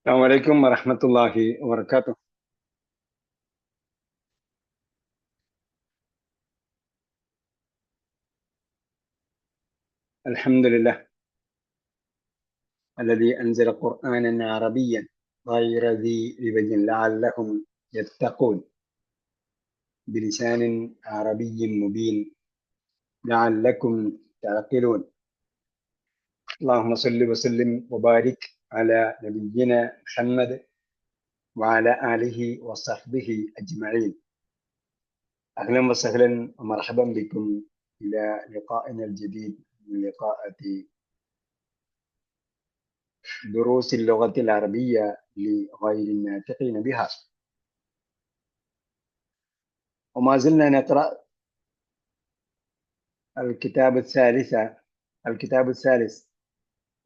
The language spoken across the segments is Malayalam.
السلام عليكم ورحمة الله وبركاته. الحمد لله الذي أنزل قرآنا عربيا غير ذي عوج لعلهم يتقون بلسان عربي مبين لعلكم تعقلون. اللهم صل وسلم وبارك على نبينا محمد وعلى آله وصحبه أجمعين. أهلا وسهلا ومرحبا بكم إلى لقائنا الجديد من لقاءات دروس اللغة العربية لغير الناطقين بها. وما زلنا نقرأ الكتاب الثالث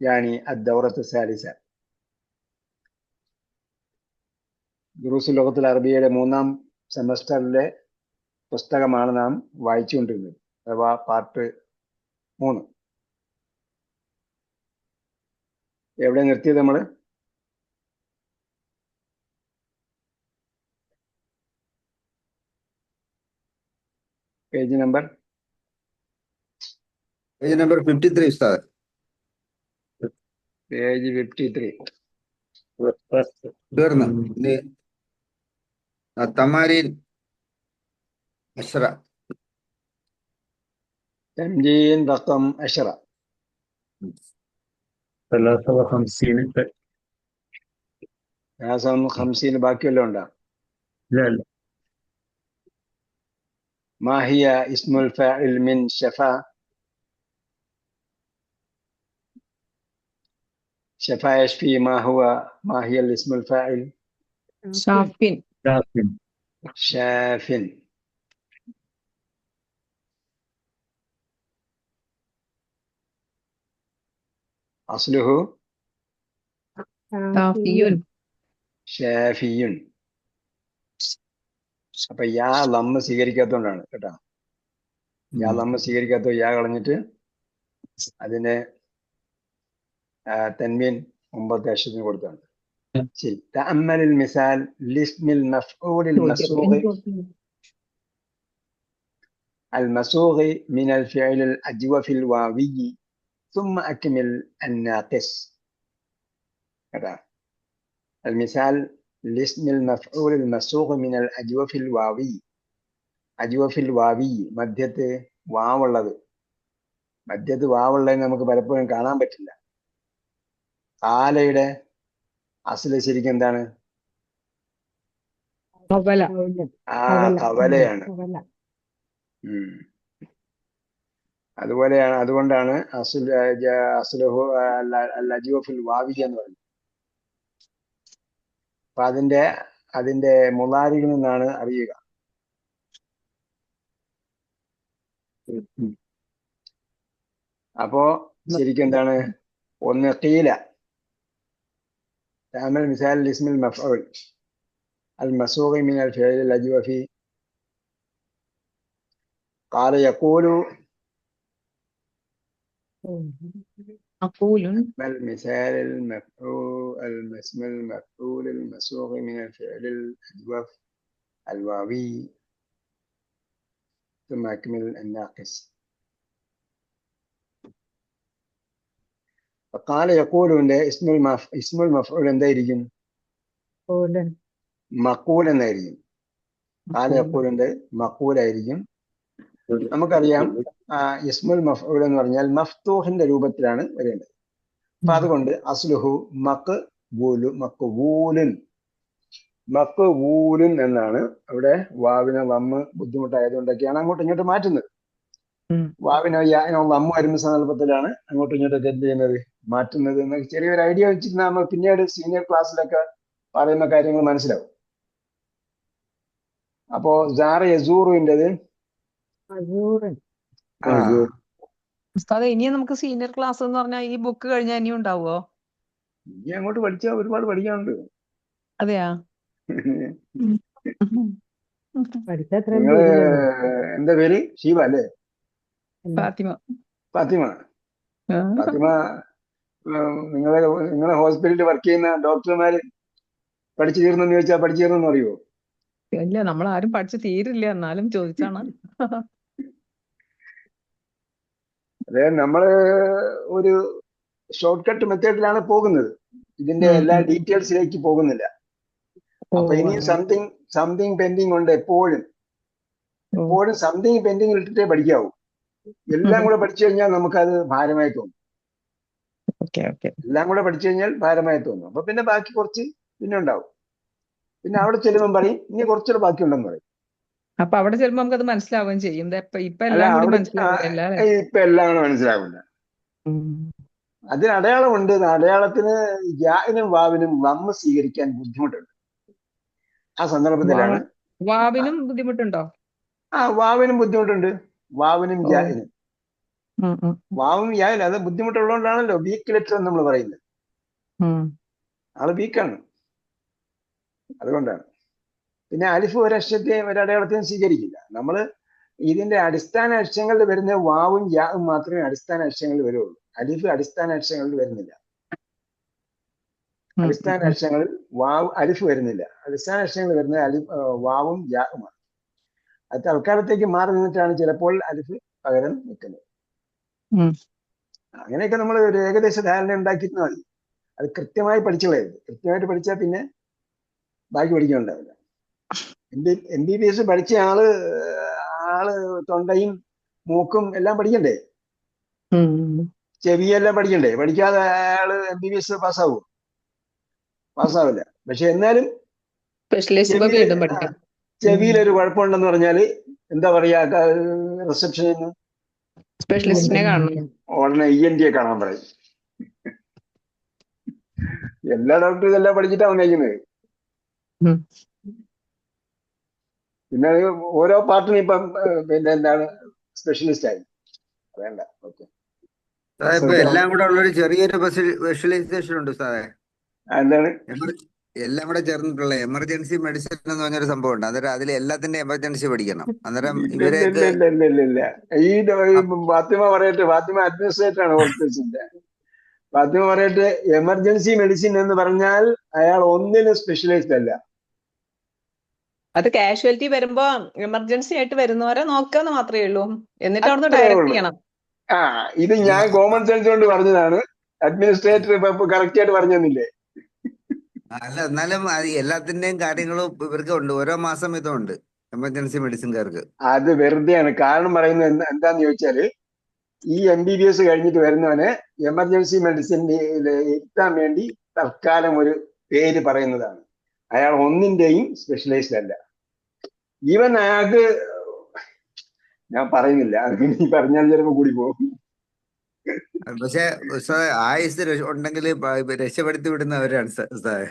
يعني الدورة الثالثة ദുറൂസ് ലോകത്തിൽ അറബിയുടെ മൂന്നാം സെമസ്റ്ററിലെ പുസ്തകമാണ് നാം വായിച്ചുകൊണ്ടിരുന്നത്, അഥവാ പാർട്ട് 3. എവിടെ നിർത്തിയത് നമ്മൾ? പേജ് നമ്പർ 53 ഉസ്താദ്. പേജ് 53 തീർന്നു. ഇനി തമാരീൻ അശ്റ. തംജീൻ റഖം 10 50 ബാക്കിയല്ലോ ഉണ്ടാ. ما هي اسم الفاعل من شفا؟ شفا يشفي. ما هي الاسم الفاعل؟ ഷാഫിൻ. شاف. أصله ഷാഫിയുൻ. ഷാഫിയുൻ. അപ്പൊ യാ ലമ്മ സ്വീകരിക്കാത്തോണ്ടാണ് കേട്ടോ. യാ ലമ്മ സ്വീകരിക്കാത്ത യാ കളഞ്ഞിട്ട് അതിനെ തൻവീൻ മുമ്പത്തെ അക്ഷരത്തിന് കൊടുത്താണ്. ശരി. تأمل المثال لاسم المفعول المسوغ من الفعل الأجوف الواوي ثم أكمل الناقص. المثال لاسم المفعول المسوغ من الأجوف الواوي. أجوف الواوي മധ്യത്ത് വാവുള്ളത്. മധ്യത്ത് വാവുള്ളത് നമുക്ക് പലപ്പോഴും കാണാൻ പറ്റില്ല. കാലയുടെ അസല് ശരിക്കും എന്താണ്? കവലയാണ്. അതുപോലെയാണ്. അതുകൊണ്ടാണ് അസ്ലുഹു അൽ-അജ്വഫുൽ വാവി എന്ന് പറയുന്നത്. അപ്പൊ അതിന്റെ മുളാരിയിൽ നിന്നാണ് അറിയുക. അപ്പോ ശരിക്കും എന്താണ്? ഒന്ന് ഖീല. تعمل مثال لاسم المفعول المسوغ من الفعل الأجوفي. قال يقول. أقول. مثال اسم المفعول المسوغ من الفعل الأجوف الواوي ثم أكمل الناقص. فقال يقول اسم المفعول എന്തായിരിക്കും? മഖൂൽ എന്നായിരിക്കും. قال يقول മഖൂൽ ആയിരിക്കും. നമുക്കറിയാം ഇസ്മുൽ മഫ്ഊൽ എന്ന് പറഞ്ഞാൽ മഫ്തൂഹിന്റെ രൂപത്തിലാണ് വരേണ്ടത്. അപ്പൊ അതുകൊണ്ട് അസ്ലുഹു മഖ്ബൂലുൻ എന്നാണ്. അവിടെ വാവിനെ ലമ്മ് ബുദ്ധിമുട്ടായതുകൊണ്ടൊക്കെയാണ് അങ്ങോട്ടും ഇങ്ങോട്ടും മാറ്റുന്നത്. വാവിനോ യാനോ ലമ്മ് വരുന്ന സന്ദർഭത്തിലാണ് അങ്ങോട്ടും ഇങ്ങോട്ടൊക്കെ എന്ത് ചെയ്യുന്നത്, മാറ്റുന്നത് എന്നൊക്കെ ചെറിയൊരു ഐഡിയ വെച്ചിട്ട് നമ്മൾ പിന്നീട് സീനിയർ ക്ലാസ്സിലൊക്കെ പറയുന്ന കാര്യങ്ങൾ മനസ്സിലാവും. അപ്പോ സാറ യസൂറുവിൻ്റെത് ഉസ്താദേ, ഇനിയും നമുക്ക് സീനിയർ ക്ലാസ് എന്ന് പറഞ്ഞാൽ ഈ ബുക്ക് കഴിഞ്ഞാൽ ഇനിയും ഉണ്ടാവുമോ? ഇനി അങ്ങോട്ട് പഠിച്ചാൽ ഒരുപാട് പഠിക്കാനുണ്ട്. അതെയാ? നിങ്ങള് എന്താ പേര്? ഷീബ അല്ലേ? ഫാത്തിമ. ഫാത്തിമ. നിങ്ങളെ നിങ്ങളെ ഹോസ്പിറ്റലിൽ വർക്ക് ചെയ്യുന്ന ഡോക്ടർമാര് പഠിച്ചു തീർന്നെന്ന് ചോദിച്ചാൽ പഠിച്ചു തീർന്നെന്ന് അറിയുമോ? ഇല്ല, നമ്മൾ ആരും പഠിച്ചു തീരില്ല, എന്നാലും ചോദിച്ചാണ്. അതായത് നമ്മള് ഒരു ഷോർട്ട് കട്ട് മെത്തേഡിലാണ് പോകുന്നത്, ഇതിന്റെ എല്ലാ ഡീറ്റെയിൽസിലേക്ക് പോകുന്നില്ല. അപ്പൊ ഇനിയും സംതിങ് പെൻഡിങ് ഉണ്ട്. എപ്പോഴും സംതിങ് പെൻഡിങ് ഇട്ടിട്ടേ പഠിക്കാവൂ. എല്ലാം കൂടെ പഠിച്ചു കഴിഞ്ഞാൽ നമുക്കത് ഭാരമായി തോന്നും. എല്ലാം കൂടെ പഠിച്ചു കഴിഞ്ഞാൽ ഭാരമായി തോന്നും. അപ്പൊ പിന്നെ ബാക്കി കുറച്ച് പിന്നെ ഉണ്ടാവും. പിന്നെ അവിടെ ചെല്ലുമ്പം പറയും ഇനി കുറച്ചുകൂടെ ബാക്കിയുണ്ടെന്ന് പറയും. അപ്പൊ അവിടെ ചെല്ലുമ്പോ നമുക്കത് മനസ്സിലാവുകയും ചെയ്യും. ഇപ്പൊ അല്ല, എല്ലാം കൂടി അവിടെ മനസ്സിലാവില്ല. ഇപ്പൊ എല്ലാം കൂടെ മനസ്സിലാവില്ല. അതിന് അടയാളമുണ്ട്. അടയാളത്തിന് യാനും വാവിനും വമ്മ സ്വീകരിക്കാൻ ബുദ്ധിമുട്ടുണ്ട്. ആ സന്ദർഭത്തിലാണ് വാവിനും ബുദ്ധിമുട്ടുണ്ടോ? വാവിനും ബുദ്ധിമുട്ടുണ്ട്. വാവിനും യാനും. വാവും യാനും അത് ബുദ്ധിമുട്ടുള്ളതുകൊണ്ടാണല്ലോ വീക്ക് ലെറ്റർ എന്ന് നമ്മൾ പറയുന്നത്. ആള് വീക്കാണ്, അതുകൊണ്ടാണ്. പിന്നെ അലിഫ് ഒരടയാളത്തെയും സ്വീകരിക്കില്ല. നമ്മള് ഇതിന്റെ അടിസ്ഥാന അക്ഷരങ്ങളിൽ വരുന്ന വാവും യാവും മാത്രമേ അടിസ്ഥാന അക്ഷരങ്ങളിൽ വരുള്ളൂ. അലിഫ് അടിസ്ഥാന അക്ഷരങ്ങളിൽ വരുന്നില്ല. അടിസ്ഥാന അക്ഷരങ്ങളിൽ അലിഫ് വരുന്നില്ല. അടിസ്ഥാന അക്ഷരങ്ങളിൽ വരുന്ന വാവും യാവുമാണ്. അത് തൽക്കാലത്തേക്ക് മാറി നിന്നിട്ടാണ് ചിലപ്പോൾ അലിഫ് പകരം നിൽക്കുന്നത്. അങ്ങനെയൊക്കെ നമ്മൾ ഒരു ഏകദേശ ധാരണ ഉണ്ടാക്കിയിരുന്നാൽ മതി. അത് കൃത്യമായി പഠിച്ചു കളയരുത്. കൃത്യമായിട്ട് പഠിച്ചാൽ പിന്നെ ബാക്കി പഠിക്കാനുണ്ടാവില്ല. MBBS പഠിച്ച ആള് തൊണ്ടയും മൂക്കും എല്ലാം പഠിക്കണ്ടേ, ചെവിയെല്ലാം പഠിക്കണ്ടേ? പഠിക്കാതെ അയാള് MBBS പാസ്സാവില്ല. പക്ഷെ എന്നാലും ചെവിയിലൊരു കുഴപ്പമുണ്ടെന്ന് പറഞ്ഞാല് എന്താ പറയാ, റിസപ്ഷനിൽ സ്പെഷ്യലിസ്റ്റിനെ കാണണം. ഉടനെ ENT കാണാൻ പറയും. എല്ലാ ഡോക്ടറും ഇതെല്ലാം പഠിച്ചിട്ടാണ് വന്നേക്കുന്നത്. പിന്നെ ഓരോ പാർട്ടിനും ഇപ്പം പിന്നെ എന്താണ് സ്പെഷ്യലിസ്റ്റ് ആയി. വേണ്ട. ഓക്കെ, എല്ലാം കൂടെ ഉള്ളൊരു ചെറിയൊരു സ്പെഷ്യലൈസേഷൻ ഉണ്ട് സാറേ. എന്താണ് എല്ലാം കൂടെ ചേർന്നിട്ടുള്ള എമർജൻസി മെഡിസിൻ എന്ന് പറഞ്ഞൊരു സംഭവം ഉണ്ട്. അന്നേരം അതിൽ എല്ലാത്തിന്റെ എമർജൻസി പഠിക്കണം. അന്നേരം ഇവരെയൊക്കെ ഇല്ല. ഈ ഫാത്തിമ പറയട്ടെ, ഫാത്തിമ അഡ്മിനിസ്ട്രേറ്റർ ആണ് ഹോസ്പിറ്റൽസിന്റെ. ഫാത്തിമ പറയട്ടെ, എമർജൻസി മെഡിസിൻ എന്ന് പറഞ്ഞാൽ അയാൾ ഒന്നിനും സ്പെഷ്യലൈസ്ഡ് അല്ല. അത് കാഷ്വാലിറ്റി വരുമ്പോ എമർജൻസി ആയിട്ട് വരുന്നവരെ നോക്കാന്ന് മാത്രമേ ഉള്ളൂ. എന്നിട്ട് അവിടുന്ന് ഡയറക്റ്റ് ചെയ്യണം. ഇത് ഞാൻ കോമൺ സെൻസ് കൊണ്ട് പറഞ്ഞതാണ്. അഡ്മിനിസ്ട്രേറ്റർ ഇപ്പൊ കറക്റ്റ് ആയിട്ട് പറഞ്ഞു തന്നില്ലേ? അല്ല, എന്നാലും എല്ലാത്തിന്റെയും കാര്യങ്ങളും ഇവർക്ക് ഉണ്ട്. ഓരോ മാസം ഇതുണ്ട് എമർജൻസി മെഡിസിൻകാർക്ക്. അത് വെറുതെയാണ്. കാരണം പറയുന്നത് എന്താന്ന് ചോദിച്ചാല്, ഈ MBBS കഴിഞ്ഞിട്ട് വരുന്നവനെ എമർജൻസി മെഡിസിൻ എത്താൻ വേണ്ടി തൽക്കാലം ഒരു പേര് പറയുന്നതാണ്. അയാൾ ഒന്നിന്റെയും സ്പെഷ്യലൈസ്ഡ് അല്ല. ഈവൻ അയാൾക്ക് ഞാൻ പറയുന്നില്ല, നീ പറഞ്ഞാൽ ചിലപ്പോ കൂടി പോകും. പക്ഷെ ആയുസ് ഉണ്ടെങ്കിൽ രക്ഷപ്പെടുത്തി വിടുന്നവരാണ് സാറേ.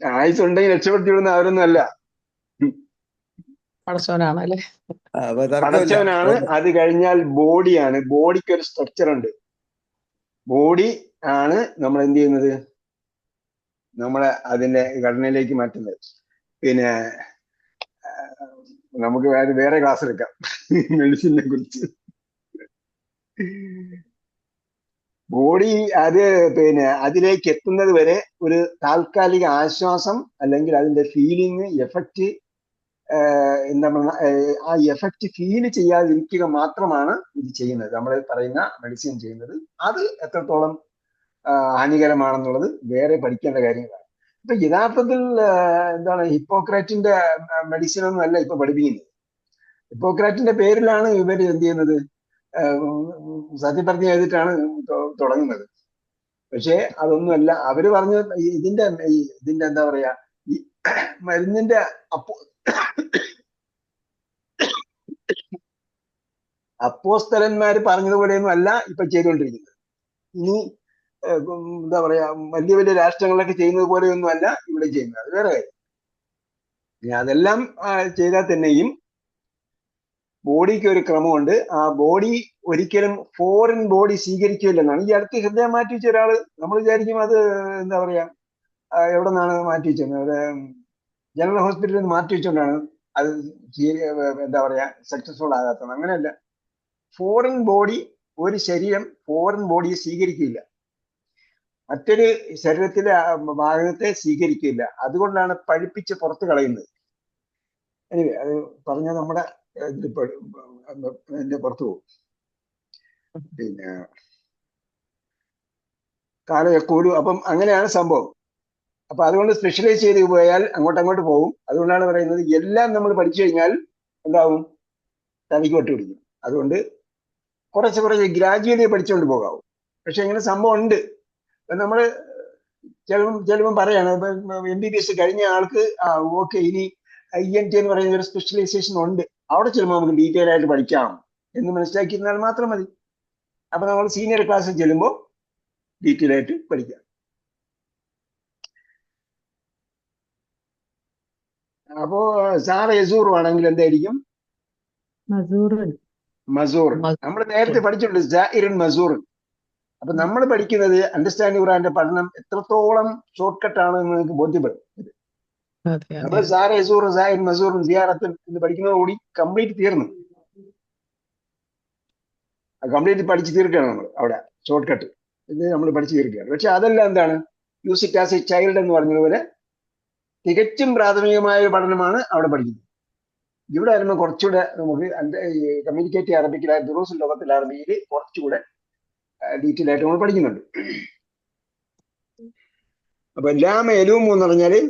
ആയുസ് ഉണ്ടെങ്കിൽ രക്ഷപ്പെടുത്തി വിടുന്ന അവരൊന്നും അല്ല, പടച്ചവനാണല്ലേ. പടച്ചവനാണ്. അത് കഴിഞ്ഞാൽ ബോഡിയാണ്. ബോഡിക്ക് ഒരു സ്ട്രക്ചർ ഉണ്ട്. ബോഡി ആണ് നമ്മൾ എന്ത് ചെയ്യുന്നത്, നമ്മളെ അതിന്റെ ഘടനയിലേക്ക് മാറ്റുന്നത്. പിന്നെ നമുക്ക് വേറെ ക്ലാസ് എടുക്കാം മെഡിസിനെ കുറിച്ച്. ബോഡി അത് പിന്നെ അതിലേക്ക് എത്തുന്നത് വരെ ഒരു താൽക്കാലിക ആശ്വാസം അല്ലെങ്കിൽ അതിന്റെ ഫീലിംഗ് എഫക്റ്റ് എന്താ ആ എഫക്റ്റ് ഫീൽ ചെയ്യാതിരിക്കുക മാത്രമാണ് ഇത് ചെയ്യുന്നത്. നമ്മൾ പറയുന്ന മെഡിസിൻ ചെയ്യുന്നത്. അത് എത്രത്തോളം ഹാനികരമാണെന്നുള്ളത് വേറെ പഠിക്കേണ്ട കാര്യങ്ങളാണ്. ഇപ്പൊ യഥാർത്ഥത്തിൽ എന്താണ് ഹിപ്പോക്രാറ്റിന്റെ മെഡിസിൻ ഒന്നും അല്ല ഇപ്പൊ പഠിപ്പിക്കുന്നത്. ഹിപ്പോക്രാറ്റിന്റെ പേരിലാണ് ഇവർ എന്ത് ചെയ്യുന്നത്, സത്യപ്രതിജ്ഞ ചെയ്തിട്ടാണ് തുടങ്ങുന്നത്. പക്ഷെ അതൊന്നുമല്ല. അവര് പറഞ്ഞ ഇതിന്റെ എന്താ പറയാ, ഈ മരുന്നിന്റെ അപ്പോസ്തലന്മാര് പറഞ്ഞതുപോലെയൊന്നും അല്ല ഇപ്പൊ ചെയ്തുകൊണ്ടിരിക്കുന്നത്. ഇനി എന്താ പറയാ, വലിയ വലിയ രാഷ്ട്രങ്ങളിലൊക്കെ ചെയ്യുന്നത് പോലെയൊന്നും അല്ല ഇവിടെ ചെയ്യുന്നത്. അത് വേറെ കാര്യം. ഇനി അതെല്ലാം ചെയ്താൽ തന്നെയും ബോഡിക്ക് ഒരു ക്രമമുണ്ട്. ആ ബോഡി ഒരിക്കലും ഫോറിൻ ബോഡി സ്വീകരിക്കില്ലെന്നാണ്. ഈ അടുത്ത് ഹൃദയം മാറ്റി വെച്ച ഒരാള് നമ്മൾ വിചാരിക്കും അത് എന്താ പറയാ, എവിടെ നിന്നാണ് മാറ്റി വെച്ചത്, ജനറൽ ഹോസ്പിറ്റലിൽ നിന്ന് മാറ്റി വെച്ചുകൊണ്ടാണ് അത് എന്താ പറയാ സക്സസ്ഫുൾ ആകാത്തത്. അങ്ങനെയല്ല. ഫോറിൻ ബോഡി, ഒരു ശരീരം ഫോറിൻ ബോഡിയെ സ്വീകരിക്കില്ല. മറ്റൊരു ശരീരത്തിലെ ഭാഗത്തെ സ്വീകരിക്കില്ല. അതുകൊണ്ടാണ് പഴുപ്പിച്ച് പുറത്ത് കളയുന്നത്. എനിവേ അത് പറഞ്ഞാൽ നമ്മുടെ ഇതിന്റെ പുറത്തു പോകും. പിന്നെ കാലയക്കൂലു. അപ്പം അങ്ങനെയാണ് സംഭവം. അപ്പൊ അതുകൊണ്ട് സ്പെഷ്യലൈസ് ചെയ്ത് പോയാൽ അങ്ങോട്ട് പോകും. അതുകൊണ്ടാണ് പറയുന്നത് എല്ലാം നമ്മൾ പഠിച്ചു കഴിഞ്ഞാൽ എന്താവും, തനിക്ക് ഒട്ടുപിടിക്കും. അതുകൊണ്ട് കുറച്ച് ഗ്രാജുവലി പഠിച്ചുകൊണ്ട് പോകാവും. പക്ഷെ ഇങ്ങനെ സംഭവം ഉണ്ട്. നമ്മള് ചിലപ്പം പറയാണ്, MBBS കഴിഞ്ഞ ആൾക്ക് ഓക്കെ ഇനി INT എന്ന് പറയുന്ന ഒരു സ്പെഷ്യലൈസേഷൻ ഉണ്ട്, അവിടെ ചെല്ലുമ്പോൾ നമുക്ക് ഡീറ്റെയിൽ ആയിട്ട് പഠിക്കാം എന്ന് മനസ്സിലാക്കിയിരുന്നാൽ മാത്രം മതി. അപ്പൊ നമ്മൾ സീനിയർ ക്ലാസ്സിൽ ചെല്ലുമ്പോൾ ഡീറ്റെയിൽ ആയിട്ട് പഠിക്കാം. അപ്പോ സാർ യസൂർ ആണെങ്കിൽ എന്തായിരിക്കും? മസൂർ. നമ്മൾ നേരത്തെ പഠിച്ചിട്ടുണ്ട് ജാഇറുൻ മസൂർ. അപ്പൊ നമ്മൾ പഠിക്കുന്നത് അണ്ടർസ്റ്റാൻഡിംഗ് ഖുർആന്റെ പഠനം എത്രത്തോളം ഷോർട്ട് കട്ട് ആണ് എന്ന് നിങ്ങൾക്ക് ബോധ്യപ്പെടും. നമ്മൾ സാർ യസൂർ ജാഇർ മസൂറും സിയാറത്തും എന്ന് പഠിക്കുന്നതോടുകൂടി കംപ്ലീറ്റ് തീർന്നു. കംപ്ലീറ്റ് പഠിച്ചു തീർക്കുകയാണ് നമ്മൾ അവിടെ. ഷോർട്ട് കട്ട് ഇത് നമ്മൾ പഠിച്ചു തീർക്കുകയാണ്. പക്ഷെ അതെല്ലാം എന്താണ്, use it as a child എന്ന് പറഞ്ഞതുപോലെ തികച്ചും പ്രാഥമികമായ ഒരു പഠനമാണ് അവിടെ പഠിക്കുന്നത്. ഇവിടെ വരുമ്പോൾ കുറച്ചുകൂടെ നമുക്ക് കമ്മ്യൂണിക്കേറ്റീവ് അറബിക്കിൽ, ദുറൂസുൽ ലോകത്തിൽ അറബിയിൽ കുറച്ചുകൂടെ ഡീറ്റെയിൽ ആയിട്ട് നമ്മൾ പഠിക്കുന്നുണ്ട്. അപ്പൊ ലാമ എലൂമു എന്ന് പറഞ്ഞാല്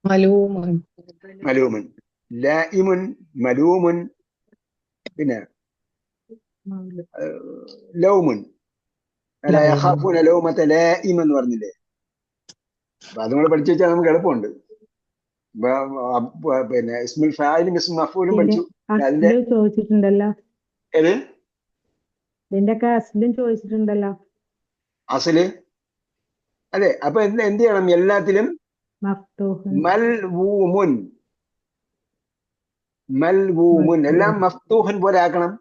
മലൂമുൻ, ലായിമുൻ, മലൂമുൻ, പിന്നെ ലൗമുൻ, ലൗമത്തെ ലായിം എന്ന് പറഞ്ഞില്ലേ. അപ്പൊ അത് നമ്മൾ പഠിച്ചു വെച്ചാൽ നമുക്ക് എളുപ്പമുണ്ട്. പിന്നെ ഇസ്മുൽ ഫായിലും ഇസ്മുൽ മഫ്ഊലും പഠിച്ചു. അതിന്റെ ചോദിച്ചിട്ടുണ്ടല്ലോ, ഏത് ഇതിന്റെയൊക്കെ അസ്ലും ചോദിച്ചിട്ടുണ്ടല്ലോ. അസല് അതെ. അപ്പൊ എന്ത് ചെയ്യണം? എല്ലാത്തിലും മൽവൂമുൻ, മൽവൂമുൻ എല്ലാം മഫ്തൂഹൻ പോലെ ആക്കണം.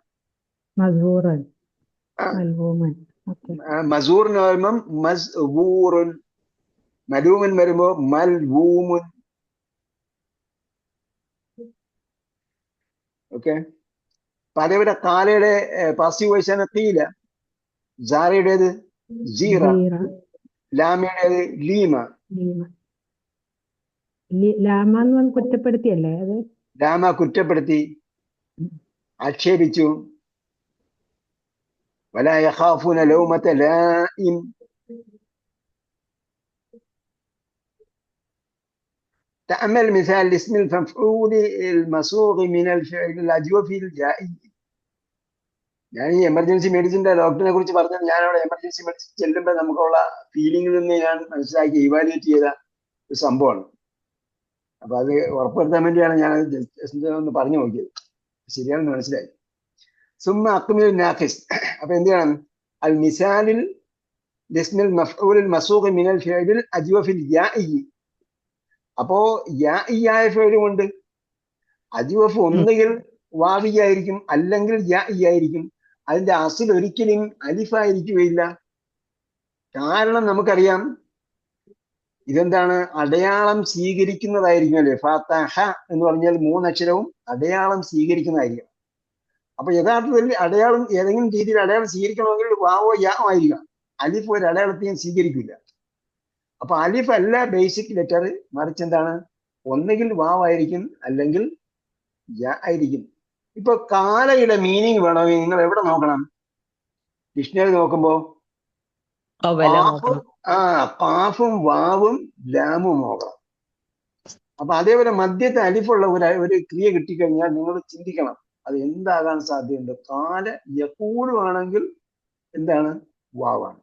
മസൂറിന് വരുമ്പം മസ്വൂറുൻ, മലൂമൻ വരുമ്പോ മൽവൂമുൻ. ഓക്കെ. അപ്പൊ അതേപോലെ കാലയുടെ പാസീവ് വോയിസ് ആണ് ഖീല, ജാറയുടേത് ജീറ, ലാമയുടേത് ലീമ. കുറ്റപ്പെടുത്തിയല്ലേ അത്? ലാമ കുറ്റപ്പെടുത്തി, ആക്ഷേപിച്ചു. വലാ യഖാഫൂന ലൗമത ലായിം. تأمل مثال الاسم المفعول المصوغ من الفعل الأجوف الجائي. ഞാൻ ഈ എമർജൻസി മെഡിസിന്റെ ഡോക്ടറിനെ കുറിച്ച് പറഞ്ഞാൽ ഞാൻ അവിടെ എമർജൻസി മെഡിസിൻ ചെല്ലുമ്പോൾ നമുക്കുള്ള ഫീലിംഗിൽ നിന്ന് ഞാൻ മനസ്സിലാക്കി ഇവാലുവേറ്റ് ചെയ്ത ഒരു സംഭവമാണ്. അപ്പൊ അത് ഉറപ്പുവരുത്താൻ വേണ്ടിയാണ് ഞാൻ ഒന്ന് പറഞ്ഞു നോക്കിയത്. ശരിയാണെന്ന് മനസ്സിലായി. സുമ്മ അക്മിൽ നാഖിസ്. അപ്പൊ എന്ത് ചെയ്യണം? അൽ മിസാലിൽ ലിസ്മിൽ മഫ്ഊലിൽ മസൂഖ് മിനൽ ഫിഅലിൽ അജ്വഫിൽ യാഇ. അപ്പോ യാഇയായ ഫിഅലുമുണ്ട്. അജ്വഫ് ഒന്നുകിൽ വാവിയായിരിക്കും, അല്ലെങ്കിൽ യാഇയായിരിക്കും. അതിന്റെ അസിൽ ഒരിക്കലും അലിഫായിരിക്കുകയില്ല. കാരണം നമുക്കറിയാം ഇതെന്താണ്, അടയാളം സ്വീകരിക്കുന്നതായിരിക്കും അല്ലേ. ഫാത്തഹ എന്ന് പറഞ്ഞാൽ 3 അക്ഷരവും അടയാളം സ്വീകരിക്കുന്നതായിരിക്കും. അപ്പൊ യഥാർത്ഥത്തിൽ അടയാളം ഏതെങ്കിലും രീതിയിൽ അടയാളം സ്വീകരിക്കണമെങ്കിൽ വാവോ യാ ആയിരിക്കണം. അലിഫ് ഒരു അടയാളത്തെയും സ്വീകരിക്കില്ല. അപ്പൊ അലിഫ് അല്ല ബേസിക് ലെറ്റർ, മറിച്ച് എന്താണ്, ഒന്നുകിൽ വാവായിരിക്കും അല്ലെങ്കിൽ യാ ആയിരിക്കും. ഇപ്പൊ കാലയുടെ മീനിങ് വേണമെങ്കിൽ നിങ്ങൾ എവിടെ നോക്കണം? ഡിക്ഷണറി നോക്കുമ്പോ കാഫും വാവും ലാമും നോക്കണം. അപ്പൊ അതേപോലെ മധ്യത്തെ അലിഫുള്ള ഒരു ക്രിയ കിട്ടിക്കഴിഞ്ഞാൽ നിങ്ങൾ ചിന്തിക്കണം അത് എന്താകാൻ സാധ്യതയുണ്ട്. കാല യഖൂലു ആണെങ്കിൽ എന്താണ്, വാവാണ്.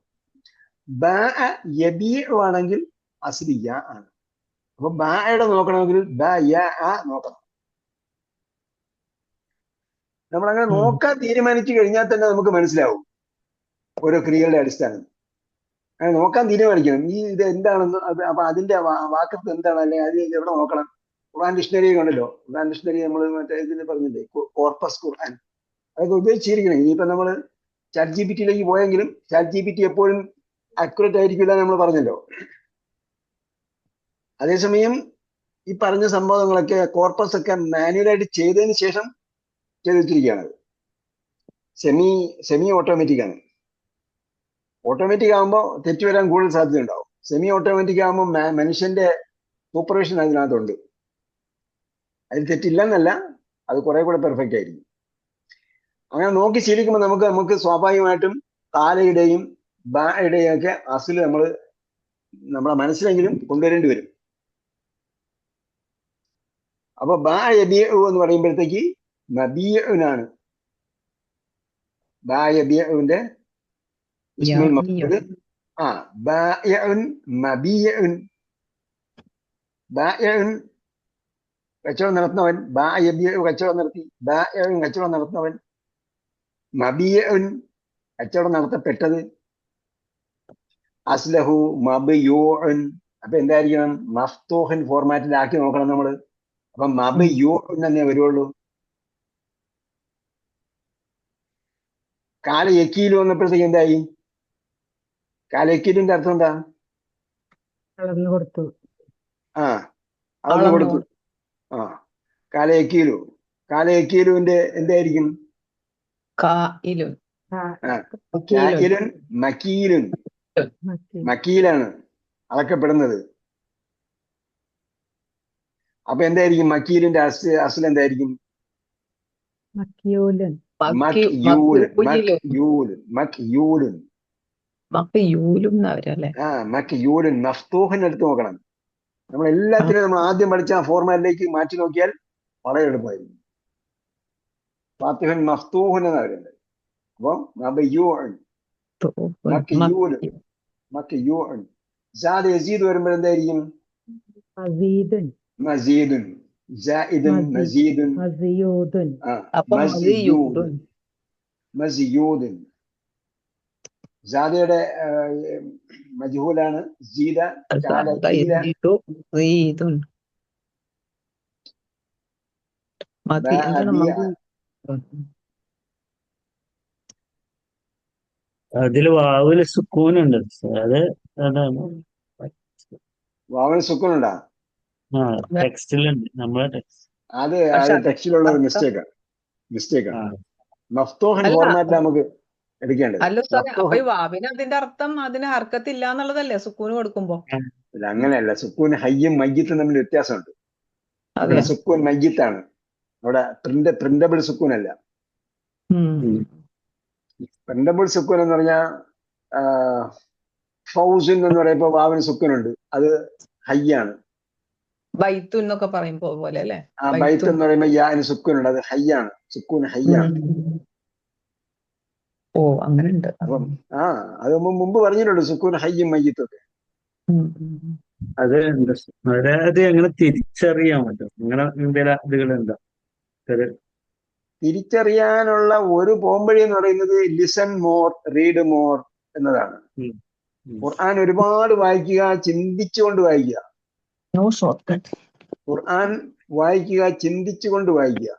ബാഅ യബീഉ ആണെങ്കിൽ അസ്ലി യാ ആണ്. അപ്പൊ ബാഅയുടെ നോക്കണമെങ്കിൽ ബ യാ ആ നോക്കണം. നമ്മൾ അങ്ങനെ നോക്കാൻ തീരുമാനിച്ചു കഴിഞ്ഞാൽ തന്നെ നമുക്ക് മനസ്സിലാവും ഓരോ ക്രിയകളുടെ അടിസ്ഥാനം. അങ്ങനെ നോക്കാൻ തീരുമാനിക്കണം ഇത് എന്താണെന്ന്. അപ്പൊ അതിന്റെ വാക്കത്ത് എന്താണ്, അല്ലെങ്കിൽ അത് എവിടെ നോക്കണം? ഖുർആൻ ഡിക്ഷണറി ഉണ്ടല്ലോ. ഖുർആൻ ഡിക്ഷണറി നമ്മൾ മറ്റേ ഇതിന് പറഞ്ഞില്ലേ, കോർപ്പസ് ഖുർആൻ, അതൊക്കെ ഉപയോഗിച്ചിരിക്കണം. ഇനിയിപ്പോ നമ്മൾ ചാറ്റ് GPT യിലേക്ക് പോയെങ്കിലും ചാറ്റ് GPT എപ്പോഴും അക്യുറേറ്റ് ആയിരിക്കില്ല നമ്മൾ പറഞ്ഞല്ലോ. അതേസമയം ഈ പറഞ്ഞ സംഭവങ്ങളൊക്കെ കോർപ്പസ് ഒക്കെ മാനുവലായിട്ട് ചെയ്തതിന് ശേഷം ചെയ്ത് വെച്ചിരിക്കുകയാണ്. സെമി ഓട്ടോമാറ്റിക് ആണ്. ഓട്ടോമാറ്റിക് ആകുമ്പോൾ തെറ്റ് വരാൻ കൂടുതൽ സാധ്യത ഉണ്ടാവും. സെമി ഓട്ടോമാറ്റിക് ആകുമ്പോൾ മനുഷ്യന്റെ സൂപ്പർവിഷൻ അതിനകത്തുണ്ട്. അതിൽ തെറ്റില്ലെന്നല്ല, അത് കുറെ കൂടെ പെർഫെക്റ്റ് ആയിരിക്കും. അങ്ങനെ നോക്കി ശീലിക്കുമ്പോൾ നമുക്ക് സ്വാഭാവികമായിട്ടും താലയുടെയും ബായുടെയും ഒക്കെ അസിൽ നമ്മളെ മനസ്സിലെങ്കിലും കൊണ്ടുവരേണ്ടി വരും. അപ്പൊ ബാ യബിഉ എന്ന് പറയുമ്പോഴത്തേക്ക് മബീഉനാണ്. ബാ യബിഉവിന്റെ ഇസ്മുൽ മഫ്ഊൽ ബായിഉൻ മബീഉൻ. ബായിഉൻ കച്ചവടം നടത്തുന്നവൻ, ബാ യബിഉ കച്ചവടം നടത്തി, ബായിഉൻ കച്ചവടം നടത്തുന്നവൻ, മബീഉൻ കച്ചവടം നടത്തപ്പെട്ടത്, അസ്ലഹു മബ്യൂഉൻ. അപ്പൊ എന്തായിരിക്കണം? മഫ്തൂഹൻ ഫോർമാറ്റിലാക്കി നോക്കണം നമ്മള്. അപ്പൊ മബ്യൂഉൻ തന്നെ വരുള്ളൂ. കാല യക്കീൽ വന്നപ്പോഴത്തേക്ക് എന്തായി? കാല യക്കീലിന്റെ അർത്ഥം എന്താ? അളന്നു കൊടുത്തു. അളന്നു കൊടുത്തു. കാല യക്കീലു. കാല യക്കീലുവിന്റെ എന്തായിരിക്കും? കായിലുൻ. കായിലുൻ മക്കീലുൻ. മക്കീലാണ് അളക്കപ്പെടുന്നത്. അപ്പൊ എന്തായിരിക്കും മക്കീലിന്റെ അസ്ൽ എന്തായിരിക്കും? മക്കിയൂലൻ. മക്യൂലുൻ മഫ്തൂഹൻ എടുത്ത് നോക്കണം. നമ്മൾ എല്ലാത്തിനും നമ്മൾ ആദ്യം പഠിച്ച ആ ഫോർമാറ്റിലേക്ക് മാറ്റി നോക്കിയാൽ വളരെ എളുപ്പമായിരിക്കും. ഫാത്തിഹൻ മഫ്തൂഹൻ എന്നാ പറയുന്നത്. അപ്പൊ മക്യൂലുൻ. സാദ് യസീദ് വരുമ്പോൾ എന്തായിരിക്കും? മസീദുൻ. മസീദുൻ. ജായിദുൻ മസീദുൻ. മസിയൂദുൻ. മസിയൂദുൻ. സാദയുടെ മജ്ഹൂലാണ് സീദ. അതില് വാവില് സുക്കൂനുണ്ട്. അത് അതാണ്. വാവിന് സുക്കൂനുണ്ടാ? ടെക്സ്റ്റിലുണ്ട്. നമ്മളെ ടെക്സ്റ്റ് അത് ടെക്സ്റ്റിലുള്ള ഒരു മിസ്റ്റേക്കാണ്. മഫ്തൂഹൻ ഫോർമാറ്റിൽ നമുക്ക് എടുക്കേണ്ടത്. അല്ല അപ്പൊ ഈ വാവിന് അതിന്റെ അർത്ഥം അതിന് ഹർക്കത്തില്ല എന്നുള്ളതല്ലേ സുക്കൂന് കൊടുക്കുമ്പോ? അങ്ങനെയല്ല. സുക്കൂൻ ഹയ്യും മയ്യിത്തും തമ്മിൽ വ്യത്യാസമുണ്ട്. അവിടെ സുക്കൂൻ മയ്യിത്താണ്. അവിടെ പ്രിന്റബിൾ സുക്കൂൻ അല്ല. പ്രിന്റബിൾ സുക്കൂൻ എന്ന് പറഞ്ഞാൽ ഫൗസിൻ എന്ന് പറയുമ്പോ വാവിന് സുക്കൂനുണ്ട്. അത് ഹയ്യാണ്. ബൈത്തു എന്നൊക്കെ പറയുമ്പോ പോലെ അല്ലെ? ബൈത്ത് എന്ന് പറയുമ്പോ യാന് സുക്കൂനുണ്ട്. അത് ഹയ്യാണ്. സുക്കൂൻ ഹയ്യാണ്. ഓ അങ്ങനെയുണ്ട്. അപ്പം അത് മുമ്പ് പറഞ്ഞിട്ടുണ്ട് സുക്കൂൻ ഹയ്യും മയ്യിത്തൊക്കെ. അത് അത് എങ്ങനെ തിരിച്ചറിയാൻ പറ്റും? അങ്ങനെ എന്തെങ്കിലും ഇതുകളുണ്ടോ? തിരിച്ചറിയാനുള്ള ഒരു പോംവഴി എന്ന് പറയുന്നത് ലിസൺ മോർ, റീഡ് മോർ എന്നതാണ്. ഖുർആൻ ഒരുപാട് വായിക്കുക, ചിന്തിച്ചുകൊണ്ട് വായിക്കുക. ഖുർആൻ വായിക്കുക, ചിന്തിച്ചുകൊണ്ട് വായിക്കുക.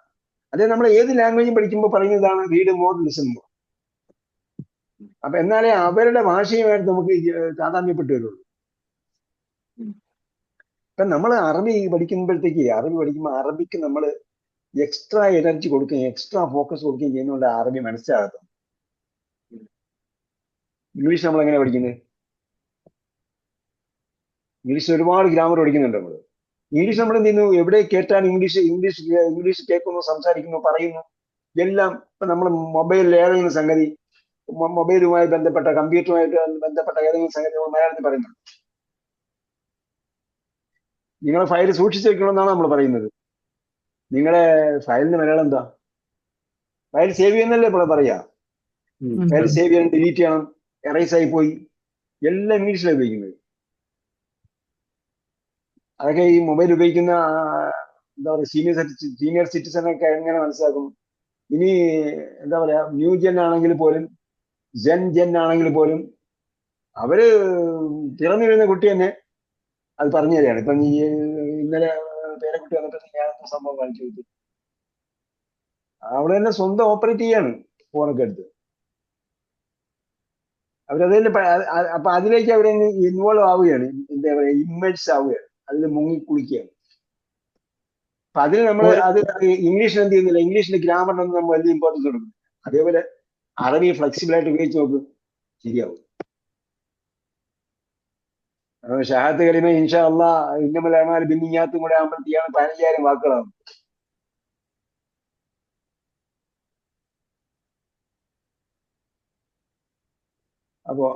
അതേ നമ്മൾ ഏത് ലാംഗ്വേജും പഠിക്കുമ്പോൾ പറയുന്നതാണ് റീഡ് മോർ, ലിസൺ മോർ. അപ്പൊ എന്നാലേ അവരുടെ ഭാഷയുമായിട്ട് നമുക്ക് താതാമ്യപ്പെട്ടു വരുള്ളൂ. ഇപ്പൊ നമ്മൾ അറബി പഠിക്കുമ്പോൾ അറബിക്ക് നമ്മൾ എക്സ്ട്രാ എനർജി കൊടുക്കുകയും എക്സ്ട്രാ ഫോക്കസ് കൊടുക്കുകയും ചെയ്യുന്നതുകൊണ്ട് അറബി മനസ്സിലാകത്തും. ഇംഗ്ലീഷ് നമ്മൾ എങ്ങനെ പഠിക്കുന്നത്? ഇംഗ്ലീഷ് ഒരുപാട് ഗ്രാമർ പഠിക്കുന്നുണ്ട് നമ്മൾ. ഇംഗ്ലീഷ് നമ്മൾ എന്ത് ചെയ്യുന്നു? എവിടെ കേട്ടാൽ ഇംഗ്ലീഷ് കേൾക്കുന്നു, സംസാരിക്കുന്നു, പറയുന്നു എല്ലാം. ഇപ്പൊ നമ്മൾ മൊബൈലിൽ ഏതെങ്കിലും സംഗതി, മൊബൈലുമായി ബന്ധപ്പെട്ട, കമ്പ്യൂട്ടറുമായിട്ട് ബന്ധപ്പെട്ട ഏതെങ്കിലും സംഗതി നമ്മൾ മലയാളത്തിൽ പറയുന്നു. നിങ്ങളെ ഫയൽ സൂക്ഷിച്ചു വെക്കണമെന്നാണ് നമ്മൾ പറയുന്നത്. നിങ്ങളെ ഫയലിന് മലയാളം എന്താ? ഫയൽ സേവ് ചെയ്യുന്നല്ലേ ഇപ്പോൾ പറയാ. ഫയൽ സേവ് ചെയ്യണം, ഡിലീറ്റ് ചെയ്യണം, എറേസ് ആയി പോയി, എല്ലാം ഇംഗ്ലീഷിലാണ് ഉപയോഗിക്കുന്നത്. അതൊക്കെ ഈ മൊബൈൽ ഉപയോഗിക്കുന്ന എന്താ പറയുക സീനിയർ സിറ്റിസൺ ഒക്കെ എങ്ങനെ മനസ്സിലാക്കും? ഇനി എന്താ പറയാ ന്യൂ ജെൻ ആണെങ്കിൽ പോലും ജെൻ ആണെങ്കിൽ പോലും അവര് പിറന്നു വീഴുന്ന കുട്ടി തന്നെ അത് പറഞ്ഞു തരികയാണ്. ഇപ്പൊ ഇന്നലെ പേരക്കുട്ടി വന്നപ്പോഴത്തേക്ക് ഞാനൊന്നും സംഭവം കാണിച്ചു കൊടുത്തു. അവിടെ തന്നെ സ്വന്തം ഓപ്പറേറ്റ് ചെയ്യാണ് ഫോണൊക്കെ എടുത്ത്. അവരതിന് അപ്പൊ അതിലേക്ക് അവരെ ഇൻവോൾവ് ആവുകയാണ്, എന്താ പറയുക ഇമ്മേഴ്സ് ആവുകയാണ്, അതിൽ മുങ്ങി കുളിക്കുകയാണ്. അപ്പൊ അതിന് നമ്മൾ അത് ഇംഗ്ലീഷിൽ എന്ത് ചെയ്യുന്നില്ല, ഇംഗ്ലീഷിന്റെ ഗ്രാമറിനൊന്നും നമ്മൾ വലിയ ഇമ്പോർട്ടൻസ് കൊടുക്കും. അതേപോലെ അറബി ഫ്ലെക്സിബിൾ ആയിട്ട് ഉപയോഗിച്ച് നോക്കും, ശരിയാവും. ഷഹാദത്ത് കലിമ ഇൻഷാ അള്ളാ ഇന്നമൽ അമാൽ ബിന്നിയാത്തും കൂടെ ആകുമ്പോഴത്തേക്കാണ് 15,000 വാക്കുകളാണ്. അപ്പോ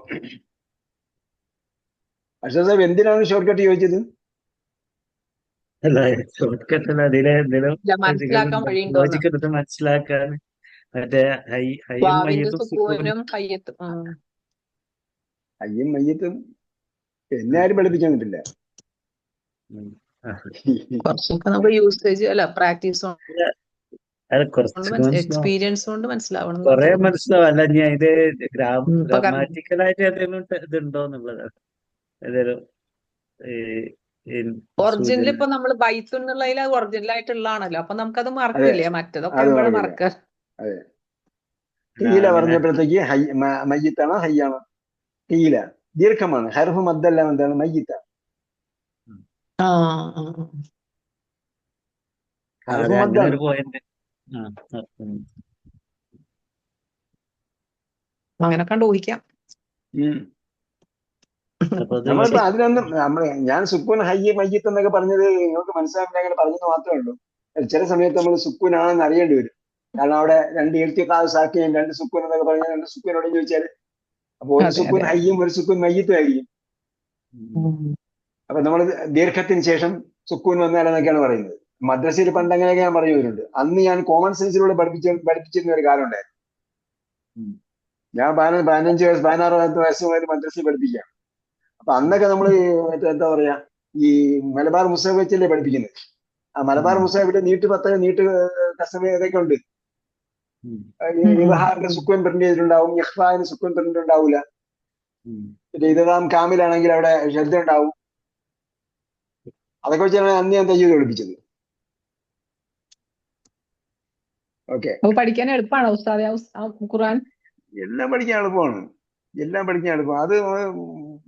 അഷ്റഫ് സാഹിബ് എന്തിനാണ് ഷോർട്ട് കട്ട് ചോദിച്ചത്? അല്ല, ഷോർട്ട് കട്ട് അല്ല, അതിലെ എന്തെങ്കിലും ഇല്ല, മനസ്സിലാക്കാൻ വഴിയുണ്ടോന്ന്. ലോജിക്ക് എടുത്ത് മനസ്സിലാക്കാൻ. മറ്റേ ഹയ്യും വാവിന്റെ മയ്യത്തും സുക്കൂനും കയ്യത്തും. അയ്യും മയ്യത്തും എന്നെ ആരും പഠിപ്പിക്കാൻ പറ്റില്ല. കുറച്ചൊക്കെ നമുക്ക് യൂസേജ് അല്ല പ്രാക്ടീസ് അത് കുറച്ച് എക്സ്പീരിയൻസ് കൊണ്ട് മനസ്സിലാവണം. കൊറേ മനസ്സിലാവും. അല്ല, ഞാൻ ഇത് ഇപ്പൊ ഗ്രാമാറ്റിക്കലായിട്ട് എന്തെങ്കിലും ഇതുണ്ടോന്നുള്ളത് ഏതൊരു ഒറിജിനൽ ഇപ്പൊ നമ്മൾ ബൈത്ത് എന്നുള്ളതിൽ അത് ഒറിജിനൽ ആയിട്ടുള്ളതാണല്ലോ. അപ്പൊ നമുക്കത് മറക്കില്ലേ, മറ്റതൊക്കെ അത് ഇവിടെ മറക്കില്ല. മറക്ക. അതെ, കീല പറഞ്ഞപ്പോഴത്തേക്ക് മയ്യത്താണോ ഹയ്യാണോ? കീല ദീർഘമാണ്, ഹർഫ് മദ്ദെല്ലാം എന്താണ് മയ്യത്താണ്. ഹർഫ് അങ്ങനെ മദ്ദാണ്. ഒരു പോയിന്റ്. അങ്ങനെ കണ്ട് ഊഹിക്കാം. അപ്പൊ അത് നമ്മളിപ്പോ അതിനൊന്നും ഞാൻ സുക്കൂൻ ഹയ്യ് മയ്യത്ത് എന്നൊക്കെ പറഞ്ഞത് നിങ്ങൾക്ക് മനസ്സിലാക്കാൻ അങ്ങനെ പറഞ്ഞത് മാത്രമേ ഉള്ളൂ. ചില സമയത്ത് നമ്മൾ സുക്കൂനാണെന്ന് അറിയേണ്ടി വരും. കാരണം അവിടെ 2 ഇർത്തിഖാദ് സാക്കിയും 2 സുക്കൂൻ എന്നൊക്കെ പറഞ്ഞാൽ 2 സുക്കൂനോട് ചോദിച്ചാൽ അപ്പൊ ഒരു സുക്കൂൻ ഹയ്യും ഒരു സുക്കൂൻ മയ്യത്തും ആയിരിക്കും. അപ്പൊ നമ്മൾ ദീർഘത്തിന് ശേഷം സുക്കൂൻ വന്നാലെന്നൊക്കെയാണ് പറയുന്നത്. മദ്രസയിൽ പണ്ട് അങ്ങനെയൊക്കെ ഞാൻ പറഞ്ഞു വരുന്നുണ്ട്. അന്ന് ഞാൻ കോമൺ സെൻസിലൂടെ പഠിപ്പിച്ചിരുന്ന ഒരു കാലം ഉണ്ടായിരുന്നു. ഞാൻ 16 വയസ്സ് മുതൽ മദ്രസയിൽ പഠിപ്പിക്കുകയാണ്. അപ്പൊ അന്നൊക്കെ നമ്മൾ എന്താ പറയാ, ഈ മലബാർ മുസ്തഫ വെച്ചല്ലേ പഠിപ്പിക്കുന്നത്. ആ മലബാർ മുസ്തഫിന്റെ നീട്ട് പത്തക നീട്ട് കസമ ഇതൊക്കെ ഉണ്ട്. ഇവഹാറിന്റെ സുക്കൂൻ പ്രിന്റ് ചെയ്തിട്ടുണ്ടാവും, ഇഖ്ഫാന് സുക്കൂൻ പ്രിന്റ് ഉണ്ടാവില്ല. പിന്നെ ഇതാം കാമിലാണെങ്കിൽ അവിടെ ശബ്ദം ഉണ്ടാവും. അതൊക്കെ വെച്ചാണ് അന്ന് ഞാൻ തയ്യത് പഠിപ്പിച്ചത്. ഓക്കെ, പഠിക്കാൻ എളുപ്പമാണോ ഉസ്താദേ ഖുർആൻ? എല്ലാം പഠിക്കാൻ എളുപ്പമാണ്, എല്ലാം പഠിക്കാൻ എളുപ്പം. അത്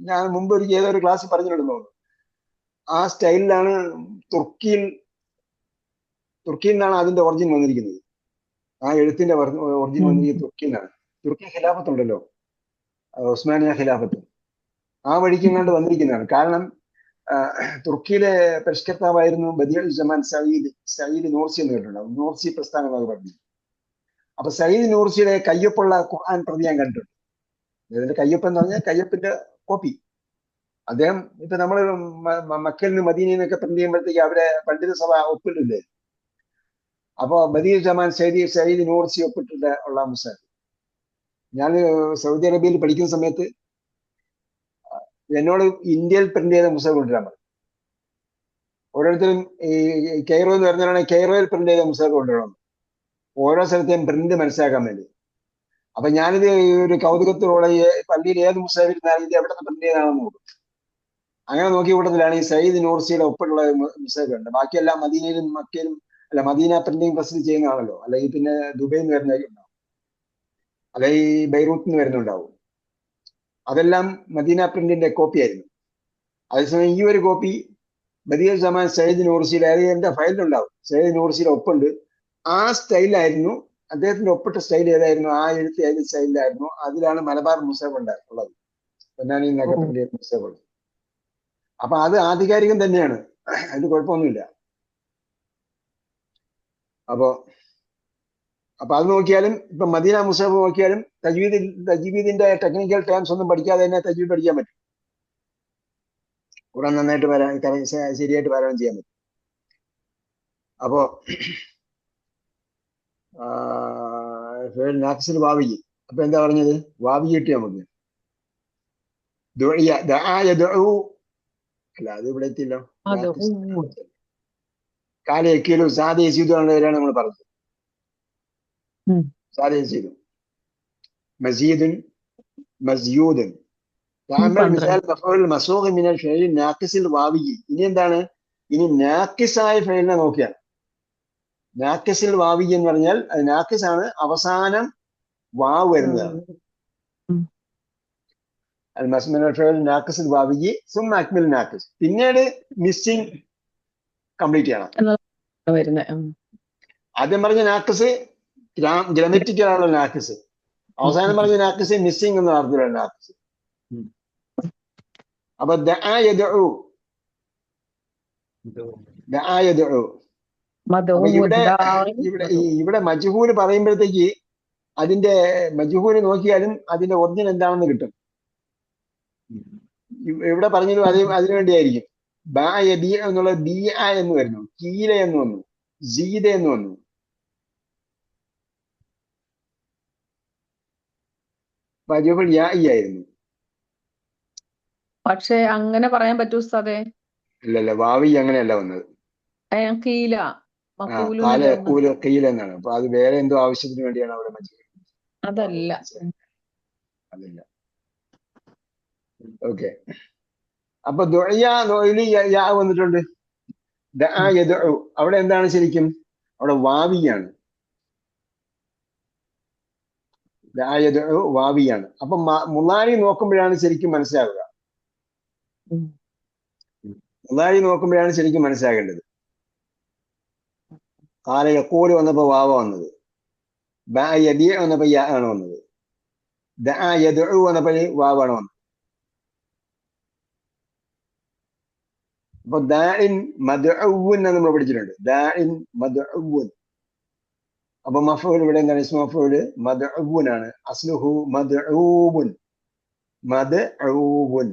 ഞാൻ മുമ്പ് ഏതൊരു ക്ലാസ് പറഞ്ഞിട്ടുണ്ടോ, ആ സ്റ്റൈലിലാണ് തുർക്കിയിൽ നിന്നാണ് അതിന്റെ ഒറിജിൻ വന്നിരിക്കുന്നത്. ആ എഴുത്തിന്റെ ഒറിജിൻ വന്നിരിക്കുന്നത് തുർക്കിയിൽ നിന്നാണ്. തുർക്കി ഖിലാഫത്ത് ഉണ്ടല്ലോ, ഉസ്മാനിയ ഖിലാഫത്ത്, ആ വഴിക്ക് കണ്ട് വന്നിരിക്കുന്നതാണ്. കാരണം തുർക്കിയിലെ പരിഷ്കർത്താവായിരുന്നു ബദിയുൽ ജമാൻ സയ്യിദ് നൂർസി എന്ന് കേട്ടിട്ടുണ്ടാവും. നൂർസി പ്രസ്ഥാനം എന്നൊക്കെ പറഞ്ഞു. അപ്പൊ സയ്യിദ് നൂർസിയുടെ കയ്യൊപ്പുള്ള ഖുർആൻ പ്രതി ഞാൻ കണ്ടിട്ടുണ്ട്. ഇതിന്റെ കയ്യൊപ്പ് എന്ന് പറഞ്ഞാൽ കയ്യൊപ്പിന്റെ കോപ്പി. അദ്ദേഹം ഇപ്പൊ നമ്മൾ മക്കയിൽ നിന്ന് മദീനയിൽ നിന്നൊക്കെ പ്രിന്റ് ചെയ്യുമ്പോഴത്തേക്ക് അവരെ പണ്ഡിത സഭ ഒപ്പിട്ടില്ലേ. അപ്പൊ ബദിയുൽ ജമാൻ സയ്യിദ് നൂർസി ഒപ്പിട്ടിട്ട് ഉള്ള മുസാഫ് ഞാൻ സൗദി അറേബ്യയിൽ പഠിക്കുന്ന സമയത്ത് എന്നോട് ഇന്ത്യയിൽ പ്രിന്റ് ചെയ്ത മുസാഫ് കൊണ്ടുവരാൻ പറഞ്ഞു. ഓരോരുത്തരും ഈ കെയ്റോ എന്ന് പറഞ്ഞാൽ കെയ്റോയിൽ പ്രിന്റ് ചെയ്ത മുസാഫ് കൊണ്ടുവരണം, ഓരോ സ്ഥലത്തെയും പ്രിന്റ് മനസ്സിലാക്കാൻ വേണ്ടി. അപ്പൊ ഞാനിത് ഒരു കൗതുകത്തോടെ പള്ളിയിൽ ഏത് മുസാഫ് ഇരുന്നാലും ഇത് എവിടെ നിന്ന് പ്രിന്റ് ചെയ്താണെന്ന് നോക്കും. അങ്ങനെ നോക്കിയ കൂട്ടത്തിലാണ് ഈ സയ്യിദ് നൂർസിയുടെ ഒപ്പിട്ടുള്ള മുസാഫ് ഉണ്ട്. ബാക്കിയെല്ലാം മദീനയിലും മക്കയിലും അല്ല, മദീന പ്രിന്റിംഗ് പ്രസ്സിൽ ചെയ്യുന്നതാണല്ലോ, അല്ലെങ്കിൽ പിന്നെ ദുബൈയിൽ നിന്ന് വരുന്നതായിട്ടുണ്ടാവും, അല്ലെങ്കിൽ ബൈറൂത്തിൽ നിന്ന് വരുന്നുണ്ടാവും. അതെല്ലാം മദീന പ്രിന്റിന്റെ കോപ്പി ആയിരുന്നു. അതേസമയം ഈ ഒരു കോപ്പി ബദിയുൽ ജമാൻ സയ്യിദ് നൂർസിയിൽ, അതായത് എന്റെ ഫയലിലുണ്ടാവും, സയ്യിദ് നൂർസിയുടെ ഒപ്പുണ്ട്. ആ സ്റ്റൈലായിരുന്നു അദ്ദേഹത്തിന്റെ ഒപ്പിട്ട സ്റ്റൈൽ. ഏതായിരുന്നു ആ എഴുത്ത്, ഏത് സ്റ്റൈലിലായിരുന്നു? അതിലാണ് മലബാർ മുസാഫ് ഉള്ളത്, പൊന്നാനി എന്നൊക്കെ പ്രിന്റ് ചെയ്ത മുസാഫ് ഉള്ളത്. അപ്പൊ അത് ആധികാരികം തന്നെയാണ്, അതിന് കുഴപ്പമൊന്നുമില്ല. അപ്പൊ അത് നോക്കിയാലും ഇപ്പൊ മദീന മുസാഫ് നോക്കിയാലും തജ്വീദിന്റെ ടെക്നിക്കൽ ടേംസ് ഒന്നും പഠിക്കാതെ തന്നെ തജ്വീദ് പഠിക്കാൻ പറ്റും. ഖുർആൻ നന്നായിട്ട് ശരിയായിട്ട് പാരായണം ചെയ്യാൻ പറ്റും. അപ്പോ നാക്സിൽ വാവിജി, അപ്പൊ എന്താ പറഞ്ഞത്? വാവിജി കിട്ടി നമുക്ക്. അല്ല, അത് ഇവിടെ എത്തിയല്ലോ. കാലയക്കീലും സാദേ ചെയ്തുകൊണ്ടുവരാണ് നമ്മൾ പറഞ്ഞത്. സാദേ ചെയ്തു മസീദുൻ മസ്യൂദുൻ വാവിജി. ഇനി എന്താണ്? ഇനി നാക്കിസായ ഫെയിലിനെ നോക്കിയാണ്. നാക്കിസിൽ വാവിജി എന്ന് പറഞ്ഞാൽ അത് നാക്കിസ് ആണ്, അവസാനം വാവ് വരുന്നതാണ്. നാക്കിസിൽ വാവിജി സും അക്മിൽ നാക്കിസ്. പിന്നീട് മിസ്സിംഗ് കംപ്ലീറ്റ് ചെയ്യണം. ആദ്യം പറഞ്ഞ നാക്കിസ് ഗ്രമറ്റിക്കൽ ആണല്ലോ നാക്കിസ്. അവസാനം പറഞ്ഞ നാക്കിസ് മിസ്സിംഗ് എന്ന അർത്ഥത്തിലുള്ള നാക്കിസ്. അപ്പൊ ദഅ യദ്ഉ, ദഅ യദ്ഉ. അപ്പൊ ഇവിടെ ഇവിടെ മജ്ഹൂൽ പറയുമ്പോഴത്തേക്ക് അതിന്റെ മജ്ഹൂൽ നോക്കിയാലും അതിന്റെ ഒറിജിനൽ എന്താണെന്ന് കിട്ടും. ഇവിടെ പറഞ്ഞതും അതിനു വേണ്ടിയായിരിക്കും. ബാ യബീ എന്നുള്ളത് ബിഅ എന്ന് വരുന്നു, കീല എന്ന് വന്നു, സീദ എന്ന് വന്നു. മജ്ഹൂൽ യാഇ ആയിരുന്നു. പക്ഷെ അങ്ങനെ പറയാൻ പറ്റൂ ഉസ്താദേ? അല്ലല്ല, വാവി അങ്ങനെയല്ല വന്നത്. കീല കാല യഖൂലു ഖീല എന്നാണ്. അപ്പൊ അത് വേറെ എന്തോ ആവശ്യത്തിന് വേണ്ടിയാണ് അവിടെ മജ്ഹൂൽ. അതല്ല. അതല്ല. ഓക്കെ. അപ്പൊ ദുഇയ യാ വന്നിട്ടുണ്ട്. ദഅ യദ്ഉ അവിടെ എന്താണ് ശരിക്കും? അവിടെ വാവിയാണ്. ദഅ യദ്ഉ വാവിയാണ്. അപ്പൊ മുളാരി നോക്കുമ്പോഴാണ് ശരിക്കും മനസ്സിലാവുക. മുളാരി നോക്കുമ്പോഴാണ് ശരിക്കും മനസ്സിലാകേണ്ടത്. കാല യഖൂലു വന്നപ്പോ വാവ വന്നത്, ബഅ യബീ വന്നപ്പോ യാ ആണ് വന്നത്, ദഅ യദ്ഉ വന്നപ്പോ വാവാണ് വന്നത്. അപ്പൊ ദാഇൻ മദ്ഉൻ എന്ന് നമ്മൾ പഠിച്ചിട്ടുണ്ട്. ദാഇൻ മദ്ഉൻ. അപ്പൊ മഫ്ഊൽ ഇവിടെ എന്താണ്? ഇസ്മു മഫ്ഊൽ മദ്ഉൻ ആണ്. അസ്ലുഹു മദ്ഊബുൻ, മദ്ഊബുൻ.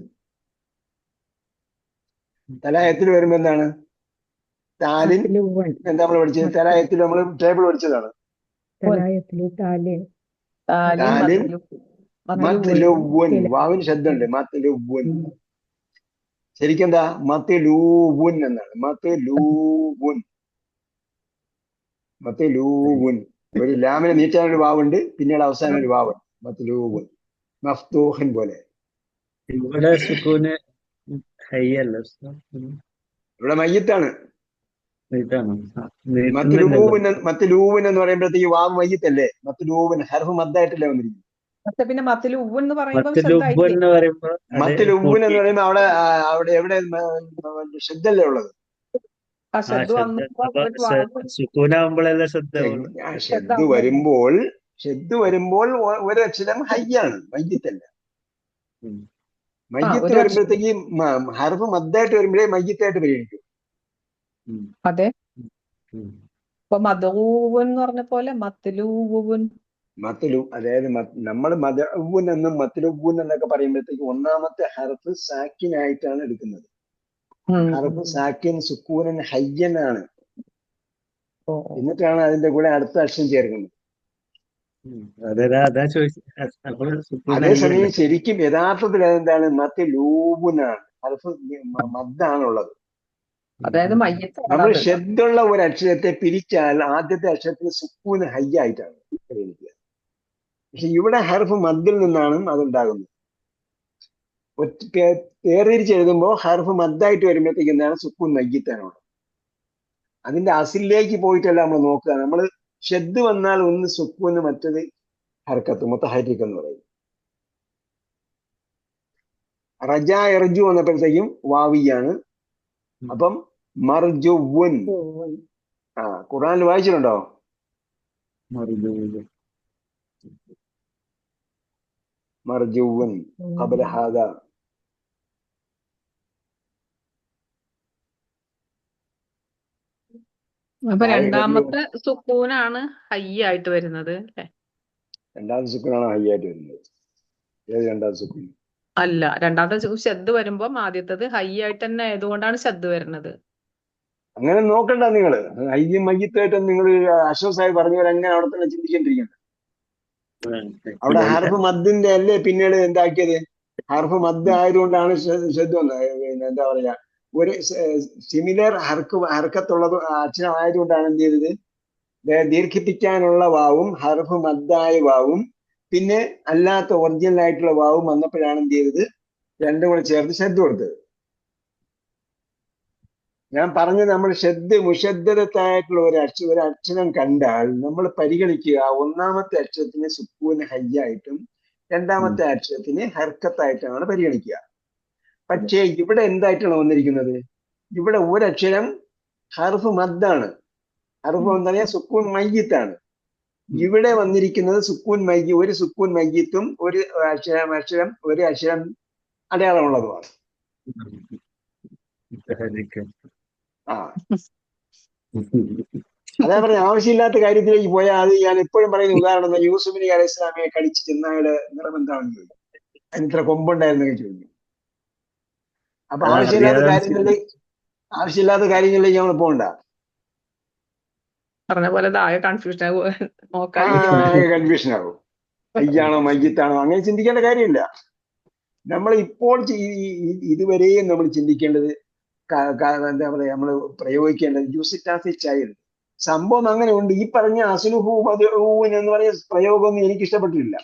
തലായത്തിൽ വരുമ്പോ എന്താണ്? താലിൻ. എന്താ നമ്മൾ പഠിച്ചത്? തലായത്തിൽ നമ്മൾ ടേബിൾ പഠിച്ചതാണ്. താലിൻ മത്ലുവുൻ. വാവിന് ശബ്ദമുണ്ട്. മത്ലുവുൻ. ശരിക്കും എന്താ? മത്ലൂബുൻ എന്നാണ്. മത്ലൂബുൻ, മത്ലൂബുൻ. ഒരു ലാമിനെ നീട്ടാനൊരു വാവുണ്ട്, പിന്നീട് അവസാനം ഒരു വാവുണ്ട്. മത്ലൂബുൻ, മഫ്തൂഹൻ പോലെ. ഇവിടെ സുക്കൂന് ഹയ്യല്ല, ഇവിടെ മയ്യിത്താണ്. ഇതാണ് മത്ലൂബുൻ എന്ന് പറയുമ്പോഴത്തേക്ക് വാവ് മയ്യിത്തല്ലേ? മത്ലൂബുൻ ഹർഫ് മദ്ദായിട്ടല്ലേ വന്നിരിക്കുന്നത്. പിന്നെ മത്ലൂബുൻ എന്ന് പറയുമ്പോൾ മത്ലൂബുൻ എന്ന് പറയുമ്പോ അവിടെ എവിടെ ശബ്ദല്ലേ ഉള്ളത്? ഷെദ് വരുമ്പോൾ ഒരക്ഷരം ഹയ്യാണ്, മയ്യിത്തല്ല. മയ്യിത്ത് വരുമ്പോഴത്തേക്ക് ഹർഫ് മദ്ദായിട്ട് വരുമ്പോഴേ മയ്യിത്തായിട്ട് പരിഗണിക്കും. അതെ. ഇപ്പൊ മദ്ഊബുൻ എന്ന് പറഞ്ഞ പോലെ മത്ലൂബുൻ. അതായത് നമ്മൾ മദ്ഊബുൻ എന്നും മത്ലൂബുൻ എന്നൊക്കെ പറയുമ്പോഴത്തേക്ക് ഒന്നാമത്തെ ഹർഫ് സാക്കിനായിട്ടാണ് എടുക്കുന്നത്. ഹർഫ് സാക്കിൻ സുക്കൂനൻ ഹയ്യനാണ്. എന്നിട്ടാണ് അതിന്റെ കൂടെ അടുത്ത അക്ഷരം ചേർക്കുന്നത്. അതേസമയം ശരിക്കും യഥാർത്ഥത്തിൽ അതെന്താണ്? മത്ലൂബുനാണ്. ഹർഫ് മദ്ദാണുള്ളത്. അതായത് നമ്മൾ ഷെദ്ദുള്ള ഒരു അക്ഷരത്തെ പിരിച്ചാൽ ആദ്യത്തെ അക്ഷരത്തിന് സുക്കൂന് ഹയ്യായിട്ടാണ് പരിഗണിക്കുക. പക്ഷെ ഇവിടെ ഹർഫ് മദ്ദിൽ നിന്നാണ് അതുണ്ടാകുന്നത്. വേർതിരിച്ച് എഴുതുമ്പോൾ ഹർഫ് മദ്ദായിട്ട് വരുമ്പോഴത്തേക്ക് എന്താണ്? സുക്കൂൻ മയ്യിത്താനുള്ളത്. അതിന്റെ അസിലേക്ക് പോയിട്ടല്ല നമ്മൾ നോക്കുക. നമ്മൾ ഷെദ് വന്നാൽ ഒന്ന് സുക്കൂന്, മറ്റത് ഹർക്കത്ത്, മുത്തഹരിക്ക് എന്ന് പറയും. റജ എർജു വന്നപ്പോഴത്തേക്കും വാവിയാണ്. അപ്പം മർജുവുൻ. ഖുർആനിൽ വായിച്ചിട്ടുണ്ടോ? മർജുവുൻ ഖബല ഹാദാ. അപ്പൊ രണ്ടാമത്തെ സുക്കൂനാണ് ഹയ്യായിട്ട് വരുന്നത് അല്ലേ? രണ്ടാമത്തെ സുക്കൂനാണ് ഹയ്യായിട്ട് വരുന്നത്. ഏത് രണ്ടാമത്തെ സുക്കൂൻ? അല്ല, രണ്ടാമത്തെ ഷദ് വരുമ്പോ ആദ്യത്തത് ഹയ്യായിട്ട് തന്നെ ആയതുകൊണ്ടാണ് ഷദ് വരുന്നത്. അങ്ങനെ നോക്കണ്ട നിങ്ങള്. ഹയ്യും മയ്യിത്തായിട്ട് നിങ്ങൾ അശ്വസായി പറഞ്ഞവർ അങ്ങനെ അവിടെ തന്നെ ചിന്തിക്കേണ്ടിരിക്കുന്നത്. അവിടെ ഹർഫ് മദ്ദിന്റെ അല്ലേ പിന്നീട് എന്താക്കിയത്? ഹർഫ് മദ് ആയതുകൊണ്ടാണ് ഷദ് വന്നത്. എന്താ പറയാ, ഒരു സിമിലർ ഹർക്കത്തുള്ളത് അക്ഷരം ആയതുകൊണ്ടാണ് എന്ത് ചെയ്തത്? ദീർഘിപ്പിക്കാനുള്ള വാവും ഹർഫ് മദ്ദായ വാവും പിന്നെ അല്ലാത്ത ഒറിജിനൽ ആയിട്ടുള്ള വാവും വന്നപ്പോഴാണ് എന്ത് ചെയ്തത്? രണ്ടും കൂടെ ചേർത്ത് ഷദ് കൊടുത്തത്. ഞാൻ പറഞ്ഞത്, നമ്മൾ ഷദ് മുഷദ്ദദത്തായിട്ടുള്ള ഒരു അക്ഷരം കണ്ടാൽ നമ്മൾ പരിഗണിക്കുക ഒന്നാമത്തെ അക്ഷരത്തിന് സുക്കൂന് ഹയ്യായിട്ടും രണ്ടാമത്തെ അക്ഷരത്തിന് ഹർക്കത്തായിട്ടാണ് പരിഗണിക്കുക. പക്ഷേ ഇവിടെ എന്തായിട്ടാണ് വന്നിരിക്കുന്നത്? ഇവിടെ ഒരക്ഷരം ഹർഫ് മദ്ദാണ്. ഹർഫ് എന്താ പറയാ? സുക്കൂൻ മയ്യിത്താണ്. ഇവിടെ വന്നിരിക്കുന്നത് സുക്കൂൻ മയ്യി, ഒരു സുക്കൂൻ മയ്യിത്തും ഒരു അക്ഷരം ഒരു അക്ഷരം അടയാളമുള്ളതുമാണ്. ആ അതാ പറഞ്ഞ ആവശ്യമില്ലാത്ത കാര്യത്തിലേക്ക് പോയാൽ അത് ഞാൻ എപ്പോഴും പറയുന്ന ഉദാഹരണം യൂസുഫ് നബി അലൈഹി ഇസ്ലാമിയെ കടിച്ച് ചെന്നായുടെ നിറം എന്താണെന്ന് ചോദിക്കും. അതിന് ഇത്ര കൊമ്പുണ്ടായിരുന്നെങ്കിൽ ചോദിക്കും. അപ്പൊ ആവശ്യമില്ലാത്ത കാര്യങ്ങളിലേക്ക് നമ്മൾ പോകണ്ട. പറഞ്ഞ പോലെ ആകെ കൺഫ്യൂഷൻ നോക്കാതിരിക്കുന്നത്. കൺഫ്യൂഷൻ ആകും. അയ്യാണോ മയ്യത്താണോ അങ്ങനെ ചിന്തിക്കേണ്ട കാര്യമില്ല. നമ്മൾ ഇപ്പോൾ ഇതുവരെയും നമ്മൾ ചിന്തിക്കേണ്ടത് എന്താ പറയാ, നമ്മൾ പ്രയോഗിക്കേണ്ടത് use it as a child. സംഭവം അങ്ങനെ ഉണ്ട്. ഈ പറഞ്ഞ അസുലുഹു മദ്ഊൻ എന്ന് പറയുന്ന പ്രയോഗമൊന്നും എനിക്ക് ഇഷ്ടപ്പെട്ടില്ല.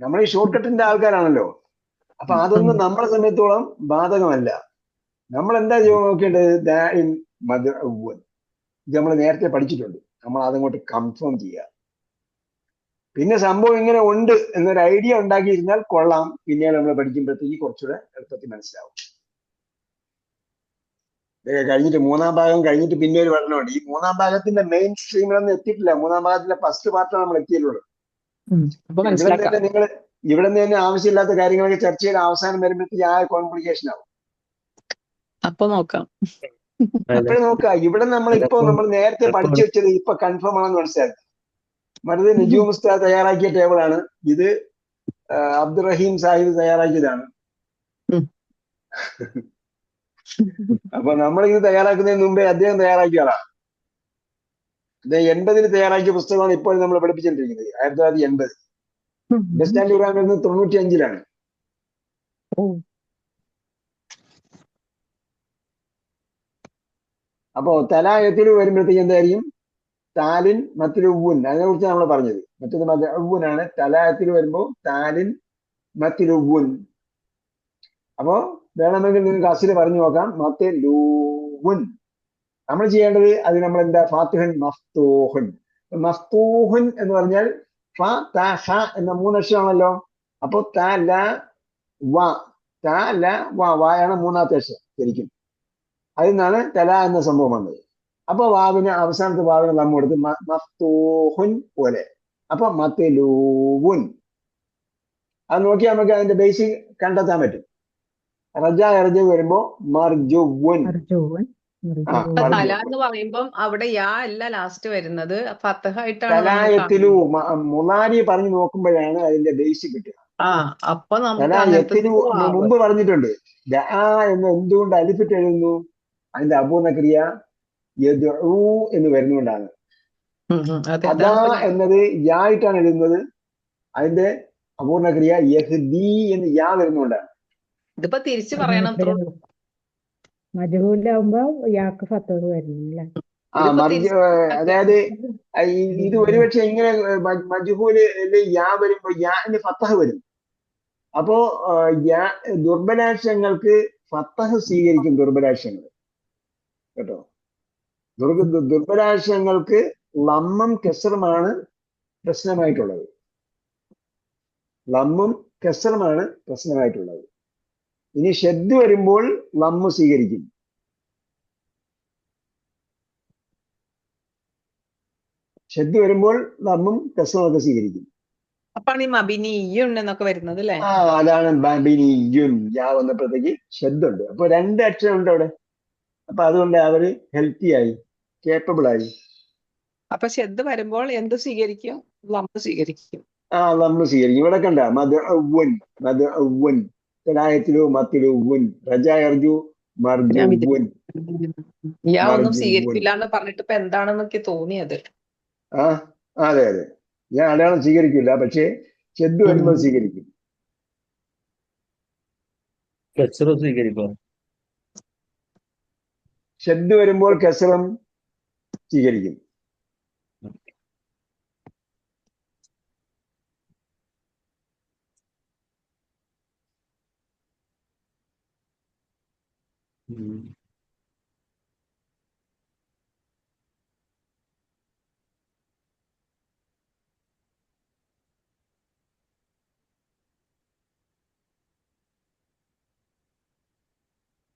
നമ്മൾ ഈ ഷോർട്ട് കട്ടിന്റെ ആൾക്കാരാണല്ലോ. അപ്പൊ അതൊന്നും നമ്മളെ സമയത്തോളം ബാധകമല്ല. നമ്മൾ എന്താ നോക്കേണ്ടത്? ദാഇൻ മദ്ഊൻ. ഇത് നമ്മൾ നേരത്തെ പഠിച്ചിട്ടുണ്ട്. നമ്മൾ അതങ്ങോട്ട് കൺഫേം ചെയ്യുക. പിന്നെ സംഭവം ഇങ്ങനെ ഉണ്ട് എന്നൊരു ഐഡിയ ഉണ്ടാക്കിയിരുന്നാൽ കൊള്ളാം. പിന്നീട് നമ്മൾ പഠിക്കുമ്പോഴത്തേക്ക് കുറച്ചുകൂടെ എളുപ്പത്തിൽ മനസ്സിലാവും. കഴിഞ്ഞിട്ട് മൂന്നാം ഭാഗം കഴിഞ്ഞിട്ട് പിന്നെ ഒരു പഠനമുണ്ട്. ഈ മൂന്നാം ഭാഗത്തിന്റെ മെയിൻ സ്ട്രീമിലൊന്നും എത്തിയിട്ടില്ല. മൂന്നാം ഭാഗത്തിന്റെ ഫസ്റ്റ് പാർട്ടാണ് നമ്മൾ എത്തിയിട്ടുള്ളത്. ഇവിടെ നിന്ന് തന്നെ ആവശ്യമില്ലാത്ത കാര്യങ്ങളൊക്കെ ചർച്ച ചെയ്ത് അവസാനം വരുമ്പോഴത്തേക്ക് ആ കോംപ്ലിക്കേഷൻ ആവും. അപ്പൊ നോക്കാം. അപ്പോഴും നോക്കുക. ഇവിടെ നമ്മൾ നേരത്തെ പഠിച്ചു വെച്ചത് ഇപ്പൊ കൺഫേം ആണെന്ന് മനസ്സിലാക്കി. മറ്റത് നജൂം ഉസ്താദ് തയ്യാറാക്കിയ ടേബിളാണ് ഇത്. അബ്ദുറഹീം സാഹിബ് തയ്യാറാക്കിയതാണ്. അപ്പൊ നമ്മൾ ഇത് തയ്യാറാക്കുന്നതിന് മുമ്പേ അദ്ദേഹം തയ്യാറാക്കിയ ആളാണ്. അദ്ദേഹം 80-ൽ തയ്യാറാക്കിയ പുസ്തകമാണ് ഇപ്പോൾ നമ്മൾ പഠിപ്പിച്ചുകൊണ്ടിരിക്കുന്നത്. 1980. അണ്ടർസ്റ്റാൻഡ് ഖുർആൻ വരുന്നത് 95-ലാണ്. അപ്പോ തലായത്തിൽ വരുമ്പോഴത്തേക്ക് എന്തായിരിക്കും? താലിൻ മത്തിലുവ്വുൻ. അതിനെ കുറിച്ച് നമ്മൾ പറഞ്ഞത്. മറ്റൊരു മദ്ഊനാണ്. തലായത്തിൽ വരുമ്പോൾ താലിൻ മത്തിലുവ്വുൻ. അപ്പോ വേണമെങ്കിൽ നിങ്ങൾക്ക് അസില് പറഞ്ഞു നോക്കാം. മത്തിലൂവുൻ. നമ്മൾ ചെയ്യേണ്ടത് അത് നമ്മൾ എന്താ? ഫാത്തിഹൻ മഫ്തൂഹുൻ. മഫ്തൂഹുൻ എന്ന് പറഞ്ഞാൽ ഫ ത ഹ എന്ന 3 അക്ഷരമാണല്ലോ. അപ്പൊ ത ല വ. ത ല വ. വായാണ് 3ാമത്തെ അക്ഷരം ശരിക്കും. അതിൽ നിന്നാണ് തല എന്ന സംഭവം വന്നത്. അപ്പൊ വാവിന് അവസാനത്തെ വാവിന് നമ്മൾ കൊടുത്ത് മഫ്തൂഹുൻ പോലെ. അപ്പൊ മത്തിലൂവുൻ. അത് നോക്കിയാൽ നമുക്ക് അതിന്റെ ബേസിക് കണ്ടെത്താൻ പറ്റും. റജ വരുമ്പോ മർജുവുൻ. തല എന്ന് പറയുമ്പം അവിടെ യാ അല്ല ലാസ്റ്റ് വരുന്നത്, ഫത്തഹ ആയിട്ടാണ്. തലായത്തിലു മുലാരി പറഞ്ഞു നോക്കുമ്പോഴാണ് അതിന്റെ ബേസിക് കിട്ടുക. അപ്പൊ തലായത്തിലു മുമ്പ് പറഞ്ഞിട്ടുണ്ട്. ദആ എന്ന് എന്തുകൊണ്ട് അലിഫിട്ട് എഴുതുന്നു? അതിന്റെ അപൂർണ ക്രിയ യദ്ഉ എന്ന് വരുന്നുകൊണ്ടാണ്. അദാ എന്നത് യായിട്ടാണ് എഴുതുന്നത്. അതിന്റെ അപൂർണ ക്രിയ യഹ്ദി എന്ന് യാ വരുന്നുകൊണ്ടാണ്. ഇതിപ്പോ തിരിച്ചു പറയണം. മജ്ഹൂലാവുമ്പോ യാക്ക് ഫത്തഹ് വരുന്നില്ല. അതായത് ഇത് ഒരുപക്ഷെ ഇങ്ങനെ മജ്ഹൂല് യാ വരുമ്പോ യാന് ഫത്തഹ് വരും. അപ്പോ ദുർബലാക്ഷരങ്ങൾക്ക് ഫത്തഹ് സ്വീകരിക്കും. ദുർബലാക്ഷരങ്ങൾ കേട്ടോ. ദുർബലാക്ഷരങ്ങൾക്ക് ലമ്മും കെസറുമാണ് പ്രശ്നമായിട്ടുള്ളത്. ലമ്മും കെസറുമാണ് പ്രശ്നമായിട്ടുള്ളത്. ഇനി ഷദ്ദ് വരുമ്പോൾ ലമ്മ് സ്വീകരിക്കും. ഷദ്ദ് വരുമ്പോൾ ലമ്മും കെസറും ഒക്കെ സ്വീകരിക്കും. അപ്പാണ് ഈ മബിനിയുൻ എന്നൊക്കെ വരുന്നത് അല്ലേ? അതാണ് മബിനിയുൻ. യാ വന്നപ്പോഴത്തേക്ക് ഷദ്ദ് ഉണ്ട്. അപ്പൊ 2 അക്ഷരം ഉണ്ട് അവിടെ. അപ്പൊ അതുകൊണ്ട് അവര് ഹെൽത്തി ആയി, കേപ്പബിൾ ആയി. അപ്പൊ ഷദ്ദ് വരുമ്പോൾ എന്ത് സ്വീകരിക്കും? ലമ്മ് സ്വീകരിക്കും. ലമ്മ് സ്വീകരിക്കും. ഇവിടെ കണ്ട മദ്ഉൻ. മദ്ഉൻ. തലായത്തിലു മത്തിലുവ്വുൻ. റജാ യർജു മർജുവുൻ. യാ ഒന്നും സ്വീകരിക്കില്ല എന്ന് പറഞ്ഞിട്ട് ഇപ്പൊ എന്താണെന്നൊക്കെ തോന്നിയത്. അതെ അതെ. ഞാൻ അടയാളം സ്വീകരിക്കില്ല, പക്ഷേ ഷദ്ദ് വരുമ്പോൾ സ്വീകരിക്കും. ഷദ്ദ് വരുമ്പോൾ കെസറും സ്വീകരിക്കും.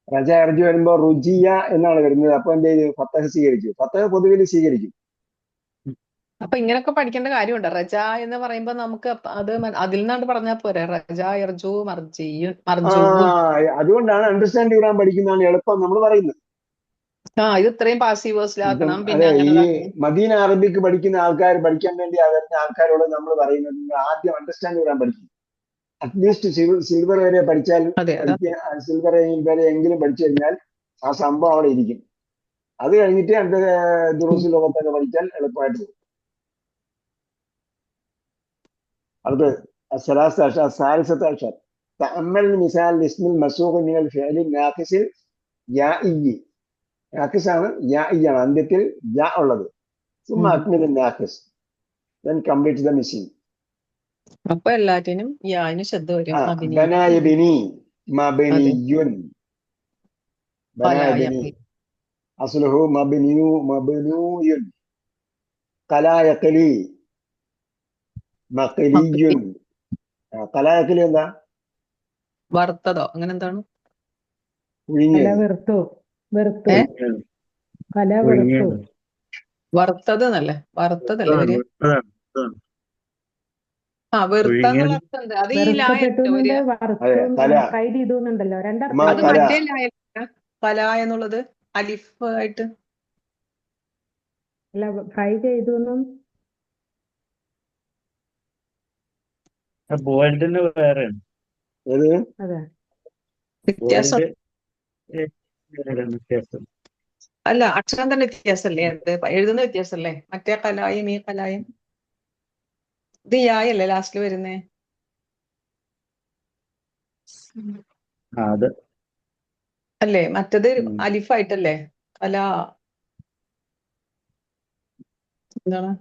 റജ അർജു വരുമ്പോ റുജിയ എന്നാണ് വരുന്നത്. അപ്പൊ എന്ത് ചെയ്തു? ഫത്തഹ് സ്വീകരിച്ചു. ഫത്തഹ് പൊതുവിൽ സ്വീകരിക്കും. അപ്പൊ ഇങ്ങനൊക്കെ പഠിക്കേണ്ട കാര്യമുണ്ട്. റജ എന്ന് പറയുമ്പോ നമുക്ക് അത് അതിൽ നിന്നാണ്ട് പറഞ്ഞാൽ പോരെ. റജ ഇർജു മർജിയും ആ മർജൂവും. അതുകൊണ്ടാണ് അണ്ടർസ്റ്റാൻഡ് ഇടാൻ പഠിക്കുന്നതാണ് എളുപ്പം നമ്മൾ പറയുന്നത്. ഇത് ഇത്രയും പാസീവ് ഇപ്പം വേഴ്സിലാക്കണം, പിന്നെ അതെ, അങ്ങനെ ഈ ഇതാക്കണം. മദീന അറബിക്ക് പഠിക്കുന്ന ആൾക്കാർ, പഠിക്കാൻ വേണ്ടി വരുന്ന ആൾക്കാരോട് നമ്മൾ പറയുന്നത് നിങ്ങൾ ആദ്യം അണ്ടർസ്റ്റാൻഡ് ഇടാൻ പഠിക്കും. അറ്റ്ലീസ്റ്റ് സിൽവർ വരെ പഠിച്ചാൽ അതെ, അതാ. സിൽവർ വരെ എങ്കിലും പഠിച്ചു കഴിഞ്ഞാൽ ആ സംഭവം അവിടെ ഇരിക്കും. അത് കഴിഞ്ഞിട്ട് അടുത്ത ദുറൂസ് ലോകത്തൊക്കെ പഠിച്ചാൽ എളുപ്പമായിട്ട് പോകും. അടുത്ത് الثلاثة أشهر الثالثة أشهر تأمل مثال الاسم المسوق من الفعل الناقص اليائي. നാക്കിസാണ്, യാഇയാണ് അന്ത്യത്തിൽ യാ ഉള്ളത്. ثم أكمل الناقص then complete the missing. അപ്പൊ എല്ലാറ്റിനും യാന് ശബ്ദം വരും. അഭിനയിക്കും. ബന യബ്നി മബ്നിയുൻ. ബന ഫലായ. യബ്നി അസ്ലുഹു മബ്നിയുൻ. ഖല യഖ്ലി മഖ്ലിയുൻ. ഖല യഖ്ലി എന്താ? വറുത്തതോ അങ്ങനെ എന്താണ്? കല പുഴുങ്ങിയത്. വെറുത്തു വെറുത്തു ഏ? കല വെറുത്തു. വറുത്തത് എന്നല്ലേ? വറുത്തതല്ലേ വരിക? വെറുത്തെന്നുള്ള അർത്ഥം എന്താ? അത് ഈ വെറുക്കപ്പെട്ടു ലായല്ലോ വരിക. വറുത്തു അതെ, കല. ഫ്രൈ ചെയ്തു എന്നുണ്ടല്ലോ, അത് രണ്ടർത്ഥം. കല. മറ്റേ ലായ ഫല എന്നുള്ളത് അലിഫ് ആയിട്ട്. അല്ല, ഫ്രൈ ചെയ്തു എന്നും ബോയിൽഡിന് വേറെ ഏത്? അതെ. വ്യത്യാസം വ്യത്യാസം. അല്ല, അക്ഷരം തന്നെ വ്യത്യാസമല്ലേ? അത് എഴുതുന്ന വ്യത്യാസമല്ലേ? മറ്റേ കലായും ഈ കലായും. ഇത് യായല്ലേ ലാസ്റ്റിൽ വരുന്നേ? അത് അല്ലേ? മറ്റത് അലിഫായിട്ടല്ലേ? കല എന്താണ്?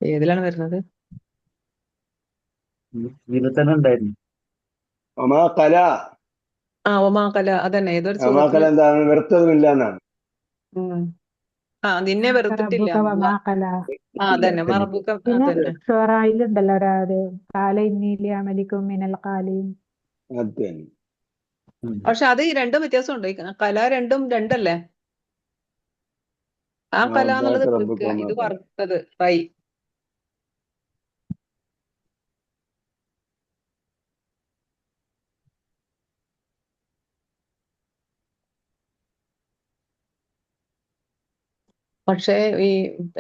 ഏതിലാണ് വരുന്നത്? ഇതിൽ തന്നെ ഉണ്ടായിരുന്നു. ഒമാ കല. ഒമാ കല അതന്നെ. ഏതൊരു ഒമാ കല എന്താണ്? വെറുത്തതുമില്ല എന്നാണ്. നിന്നെ വെറുത്തിട്ടില്ല. റബ്ബുക വമാ ഖല. അതന്നെ മറബുക്ക. പിന്നെ അതന്നെ. ഷുറായിലുണ്ടല്ലോ ഒരാത് കാല ഇന്നീലി അമലിക്കും മിനൽ കാലിയും. അത് തന്നെ. പക്ഷെ അത് ഈ രണ്ടും വ്യത്യാസമുണ്ട്. ഈ കല രണ്ടും രണ്ടല്ലേ? ആ കല എന്നുള്ളത് വെക്കുക, ഇത് വറുത്തത് ഫ്രൈ. പക്ഷേ ഈ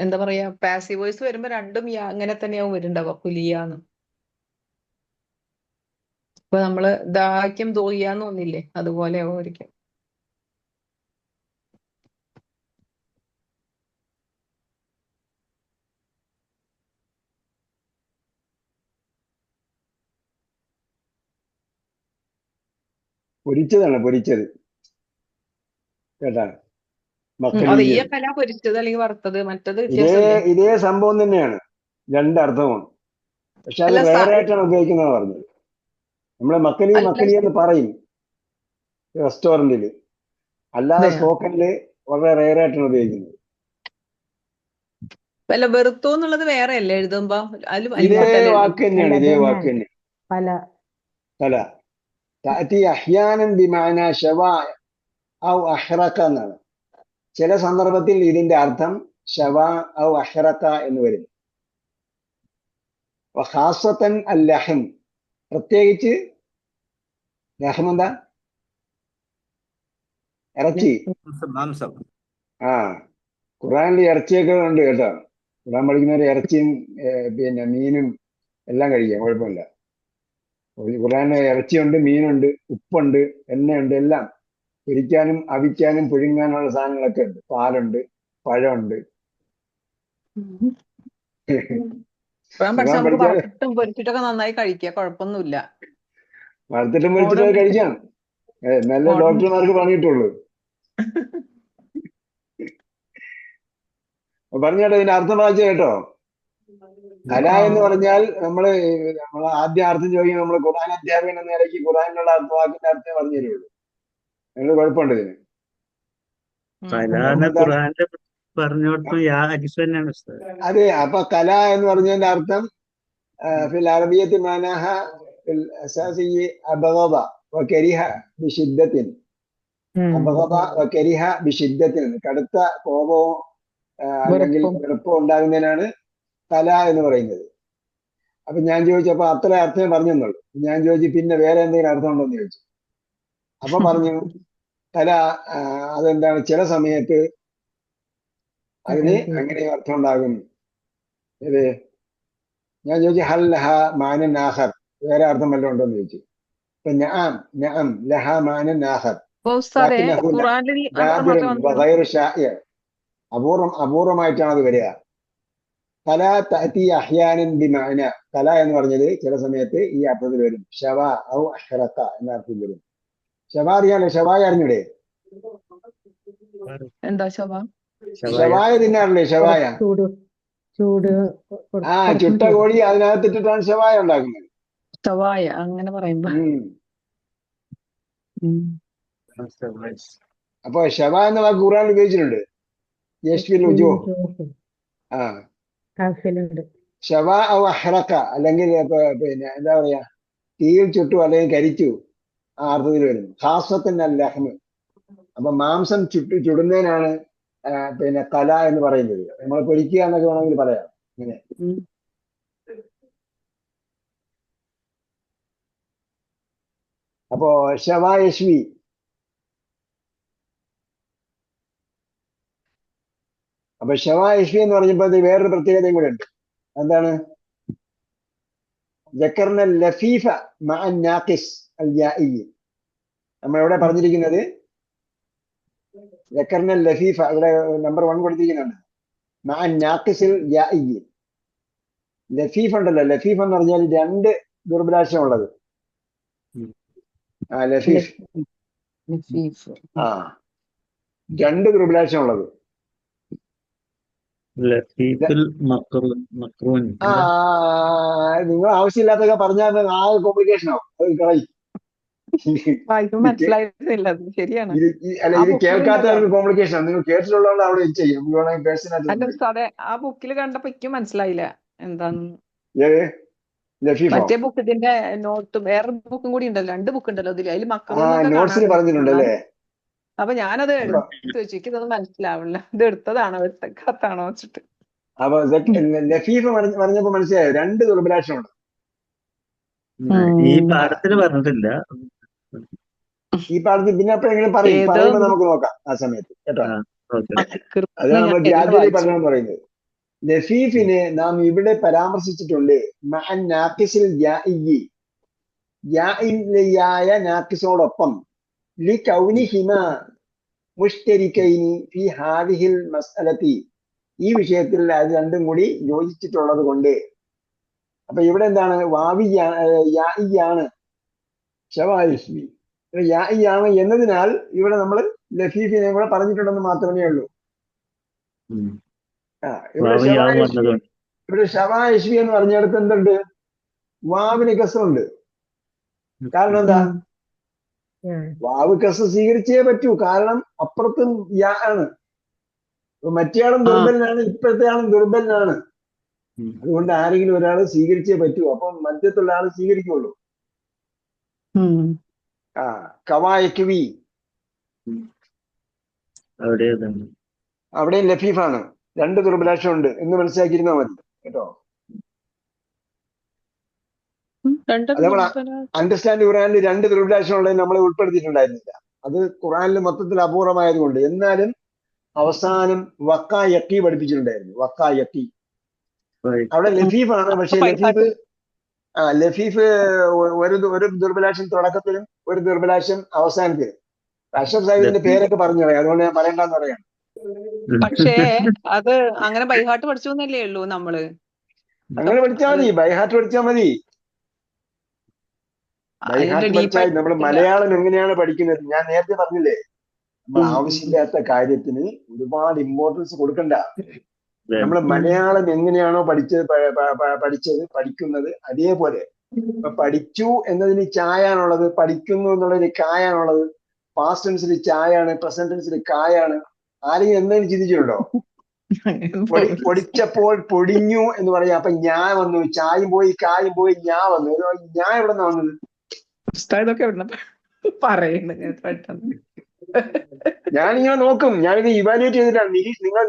എന്താ പറയാ, പാസീവ് വോയിസ് വരുമ്പോ രണ്ടും അങ്ങനെ തന്നെയാവും വരുന്നുണ്ടാവുക. കുലിയാന്ന് ഇപ്പൊ നമ്മള് ദാക്കും ദോയ്യാന്ന് ഒന്നില്ലേ, അതുപോലെ ആയിരിക്കും. പൊരിച്ചതാണ്, പൊരിച്ചത് കേട്ടാ. അതെ, ഈ കല പൊരിച്ചത് അല്ലെങ്കിൽ വറുത്തത്. മറ്റത് ഇതേ സംഭവം തന്നെയാണ്, രണ്ടർത്ഥമാണ്. പക്ഷെ അത് റെയറായിട്ടാണ് ഉപയോഗിക്കുന്നത് പറഞ്ഞത്. നമ്മളെ മക്കലി എന്ന് പറയും റെസ്റ്റോറന്റില്, അല്ലാതെ സ്പോക്കനില് വളരെ റെയറായിട്ടാണ് ഉപയോഗിക്കുന്നത്. വെറുത്തു എന്നുള്ളത് വേറെ അല്ലേ എഴുതുമ്പോ? ഇതേ വാക്ക് തന്നെയാണ്, ഇതേ വാക്ക് തന്നെ. കല തഅതി അഹ്യാനൻ ബിമഅന ശവാ ഔ അഹ്റക എന്നാണ്. ചില സന്ദർഭത്തിൽ ഇതിന്റെ അർത്ഥം ശവാ ഔ അഹ്റക എന്ന് വരും. ഖാസത്തൻ അൽ ലഹം, പ്രത്യേകിച്ച് ലഹം എന്താ? ഇറച്ചി. മാംസം. ഖുർആനിൽ ഇറച്ചിയൊക്കെ ഉണ്ട് കേട്ടോ. ഖുർആൻ പഠിക്കുന്നവർ ഇറച്ചിയും പിന്നെ മീനും എല്ലാം കഴിക്കാം, കുഴപ്പമില്ല. ഖുർആനിൽ ഇറച്ചിയുണ്ട്, മീനുണ്ട്, ഉപ്പുണ്ട്, എണ്ണയുണ്ട്, എല്ലാം. പൊരിക്കാനും അവിക്കാനും പുഴുങ്ങാനുള്ള സാധനങ്ങളൊക്കെ ഉണ്ട്. പാലുണ്ട്, പഴമുണ്ട്. വറുത്തിട്ടും പൊരിച്ചിട്ടൊക്കെ നന്നായി കഴിക്കുക, കുഴപ്പമൊന്നുമില്ല. വറുത്തിട്ടും പൊരിച്ചിട്ടൊക്കെ കഴിക്കാം. നല്ല ഡോക്ടർമാർക്ക് പണിയിട്ടുള്ളൂ. പറഞ്ഞേട്ടോ, ഇതിന്റെ അർത്ഥം വായിച്ചു കേട്ടോ. കല എന്ന് പറഞ്ഞാൽ നമ്മൾ ആദ്യം അർത്ഥം ചോദിക്കും. നമ്മൾ ഖുർആൻ അധ്യാപകൻ എന്ന നിലയ്ക്ക് ഖുർആനിലുള്ള വാക്കിന്റെ അർത്ഥം പറഞ്ഞു തരുള്ളൂ. നിങ്ങൾ കുഴപ്പമുണ്ട് ഇതിന്. അതെ, അപ്പൊ കല എന്ന് പറഞ്ഞതിന്റെ അർത്ഥം ഫിൽ അറബിയത്തി മാനഹ ഫിൽ അസാസി അബഗദ വകരിഹ ബിശിദ്ദത്തിൻ. അബഗദ കരിഹ ബിഷിദ്ദത്തിന് കടുത്ത കോപവും അല്ലെങ്കിൽ വെറുപ്പും. വെറുപ്പോ ഉണ്ടാകുന്നതിനാണ് തല എന്ന് പറയുന്നത്. അപ്പൊ ഞാൻ ചോദിച്ചപ്പോ അത്ര അർത്ഥമേ പറഞ്ഞു തന്നുള്ളൂ. ഞാൻ ചോദിച്ചു പിന്നെ വേറെ എന്തെങ്കിലും അർത്ഥം ഉണ്ടോ എന്ന് ചോദിച്ചു. അപ്പൊ പറഞ്ഞു തല അതെന്താണ് ചില സമയത്ത് അതിന് അങ്ങനെ അർത്ഥം ഉണ്ടാകും. ഇത് ഞാൻ ചോദിച്ചു ഹൽ ലഹ മാനൻ ആഖർ, വേറെ അർത്ഥം വല്ലതും ഉണ്ടോ എന്ന് ചോദിച്ചു. അപ്പൊ നഅം നഅം ലഹ മാനൻ ആഖർ അപ്പൊ ഉസ്താദെ ലക്കിന്നഹു ഖുറാനിൽ ഈ അർത്ഥം നാദിറുൻ മാത്രമേ വന്നിട്ടുള്ളൂ. വഗൈറു ശാഇഅ, അപൂർവമായിട്ടാണ് അത് വരിക. കല തഅതി അഹ്യാനൻ ബിമഅന, കല എന്ന് പറഞ്ഞത് ചില സമയത്ത് ഈ അർത്ഥത്തിൽ വരും. ശവ ഔ അഹ്റഖ എന്ന അർത്ഥത്തിൽ വരും. ശവ അറിയാലോ, ഷവായ അറിഞ്ഞൂടെ? എന്താ ശവ? ഷവായ തിന്നാറില്ലേ? ഷവായ ചൂട് ചൂട് ചുട്ട കോഴി അതിനകത്തിട്ടിട്ടാണ് ഷവായ ഉണ്ടാക്കുന്നത്. ശവായ അങ്ങനെ പറയുമ്പോ അപ്പൊ ഷവ എന്ന വാക്ക് ഖുർആനിൽ ഉപയോഗിച്ചിട്ടുണ്ട്. യശ്ഫിൽ ഉജൂഹ്. ഷവ ഔ അഹ്റഖ അല്ലെങ്കിൽ പിന്നെ എന്താ പറയാ, തീയിൽ ചുട്ടു അല്ലെങ്കിൽ കരിച്ചു, ആ അർത്ഥത്തിൽ വരും. ഖാസത്തൻ അൽ ലഹ്മ്, അപ്പൊ മാംസം ചുടുന്നതിനാണ് പിന്നെ കല എന്ന് പറയുന്നത്. നമ്മൾ പൊരിക്കുക എന്നൊക്കെ വേണമെങ്കിൽ പറയാം. ഇങ്ങനെ അപ്പോ ഷവ യശ്വി, അപ്പൊ ഷവ യശ്വി എന്ന് പറഞ്ഞപ്പോ അത് വേറൊരു പ്രത്യേകതയും കൂടെ ഉണ്ട്. എന്താണ്? ദക്കർന ലഫീഫ മഅൻ നാഖിസ് അൽ യാഇ, നമ്മൾ എവിടെ പറഞ്ഞിരിക്കുന്നത്? ദക്കർന ലഫീഫ, ഇവിടെ നമ്പർ 1 കൊടുത്തിരിക്കുന്നുണ്ട്. മഅൻ നാഖിസിൽ യാഇ. ലഫീഫ് ഉണ്ടല്ലോ, ലഫീഫ് എന്ന് പറഞ്ഞാൽ 2 ദുർബലാശം ഉള്ളത്. ലഫീഫ് 2 ദുർബലാശം ഉള്ളത്. നിങ്ങൾ ആവശ്യമില്ലാത്തൊക്കെ പറഞ്ഞാൽ ആ കോംപ്ലിക്കേഷൻ ആവും. അത് കളയും. മനസ്സിലായിട്ടില്ല, ശരിയാണ്. അല്ല, ഇത് കേൾക്കാത്തവർക്ക് കോംപ്ലിക്കേഷൻ ആണ്. നിങ്ങൾ കേട്ടിട്ടുള്ളവർ അവിടെ ചെയ്യും. അതെ, ആ ബുക്കിൽ കണ്ടപ്പോ എനിക്കും മനസ്സിലായില്ല എന്താന്ന്. മറ്റേ ബുക്ക്, ഇതിന്റെ നോട്ട്, വേറെ ബുക്കും കൂടി ഉണ്ടല്ലോ, 2 ബുക്ക് ഉണ്ടല്ലോ ഇതിൽ. അതിൽ നോട്ട്സിൽ പറഞ്ഞിട്ടുണ്ടല്ലേ? അപ്പൊ ഞാനത് എടുത്ത് വെച്ചു, എനിക്കിതൊന്നും മനസ്സിലാവില്ല, ഇത് എടുത്തതാണോ എടുത്തക്കാത്താണോ വെച്ചിട്ട്. അപ്പൊ ലഫീഫ് പറഞ്ഞപ്പോ മനസ്സിലായോ? 2 ദുർബലാശമുണ്ട് ഈ പാഠത്തിന് പറഞ്ഞിട്ടില്ല. ഈ പാഠത്തിൽ പിന്നെ എപ്പോഴെങ്കിലും പറയുമ്പോ നമുക്ക് നോക്കാം ആ സമയത്ത്, കേട്ടോ. അതാണ് നമ്മൾ ഗ്രാജുവലി പഠനം പറയുന്നത്. ലഫീഫിനെ നാം ഇവിടെ പരാമർശിച്ചിട്ടുണ്ട് മഅൻ നാഖിസിൽ യാഇ, യായ നാഖിസോടൊപ്പം, ലി കൗനിഹിമ മുഷ്തരികൈനി ഫി ഹാദിഹിൽ മസ്അലതി, ഈ വിഷയത്തിൽ അത് രണ്ടും കൂടി യോജിച്ചിട്ടുള്ളത് കൊണ്ട്. അപ്പൊ ഇവിടെ എന്താണ്? യാഇയാണ് ഷവായിഷ്മി, യാഇയാണ് എന്നതിനാൽ ഇവിടെ നമ്മൾ ലഫീഫിനെ കൂടെ പറഞ്ഞിട്ടുണ്ടെന്ന് മാത്രമേ ഉള്ളൂ. ഇവിടെ ഷവായിഷ്മി എന്ന് പറഞ്ഞിടത്ത് എന്തുണ്ട്? വാവിന് കസറുണ്ട്. കാരണം എന്താ? വാവ് കസർ സ്വീകരിച്ചേ പറ്റൂ, കാരണം അപ്പുറത്തും യാ ആണ്. മറ്റേയാളും ദുർബലനാണ്, ഇപ്പോഴത്തെ ആളും ദുർബലനാണ്. അതുകൊണ്ട് ആരെങ്കിലും ഒരാൾ സ്വീകരിച്ചേ പറ്റൂ. അപ്പം മധ്യത്തുള്ള ആൾ സ്വീകരിക്കുള്ളൂ. കവായക്വി അവിടെയും ലഫീഫാണ്. 2 ദുർബലാശം ഉണ്ട് എന്ന് മനസ്സിലാക്കിയിരുന്നാൽ മതി, കേട്ടോ. നമ്മൾ അണ്ടർസ്റ്റാൻഡ് ഖുറാനിൽ 2 ദുർബലാശം ഉള്ളത് നമ്മൾ ഉൾപ്പെടുത്തിയിട്ടുണ്ടായിരുന്നില്ല. അത് ഖുറാനിൽ മൊത്തത്തിൽ അപൂർവമായതുകൊണ്ട്. എന്നാലും അവസാനം വക്ക യക്കി പഠിപ്പിച്ചിട്ടുണ്ടായിരുന്നു. വക്ക യക്കി അവിടെ ലഫീഫാണ്. പക്ഷെ ലഫീഫ് ഒരു ദുർബലാശം തുടക്കത്തിലും ഒരു ദുർബലാശം അവസാനത്തിലും. അഷ്റഫ് സാഹിബിന്റെ പേരൊക്കെ പറഞ്ഞു പറയാം, അതുകൊണ്ട് ഞാൻ പറയണ്ടെന്ന് പറയാം. പക്ഷേ അത് അങ്ങനെ ബൈഹാർട്ട് പഠിച്ചോന്നല്ലേ ഉള്ളൂ നമ്മള്. അങ്ങനെ പഠിച്ചാൽ മതി, ബൈഹാർട്ട് പഠിച്ചാൽ മതി. ബൈഹാർട്ട് പഠിച്ചാൽ നമ്മൾ മലയാളം എങ്ങനെയാണ് പഠിക്കുന്നത്? ഞാൻ നേരത്തെ പറഞ്ഞില്ലേ, നമ്മൾ ആവശ്യമില്ലാത്ത കാര്യത്തിന് ഒരുപാട് ഇമ്പോർട്ടൻസ് കൊടുക്കണ്ട. നമ്മൾ മലയാളം എങ്ങനെയാണോ പഠിക്കുന്നത് അതേപോലെ. ഇപ്പൊ പഠിച്ചു എന്നതിന് ചായാണുള്ളത്, പഠിക്കുന്നു എന്നുള്ളതിന് കായാണുള്ളത്. Past ടെൻസിൽ ചായാണ്, present ടെൻസിൽ കായാണ്. ആരെങ്കിലും എന്തെങ്കിലും ചിന്തിച്ചിട്ടുണ്ടോ? പൊടിച്ചപ്പോൾ പൊടിഞ്ഞു എന്ന് പറയാം. അപ്പൊ ഞാൻ വന്നു, ചായും പോയി കായും പോയി, ഞാൻ വന്നു. ഞാൻ എവിടെ നിന്നാ വന്നത്? ഇതൊക്കെ പറയുന്നത് പെട്ടെന്ന് ഞാനിങ്ങനെ നോക്കും, ഞാനിത് ഇവാലുവേറ്റ് ചെയ്തിട്ടാണ്. നിങ്ങൾ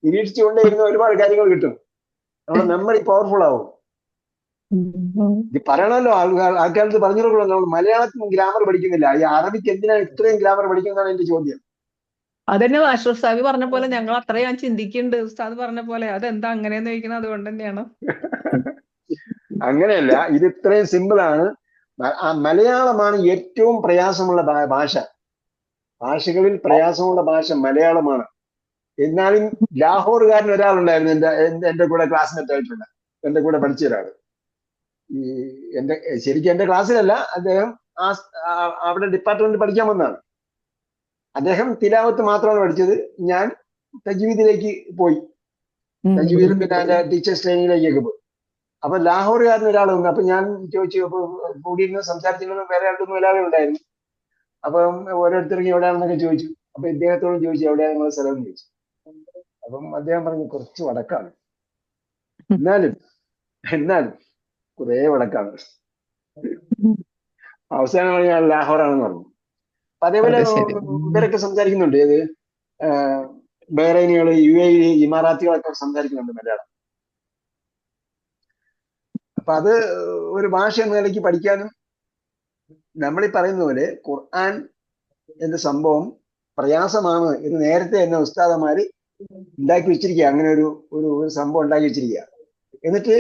നിരീക്ഷിച്ചുകൊണ്ടേ ഇരുന്ന ഒരുപാട് കാര്യങ്ങൾ കിട്ടും. നമ്മുടെ മെമ്മറി പവർഫുൾ ആവും. ഇത് പറയണമല്ലോ, ആൾക്കാർക്ക് പറഞ്ഞു കൊടുക്കണമല്ലോ. നമ്മൾ മലയാളത്തിൽ ഗ്രാമർ പഠിക്കുന്നില്ല, ഈ അറബിക്ക് എന്തിനാണ് ഇത്രയും ഗ്രാമർ പഠിക്കുന്നതാണ് എന്റെ ചോദ്യം. അതന്നെ അഷ്റഫ് സാബി പറഞ്ഞ പോലെ ഞങ്ങൾ അത്രയും ഞാൻ ചിന്തിക്കുന്നുണ്ട്. ഉസ്താദ് പറഞ്ഞ പോലെ അതെന്താ അങ്ങനെയെന്ന് ചോദിക്കുന്നത് അതുകൊണ്ട് തന്നെയാണ്. അങ്ങനെയല്ല, ഇത് ഇത്രയും സിമ്പിൾ ആണ്. മലയാളമാണ് ഏറ്റവും പ്രയാസമുള്ള ഭാഷ. ഭാഷകളിൽ പ്രയാസമുള്ള ഭാഷ മലയാളമാണ്. എന്നാലും ലാഹോറുകാരൻ ഒരാളുണ്ടായിരുന്നു എന്റെ കൂടെ ക്ലാസ്മേറ്റ് ആയിട്ടുള്ള, എന്റെ കൂടെ പഠിച്ച ഒരാള്. ശരിക്കും എന്റെ ക്ലാസ്സിലല്ല, അദ്ദേഹം അവിടെ ഡിപ്പാർട്ട്മെന്റ് പഠിക്കാൻ വന്നതാണ്. അദ്ദേഹം തിലാവത്ത് മാത്രമാണ് പഠിച്ചത്. ഞാൻ തജ്വീദിലേക്ക് പോയി, തജ്വീദിലും പിന്നെ അതിന്റെ ടീച്ചേഴ്സ് ട്രെയിനിങ്ങിലേക്കൊക്കെ പോയി. അപ്പൊ ലാഹോറുകാരൻ ഒരാൾ വന്നു. അപ്പൊ ഞാൻ ചോദിച്ചു, അപ്പൊ കൂടിയിരുന്ന് സംസാരിച്ചിരുന്ന വേറെ രണ്ടു ഒരാളെ ഉണ്ടായിരുന്നു. അപ്പം ഓരോരുത്തർക്കും എവിടെയാണെന്നൊക്കെ ചോദിച്ചു. അപ്പൊ ഇദ്ദേഹത്തോടും ചോദിച്ചു, എവിടെയാണ് നിങ്ങളുടെ സ്ഥലം എന്ന് ചോദിച്ചു. അപ്പം അദ്ദേഹം പറഞ്ഞു, കുറച്ച് വടക്കാണ്, എന്നാലും കുറെ വടക്കാണ്. അവസാനം പറഞ്ഞാൽ ലാഹോറാണെന്ന് പറഞ്ഞു. അപ്പൊ അതേപോലെ ഇവരൊക്കെ സംസാരിക്കുന്നുണ്ട്, ഏത് ബഹ്റൈനികള്, UAE, ഇമാറാത്തികളൊക്കെ സംസാരിക്കുന്നുണ്ട് മലയാളം. അപ്പൊ അത് ഒരു ഭാഷ എന്ന നിലയ്ക്ക് പഠിക്കാനും, നമ്മളീ പറയുന്ന പോലെ ഖുർആൻ എന്ന സംഭവം പ്രയാസമാണ് എന്ന് നേരത്തെ തന്നെ ഉസ്താദന്മാര് ഉണ്ടാക്കി വെച്ചിരിക്കുക. അങ്ങനെ ഒരു സംഭവം ഉണ്ടാക്കി വെച്ചിരിക്കുക. എന്നിട്ട്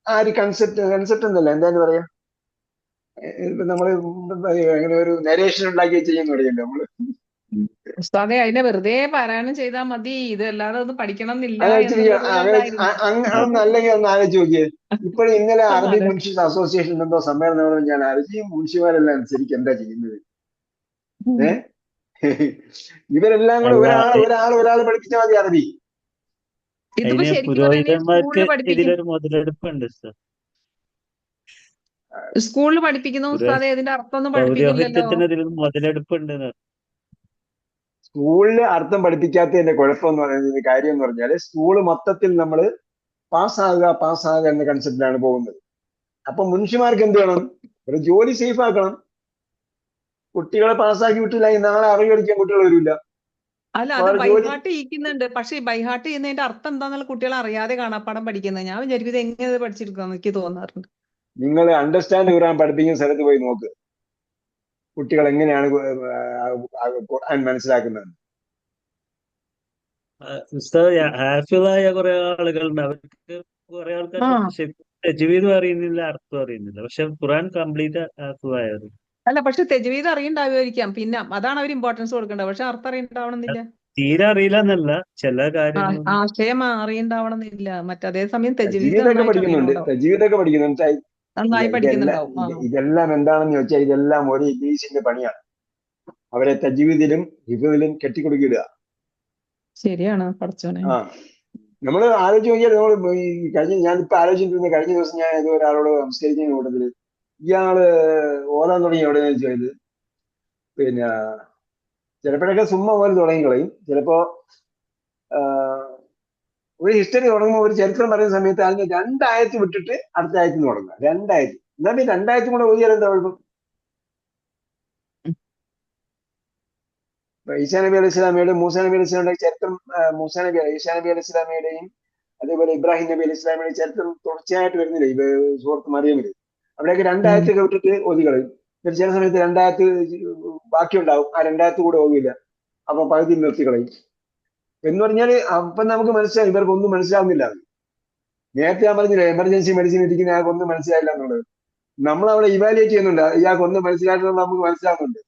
ആ ഒരു കൺസെപ്റ്റ് എന്നല്ല, എന്താന്ന് പറയാ, നമ്മള് അങ്ങനെ ഒരു നരേഷൻ ഉണ്ടാക്കി വെച്ചിരിക്കുന്നു പറയല്ലോ നമ്മള്. ഉസ്താദെ അതിനെ വെറുതെ പാരായണം ചെയ്താൽ മതി, ഇതല്ലാതെ ഒന്ന് പഠിക്കണം എന്നില്ല. അതൊന്നും അല്ലെങ്കിൽ ഒന്ന് ആലോചിച്ച് നോക്കിയേ. ഇപ്പോഴും ഇന്നലെ അറബി മുൻഷീസ് അസോസിയേഷൻ എന്തോ സമ്മേളനം ഞാൻ ആലോചിച്ച്, മുൻഷിമാരെല്ലാം ശരിക്കും എന്താ ചെയ്യുന്നത്? ഇവരെല്ലാം കൂടെ ഒരാൾ പഠിപ്പിച്ചാൽ മതി അറബി. ഇതിപ്പോ ശരിക്കും പുരോഹിതന്മാർക്ക് ഇതിലൊരു മുതലെടുപ്പുണ്ട്. സ്കൂളിൽ പഠിപ്പിക്കുന്ന ഉസ്താദെ ഇതിന്റെ അർത്ഥം ഒന്നും പഠിപ്പിക്കില്ലല്ലോ. മുതലെടുപ്പുണ്ട്. സ്കൂളില് അർത്ഥം പഠിപ്പിക്കാത്തതിന്റെ കുഴപ്പമെന്ന് പറയുന്നത്, കാര്യം എന്ന് പറഞ്ഞാല് സ്കൂള് മൊത്തത്തിൽ നമ്മൾ പാസ്സാകുക എന്ന കൺസെപ്റ്റിലാണ് പോകുന്നത്. അപ്പൊ മുൻഷിമാർക്ക് എന്ത് വേണം? ഒരു ജോലി സേഫ് ആക്കണം. കുട്ടികളെ പാസ്സാക്കി വിട്ടില്ല, നാളെ അറിവ് പഠിക്കാൻ കുട്ടികൾ വരില്ല. അല്ല, അത് ബൈഹാർട്ട് ചെയ്യിക്കുന്നുണ്ട്. പക്ഷെ ബൈഹാർട്ട് ചെയ്യുന്നതിന്റെ അർത്ഥം എന്താന്നുള്ള കുട്ടികൾ അറിയാതെ കാണാപ്പാടം പഠിക്കുന്നത്. ഞാൻ വിചാരിക്കുന്നത് എങ്ങനെ പഠിച്ചെടുക്കാന്ന് എനിക്ക് തോന്നാറുണ്ട്. നിങ്ങൾ അണ്ടർസ്റ്റാൻഡ് ഖുർആൻ പഠിപ്പിക്കുന്ന സ്ഥലത്ത് പോയി നോക്ക്, കുട്ടികൾ എങ്ങനെയാണ് ഖുർആൻ മനസ്സിലാക്കുന്നത്. ഹാഫിളായ കുറെ ആളുകളുണ്ട്, അവർക്ക് കുറെ ആൾക്കാർക്ക് തജ്വീദും അറിയുന്നില്ല, അർത്ഥം അറിയുന്നില്ല. പക്ഷെ ഖുർആൻ കംപ്ലീറ്റ് ഹാഫിളായത്. അല്ല, പക്ഷെ തജ്വീദ് അറിയണ്ടാവുമായിരിക്കാം, പിന്നെ അതാണ് അവർ ഇമ്പോർട്ടൻസ് കൊടുക്കേണ്ടത്. പക്ഷെ അർത്ഥം അറിയണ്ടാവണമെന്നില്ല. തീരെ അറിയില്ല എന്നല്ല, ചില കാര്യങ്ങൾ ആശയം അറിയണ്ടാവണമെന്നില്ല. അതേസമയം തജ്വീദൊക്കെ പഠിക്കുന്നുണ്ട്. നന്നായി പഠിക്കുന്നുണ്ടാവും. ഇതെല്ലാം എന്താണെന്ന് ചോദിച്ചാൽ ഇതെല്ലാം ഒരു ഇബ്ലീസിന്റെ പണിയാണ്. അവരെ തജ്വീദിലും ഹിഫ്ളിലും കെട്ടിക്കൊടുക്കിടുക. ശരിയാണ് പഠിച്ചോനെ. നമ്മള് ആലോചിച്ച് നോക്കിയാൽ ഞാനിപ്പോ ആലോചിച്ചിരുന്നത്, കഴിഞ്ഞ ദിവസം ഞാൻ ഏതോ ഒരാളോട് സംസ്കരിക്കുന്ന കൂട്ടത്തില് ഇയാള് ഓതാൻ തുടങ്ങി എവിടെയെന്ന് വെച്ചാൽ, പിന്നെ ചിലപ്പോഴൊക്കെ സുമ്മ പോലെ തുടങ്ങി കളയും. ചിലപ്പോ ഒരു ഹിസ്റ്ററി തുടങ്ങുമ്പോൾ, ഒരു ചരിത്രം പറയുന്ന സമയത്ത് അതിന് 2 ആയത്ത് വിട്ടിട്ട് അടുത്ത ആയത്തിൽ നിന്ന് തുടങ്ങുക. 2 ആയത്ത്, എന്നാ 2 ആയത്തും കൂടെ ഓതിയാൽ എന്താ കുഴപ്പം? ഈസാ നബി അലൈഹി സ്വലാമയുടെയും മൂസാ നബി അലൈഹി സ്വലാമിയുടെ ചരിത്രം, ഈസാ നബി അലൈഹി സ്വലാമയുടെയും അതേപോലെ ഇബ്രാഹിം നബി അലൈഹി സ്വലാമയുടെയും ചരിത്രം തുടർച്ചയായിട്ട് വരുന്നില്ലേ സൂറത്ത് മറിയമില്. അവിടെയൊക്കെ 2 ആയത്തൊക്കെ വിട്ടിട്ട് ഓതി കളയും. ചില സമയത്ത് 2 ആയത്ത് ബാക്കി ഉണ്ടാവും, ആ 2 ആയത്ത് കൂടെ ഓതില്ല, അപ്പൊ പകുതി നിർത്തി കളയും. എന്ന് പറഞ്ഞാൽ അപ്പൊ നമുക്ക് മനസ്സിലായി ഇവർക്കൊന്നും മനസ്സിലാവുന്നില്ല. നേരത്തെ ഞാൻ പറഞ്ഞില്ല, എമർജൻസി മെഡിസിൻ ഇരിക്കുന്ന ആൾക്കൊന്നും മനസ്സിലായില്ല എന്നുള്ളത്. നമ്മളവിടെ ഇവാലുവേറ്റ് ചെയ്യുന്നുണ്ട്, ഇയാൾക്കൊന്നും മനസ്സിലാക്കുന്നത് നമുക്ക് മനസ്സിലാവുന്നുണ്ട്.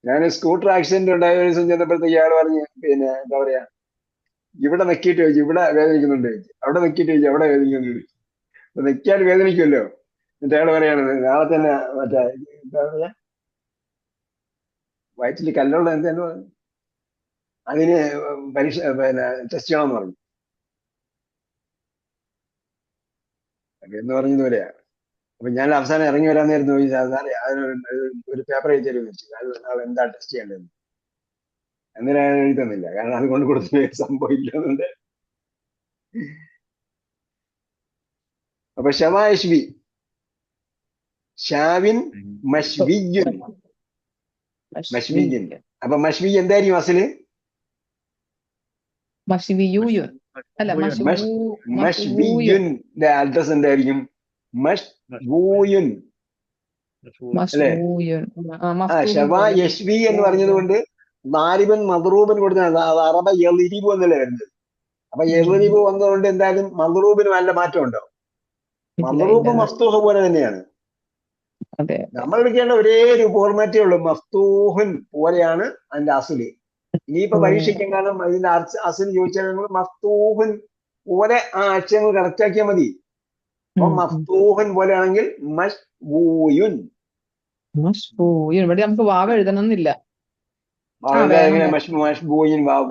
ഞാൻ സ്കൂട്ടർ ആക്സിഡന്റ് ഉണ്ടായ ഒരു ദിവസം ചെന്നപ്പോഴത്തേക്ക് ഇയാൾ പറഞ്ഞ്, പിന്നെ എന്താ പറയാ, ഇവിടെ നെക്കിയിട്ട് ചോദിച്ചു, ഇവിടെ വേദനിക്കുന്നുണ്ട് ചോദിച്ചു, അവിടെ നെക്കിയിട്ട് ചോദിച്ചു, അവിടെ വേദനിക്കുന്നുണ്ട് ചോദിച്ചു. അപ്പൊ നെക്കിയാൽ വേദനിക്കുമല്ലോ. എന്നിട്ട് അയാൾ പറയാണ്, നാളെ തന്നെ മറ്റേ എന്താ പറയാ, വയറ്റിൽ കല്ലുള്ള എന്താന്ന് പറഞ്ഞു, അതിന് പരീക്ഷ ടെസ്റ്റ് ചെയ്യണമെന്ന് പറഞ്ഞു എന്ന് പറഞ്ഞതുപോലെയാ. അപ്പൊ ഞാൻ അവസാനം ഇറങ്ങി വരാൻ നേരത്ത് ചോദിച്ചു, സാറേ ഒരു പേപ്പർ എഴുതി തരുമെന്ന് വെച്ചു, നാളെ എന്താ ടെസ്റ്റ് ചെയ്യേണ്ടതെന്ന്. അന്നേരം അയാൾ എഴുതി തന്നില്ല, കാരണം അത് കൊണ്ട് കൊടുത്ത സംഭവം ഇല്ലെന്നുണ്ട്. അപ്പൊ ഷമാ യശ്വി, ഷാവിൻ മഷ്വിയുൻ. മഷ്വിയുൻ. അപ്പൊ മഷ്വി എന്തായിരിക്കും അസല്? മഷ്വിയൂയുൻ അല്ല മഷ്വിയുൻ അഡ്രസ് എന്തായിരിക്കും? മഷ്വൂയുൻ അല്ലെ? ഷവാ യഷ്വി എന്ന് പറഞ്ഞത് കൊണ്ട് നാരിബൻ മദ്റൂബൻ കൊടുത്താണ് അറബ യളിരിബു എന്നല്ലേ വരുന്നത്. അപ്പൊ യളിരിബു വന്നതുകൊണ്ട് എന്തായാലും മദ്റൂബിന് നല്ല മാറ്റം ഉണ്ടോ? മദ്റൂബ് മഫ്തൂഹ് പോലെ തന്നെയാണ്. നമ്മൾ എടുക്കേണ്ട ഒരേ ഒരു ഫോർമാറ്റേ ഉള്ളൂ, മഫ്തൂഹൻ പോലെയാണ് അതിന്റെ അസുല്. ഇനിയിപ്പോ പരീക്ഷിക്കാൻ കാരണം ഇതിന്റെ അസുല് ചോദിച്ചാൽ നിങ്ങൾ മഫ്തൂഹൻ പോലെ ആ അക്ഷരങ്ങൾ കറക്റ്റ് ആക്കിയാൽ മതി. അപ്പൊ മഫ്തൂഹൻ പോലെയാണെങ്കിൽ മഷ്വൂയുൻ. ഇവിടെ നമുക്ക് വാവ് എഴുതണമെന്നില്ല. മഷ്ബൂയിൻ വാവും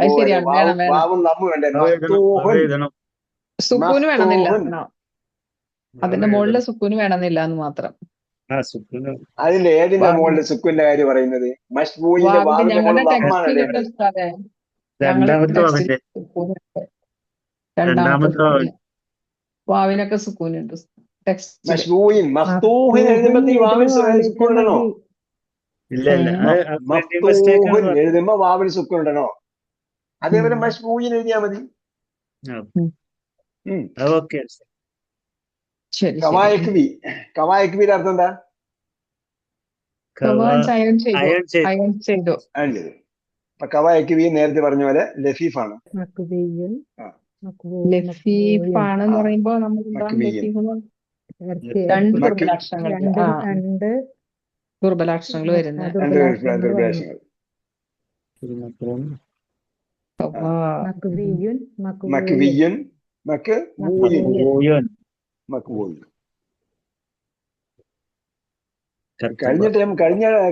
നമ്മ വേണ്ടേ? മഫ്തൂഹൻ സുക്കൂന് വേണമെന്നില്ല, അതിന്റെ മുകളില് സുക്കൂന് വേണമെന്നില്ല എന്ന് മാത്രം. അതിന്റെ ഏതിന്റെ മുകളിൽ സുക്കൂന്റെ കാര്യം പറയുന്നത്? മഷ്ബൂയിന്റെ വാവിന്റെ മുകളിൽ നമ്മാണല്ലേ? വാവിനൊക്കെ സുക്കൂനുണ്ട്. മഷ്ബൂയിൻ മഫ്തൂഹിൻ എഴുതുമ്പോ വാവിൽ സുക്കൂൻ ഇടണോ? മഫ്തൂഹൻ എഴുതുമ്പോ വാവിൽ സുക്കൂൻ ഇടണോ? അതേപോലെ മഷ്ബൂയിൻ എഴുതിയാ മതി. കവായക്ബി. കവായക്ബിയുടെ അർത്ഥം എന്താ? അപ്പൊ കവായക്ബി നേരത്തെ പറഞ്ഞ പോലെ ലഫീഫാണ്. ലഫീഫാണെന്ന് പറയുമ്പോ നമ്മൾ ദുർബലാക്ഷരങ്ങൾ വരുന്നത്.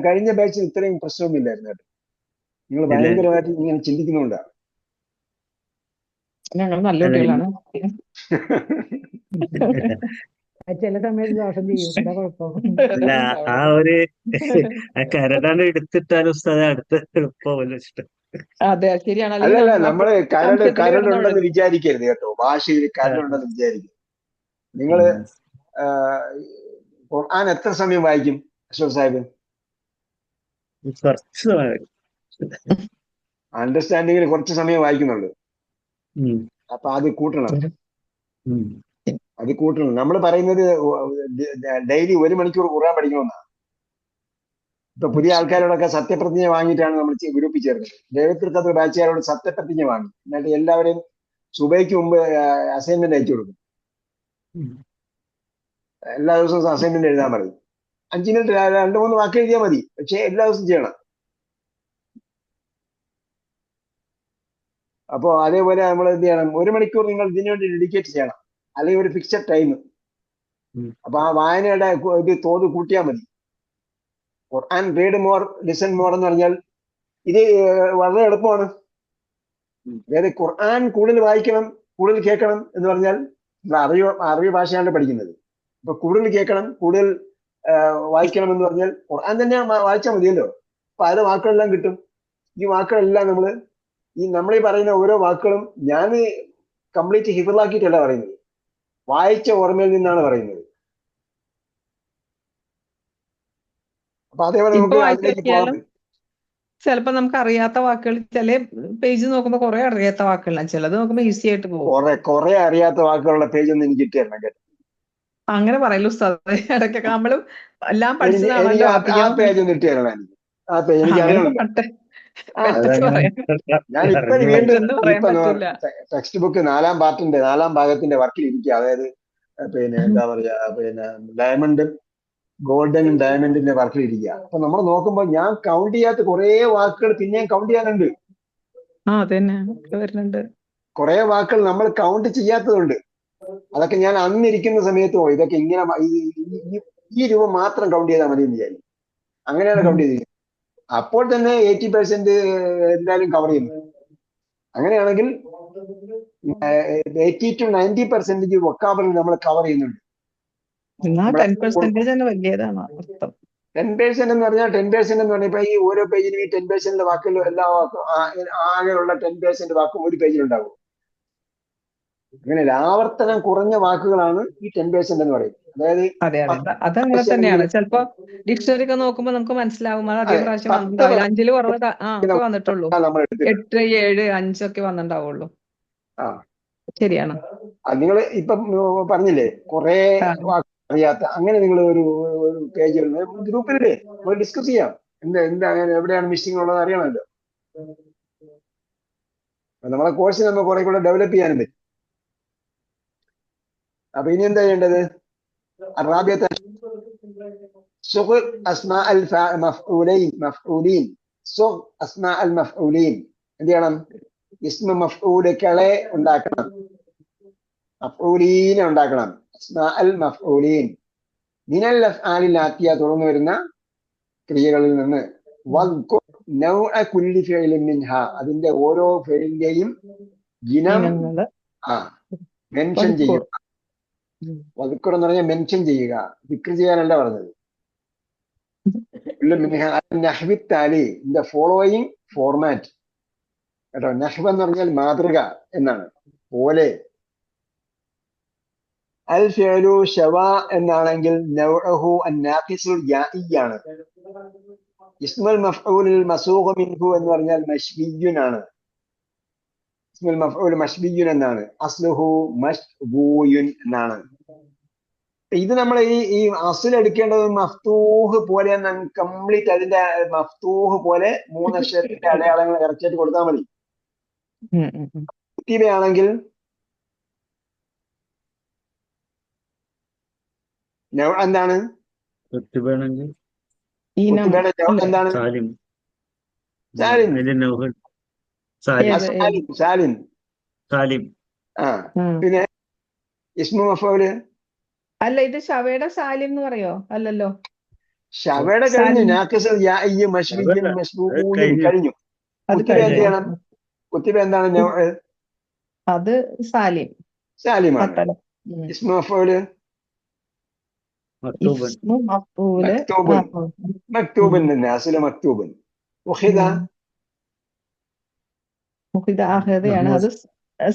കഴിഞ്ഞ ബാച്ചിൽ ഇത്രയും പ്രശ്നമൊന്നുമില്ലായിരുന്നു കേട്ടോ. നിങ്ങൾ ഭയങ്കരമായിട്ട് ഇങ്ങനെ ചിന്തിക്കുന്നുണ്ടാണ്. ഞങ്ങൾ നല്ല കുട്ടികളാണ്. ചില സമയത്ത് ദോഷം ചെയ്യും, എന്താ കുഴപ്പം? ആ ഒരു കരടാണ് എടുത്തിട്ടാലും അടുത്ത എളുപ്പമല്ലോ ഇഷ്ടം. അതെ ശരിയാണ്. അല്ലല്ല, നമ്മള് കരടുണ്ടെന്ന് വിചാരിക്കരുത് കേട്ടോ. ഭാഷയിൽ കരടുണ്ടെന്ന് വിചാരിക്കും. നിങ്ങള് ഖുർആൻ എത്ര സമയം വായിക്കും അഷ്റഫ് സാഹിബ്? കുറച്ച് അണ്ടർസ്റ്റാൻഡിങ്ങിൽ കുറച്ച് സമയം വായിക്കുന്നുള്ളൂ. അപ്പൊ അത് കൂട്ടണം. നമ്മൾ പറയുന്നത് ഡെയിലി 1 മണിക്കൂർ ഖുർആൻ പഠിക്കണമെന്നാണ്. ഇപ്പൊ പുതിയ ആൾക്കാരോടൊക്കെ സത്യപ്രതിജ്ഞ വാങ്ങിയിട്ടാണ് നമ്മൾ ഗ്രൂപ്പിൽ ചേർന്നത്. ദൈവത്തിൽക്കത്ത് ബാച്ചുകാരോട് സത്യപ്രതിജ്ഞ വാങ്ങി. എന്നിട്ട് എല്ലാവരെയും സുബൈക്ക് മുമ്പ് അസൈൻമെന്റ് അയച്ചു കൊടുക്കും. എല്ലാ ദിവസവും അസൈൻമെന്റ് എഴുതാൻ പറയും. 5 മിനിറ്റ് 2-3 വാക്ക് എഴുതിയാൽ മതി. പക്ഷെ എല്ലാ ദിവസവും ചെയ്യണം. അപ്പോ അതേപോലെ നമ്മൾ എന്ത് ചെയ്യണം? 1 മണിക്കൂർ നിങ്ങൾ ഇതിനു വേണ്ടി ഡെഡിക്കേറ്റ് ചെയ്യണം, അല്ലെങ്കിൽ ഒരു ഫിക്സഡ് ടൈം. അപ്പൊ ആ വായനയുടെ ഇത് തോത് കൂട്ടിയാൽ മതി. ഖുർആൻ റീഡ് മോർ ലിസൺ മോർ എന്ന് പറഞ്ഞാൽ ഇത് വളരെ എളുപ്പമാണ്. അതായത് ഖുർആൻ കൂടുതൽ വായിക്കണം, കൂടുതൽ കേൾക്കണം എന്ന് പറഞ്ഞാൽ അറബി ഭാഷയാണ് പഠിക്കുന്നത്. അപ്പൊ കൂടുതൽ കേൾക്കണം, കൂടുതൽ വായിക്കണം എന്ന് പറഞ്ഞാൽ ഖുർആൻ തന്നെ വായിച്ചാൽ മതിയല്ലോ. അപ്പൊ അതിലെ വാക്കുകളെല്ലാം കിട്ടും. ഈ വാക്കുകളെല്ലാം നമ്മളീ പറയുന്ന ഓരോ വാക്കുകളും ഞാൻ കംപ്ലീറ്റ് ഹിഫ്ളാക്കിയിട്ടല്ല പറയുന്നത്, വായിച്ച ഓർമ്മയിൽ നിന്നാണ് പറയുന്നത്. അപ്പൊ അതേപോലെ നമുക്ക് അതിലേക്ക് പോകാം. ചിലപ്പോ നമുക്ക് അറിയാത്ത വാക്കുകൾ, ചില പേജ് നോക്കുമ്പോ കുറെ അറിയാത്ത വാക്കുകളാണ്, ചിലത് നോക്കുമ്പോ ഈസി ആയിട്ട് പോകും. കുറെ അറിയാത്ത വാക്കുകളുള്ള പേജ് ഒന്നും എനിക്ക് ഇട്ടുതരണം കേട്ടോ. അങ്ങനെ പറയല്ലോ ഉസ്താദ്. ഇടയ്ക്കൊക്കെ നമ്മളും എല്ലാം പഠിച്ചതാണല്ലോ. ആ പേജ് ഒന്ന് ഇട്ടുതരണം എനിക്ക്. ആ പേജ് എനിക്ക് അറിയണം. ഞാൻ വീണ്ടും ടെക്സ്റ്റ് ബുക്ക് 4-ാം പാർട്ടിന്റെ 4-ാം ഭാഗത്തിന്റെ വർക്കിൽ ഇരിക്കുക. അതായത് എന്താ പറയാ, ഡയമണ്ടും ഗോൾഡനും ഡയമണ്ടിന്റെ വർക്കിൽ ഇരിക്കുക. അപ്പൊ നമ്മൾ നോക്കുമ്പോൾ ഞാൻ കൗണ്ട് ചെയ്യാത്ത കുറെ വാക്കുകൾ പിന്നെയും കൗണ്ട് ചെയ്യാനുണ്ട്. കുറെ വാക്കുകൾ നമ്മൾ കൗണ്ട് ചെയ്യാത്തതുണ്ട്. അതൊക്കെ ഞാൻ അന്നിരിക്കുന്ന സമയത്ത് ഇതൊക്കെ ഇങ്ങനെ ഈ രൂപം മാത്രം കൗണ്ട് ചെയ്താൽ മതി എന്ന് വിചാരിക്കും. അങ്ങനെയാണ് കൗണ്ട് ചെയ്തിരിക്കുന്നത്. അപ്പോൾ തന്നെ 80% എന്തായാലും കവർ ചെയ്യുന്നു. അങ്ങനെയാണെങ്കിൽ 80 to 90% വൊക്കാബുലറി നമ്മൾ കവർ ചെയ്യുന്നുണ്ട്. 10% എന്ന് പറഞ്ഞാൽ 10% എന്ന് പറഞ്ഞാൽ ഇപ്പൊ ഈ ഓരോ പേജിലും ഈ 10% വാക്കുകൾ എല്ലാ വാക്കും ആകെയുള്ള 10% വാക്കും ഒരു പേജിലുണ്ടാവും. അങ്ങനെ ആവർത്തനം കുറഞ്ഞ വാക്കുകളാണ് ഈ 10% എന്ന് പറയുന്നത്. അതായത് അതെ അതെ 10 അതങ്ങനെ പ്രാവശ്യം തന്നെയാണ്. നിങ്ങൾ ചിലപ്പോ ഡിക്ഷണറി ഒക്കെ നോക്കുമ്പോൾ നമുക്ക് മനസ്സിലാവും അത് അധികം അതെ പ്രാവശ്യം 10 വന്നിട്ടുണ്ടാവില്ല. 5 കുറവ് ഒക്കെ വന്നിട്ടുള്ളൂ. നമ്മൾ എടുത്തിട്ടുണ്ട്. 8, 7, 5 ഒക്കെ വന്നിട്ടുണ്ടാവുള്ളൂ. ആ ശരിയാണ്. നിങ്ങൾ ഇപ്പം പറഞ്ഞില്ലേ കുറെ ആ. വാക്ക് അറിയാത്ത, അങ്ങനെ നിങ്ങൾ ഒരു പേജ് ഗ്രൂപ്പിലില്ലേ ഡിസ്കസ് ചെയ്യാം. എന്താ അങ്ങനെ എവിടെയാണ് മിസ്സിംഗ് ഉള്ളത് അറിയണമല്ലോ. നമ്മളെ കോഴ്സ് നമ്മൾ കുറെ കൂടെ ഡെവലപ്പ് ചെയ്യാനും പറ്റും. അപ്പൊ ഇനി എന്താ ചെയ്യേണ്ടത്? الرابعة صغ أسماء مفعولين صغ أسماء المفعولين. എന്ത് ചെയ്യണം? ഇസ്മ മഫ്ഊലുകളെ ഉണ്ടാക്കണം, മഫ്ഊലീനെ ഉണ്ടാക്കണം. അസ്മാ അൽ മഫ്ഊലീൻ മിനൽ അഫ്ആലിൽ ആത്തിയ തുടർന്ന് വരുന്ന ക്രിയകളിൽ നിന്ന്. വദ്കുർ നൗഅ കുല്ലി ഫിഅലിൻ മിൻഹ അതിന്റെ ഓരോ ഫിഅലിന്റെയും ഇനം ഇനങ്ങള് മെൻഷൻ ചെയ്യുക. വദ്കുർ എന്ന് പറഞ്ഞാൽ മെൻഷൻ ചെയ്യുക, ദിക്ർ ചെയ്യാനല്ല പറഞ്ഞത്. നഹ്വി താലി ഇൻ ദ ഫോളോയിങ് ഫോർമാറ്റ്. കേട്ടോ, നഹ്വ എന്ന് പറഞ്ഞാൽ മാതൃക എന്നാണ്, പോലെ. അൽ ഫിഅലു ശവാ എന്നാണെങ്കിൽ നൗഅഹു അന്നാഖിസുൽ യാഇയാണ്. ഇസ്മുൽ മഫ്ഊലുൽ മസൂഖ് മിൻഹു എന്ന് പറഞ്ഞാൽ മശ്ബിയ്യുൻ ആണ്. ഇസ്മുൽ മഫ്ഊൽ മശ്ബിയ്യുൻ എന്നാണ്. അസ്ലുഹു മശ്ബൂയുൻ എന്നാണ്. ഇത് നമ്മൾ ഈ അസ്ൽ എടുക്കേണ്ടത് മഫ്തൂഹ് പോലെ കംപ്ലീറ്റ് അതിന്റെ മഫ്തൂഹ് പോലെ 3 അക്ഷരത്തിന്റെ അടയാളങ്ങൾ ഇറക്കിയിട്ട് കൊടുത്താൽ മതി. കുത്തിബയാണെങ്കിൽ എന്താണ്? എന്താണ്? സാലിം. പിന്നെ ഇസ്മു മഫ്ഊല് അല്ല, ഇത് ഷവയുടെ സാലിം എന്ന് പറയോ? അല്ലല്ലോ, ഷവയുടെ കഴിഞ്ഞു. നാഖിസുൽ യാഇ മശ്ബിയ്യുൻ മശ്ബൂയുൻ കഴിഞ്ഞു. കുത്തിബ എന്ത് ചെയ്യണം? കുത്തിബ എന്താണ്? അത് സാലിം, സാലിമാണ്. ഇസ്മു മഫ്ഊല് മക്തൂബൻ തന്നെ, അസ്ല മക്തൂബൻ. ഉഖിദ ആണ്. അത്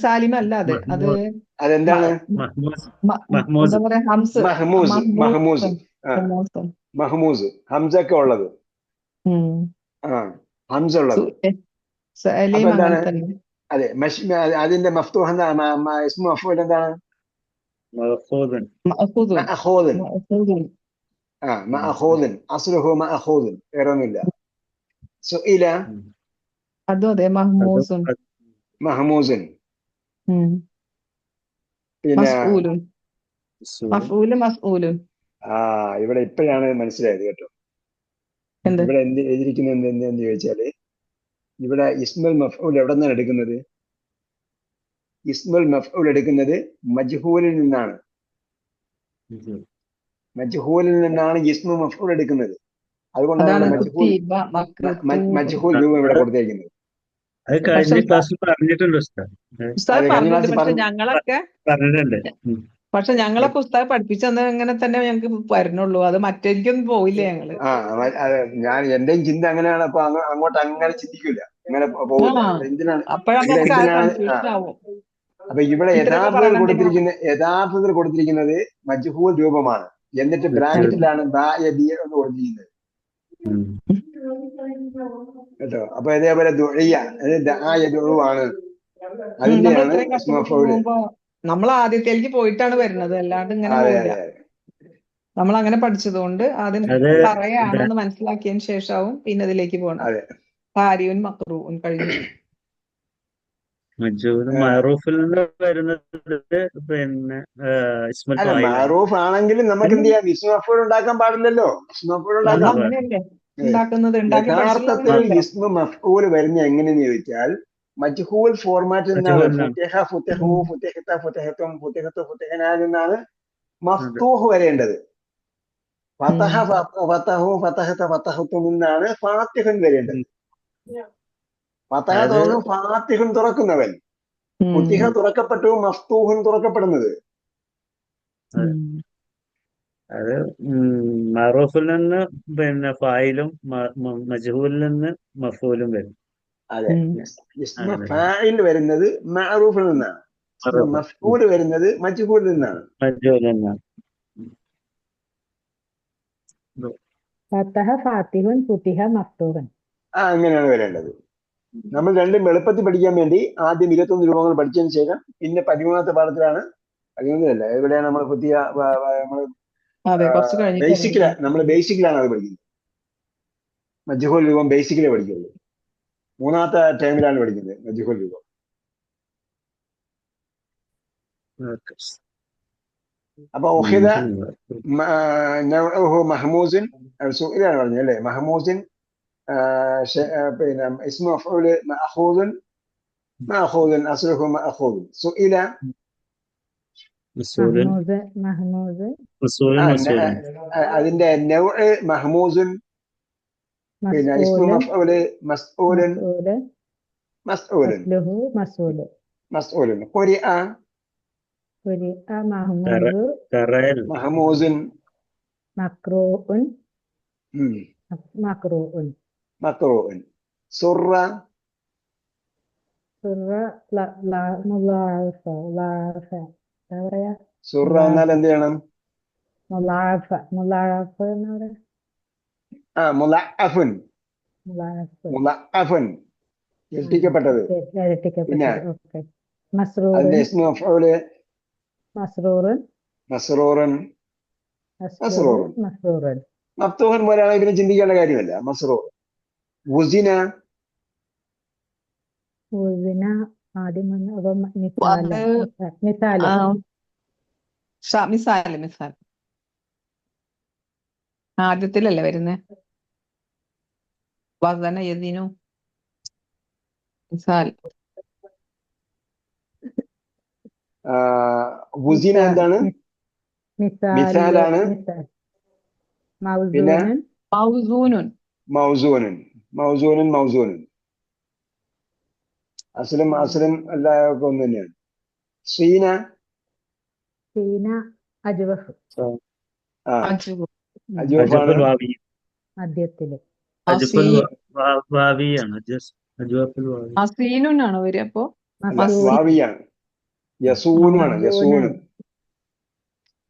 സാലിം അല്ല. അതെന്താണ്? മഹ്മൂസ് ഹംസൊക്കെ ഉള്ളത്. ഹംസ ഉള്ളത്. അതെ. അതിന്റെ മഫ്തൂഹ് എന്താണ്? ഇസ്മു മഫ്ഊൽ എന്താണ്? മഅഖൂദൻ. അസ്ലുഹു മഅഖൂദൻ. വേറൊന്നുമില്ല. സുഇല അതും അതെ, മഹ്മൂസുൻ. പിന്നെ ഇവിടെ ഇപ്പോഴാണ് മനസ്സിലായത് കേട്ടോ. ഇവിടെ എന്ത് എഴുതിയിരിക്കുന്നത് എന്തെന്ന് ചോദിച്ചാല്, ഇവിടെ ഇസ്മുൽ മഫ്ഊൽ എവിടെ നിന്നാണ് എടുക്കുന്നത്? ഇസ്മുൽ മഫ്ഊൽ എടുക്കുന്നത് മജ്ഹൂലിൽ നിന്നാണ്. മജ്ഹൂലിൽ നിന്നാണ് ഇസ്മു മഫ്ഊൽ എടുക്കുന്നത്. അതുകൊണ്ടാണ് മജ്ഹൂൽ രൂപം ഇവിടെ കൊടുത്തേക്കുന്നത്. പക്ഷെ ഞങ്ങളൊക്കെ ഉസ്താദ് പഠിപ്പിച്ചെന്ന് ഇങ്ങനെ തന്നെ ഞങ്ങൾക്ക് വരുന്നുള്ളൂ. അത് മറ്റേക്കൊന്നും പോയില്ല ഞങ്ങള്. എന്റെയും ചിന്ത അങ്ങനെയാണ്. അപ്പൊ അങ്ങോട്ട് അങ്ങനെ ചിന്തിക്കില്ല, അങ്ങനെ പോകില്ല. അപ്പൊ ഇവിടെ യഥാർത്ഥത്തിൽ കൊടുത്തിരിക്കുന്നത് മജ്ഹൂൽ രൂപമാണ്. എന്നിട്ട് ബ്രാക്കറ്റിലാണ് എന്ന് കൊടുത്തിരിക്കുന്നത് കേട്ടോ. അപ്പൊ ഇതേപോലെ ദുആയാണ്, അതിന്റെയാണ് നമ്മൾ ആദ്യത്തേക്ക് പോയിട്ടാണ് വരുന്നത്, അല്ലാണ്ട് ഇങ്ങനെ പോയില്ല. നമ്മൾ അങ്ങനെ പഠിച്ചതുകൊണ്ട് ആദ്യം പറയാണെന്ന് മനസ്സിലാക്കിയതിന് ശേഷവും പിന്നെ ഇതിലേക്ക് പോകണം. ഹാരിയും മക്റൂവും കഴിഞ്ഞു. മഅറൂഫിൽ നിന്ന് വരുന്നത് പിന്നെ മഅറൂഫ് ആണെങ്കിലും നമുക്ക് എന്ത് ചെയ്യാം? ഇസ്മു മഫ്ഊൽ ഉണ്ടാക്കാൻ പാടില്ലല്ലോ. യഥാർത്ഥത്തിൽ ഇസ്മു മഫ്ഊൽ വരുന്ന എങ്ങനെയെന്ന് ചോദിച്ചാൽ മജ്ഹൂൽ ഫോർമാറ്റിൽ നിന്നാണ്. ഫുതിഹ, ഫുതിഹു, ഫുതിഹത, ഫുതിഹതും, ഫുതിഹതു, ഫുതിഹനാ എന്നാണ് മഫ്തൂഹ് വരേണ്ടത്. ഫതഹ, ഫതഹു, ഫതഹത, ഫതഹതും എന്നാണ് ഫാത്തിഹുൻ വരേണ്ടത്. ഫതഹ തുറന്നു ഫാത്തിഹുൻ തുറക്കുന്നവൻ, ഫുതിഹ തുറക്കപ്പെട്ടു, മഫ്തൂഹുൻ തുറക്കപ്പെടുന്നത്. അത് മഅറൂഫിൽ നിന്ന് പിന്നെ ഫായിലും മജ്ഹൂലിൽ നിന്ന് മഫ്ഊലും വരും. അതെ. ഇസ്മു ഫാഇൽ വരുന്നത് മഅറൂഫിൽ നിന്നാണ്. മഫ്ഊല് വരുന്നത് മജ്ഹൂലിൽ നിന്നാണ്. ഫതഹ ഫാത്തിഹുൻ ഫുതിഹ മഫ്തൂഹൻ. അങ്ങനെയാണ് വരേണ്ടത്. നമ്മൾ രണ്ടും എളുപ്പത്തിൽ പഠിക്കാൻ വേണ്ടി ആദ്യം 21 രൂപങ്ങൾ പഠിച്ചതിന് ശേഷം പിന്നെ 13ാമത്തെ പാഠത്തിലാണ്, 13അല്ല, എവിടെയാണ് നമ്മൾ പുതിയ നമ്മൾ ബേസിക്കിലാണ് അത് പഠിക്കുന്നത്. മജ്ഹൂൽ രൂപം ബേസിക്കിലേ പഠിക്കുള്ളൂ. 3ാമത്തെ ടൈമിലാണ് പഠിക്കുന്നത് മജ്ഹൂൽ രൂപം. അപ്പൊ ഉഖിദ നൗഉഹു മഹ്മൂസുൻ, സുഇലാണ് പറഞ്ഞത് അല്ലേ? മഹ്മൂസുൻ പിന്നെ ഇസ്മു മഫ്ഊൽ മഅഖൂദുൻ മഅഖൂദുൻ അസ്ലുഹു മഅഖൂദുൻ. സുഇല അതിന്റെ നൗഅ് മഹ്മൂസുൻ, പിന്നെ ഇസ്മു മഫ്ഊൽ മസ്ഊലുൻ മസ്ഊലുൻ മസ്ഊലുൻ. ഖുരിഅ മഹ്മൂസുൻ മക്റൂഉൻ മക്റൂഉൻ. സുറ സുറ എന്നാൽ എന്ത് ചെയ്യണം? മുളഅഫുൻ മുളഅഫുൻ ഇരട്ടിക്കപ്പെട്ടത്. പിന്നെ അതിന്റെ ഇസ്മു മഫ്ഊൽ മസ്റൂറുൻ മസ്റൂറുൻ. മഫ്തൂഹൻ പോലെയാണ്, ഇതിനെ ചിന്തിക്കേണ്ട കാര്യമല്ല. മസ്റൂർ. വുസിന ആദ്യത്തിലല്ലേ വരുന്നേ? വസന യദീനു മിസാൽ. വുസിന എന്താണ്? മിസാലാണ്. പിന്നെ മൗസൂനുൻ മൗസൂനുൻ മൗസൂനുൻ മൗസൂനുൻ. അസ്ലും എല്ലാവർക്കും ഒന്ന് തന്നെയാണ്. സീന അജ്വഫ് മധ്യത്തില്. സീനുനാണോ വരിക? അപ്പോ വാവിയാണ്. യസൂനുമാണ്. യസൂനും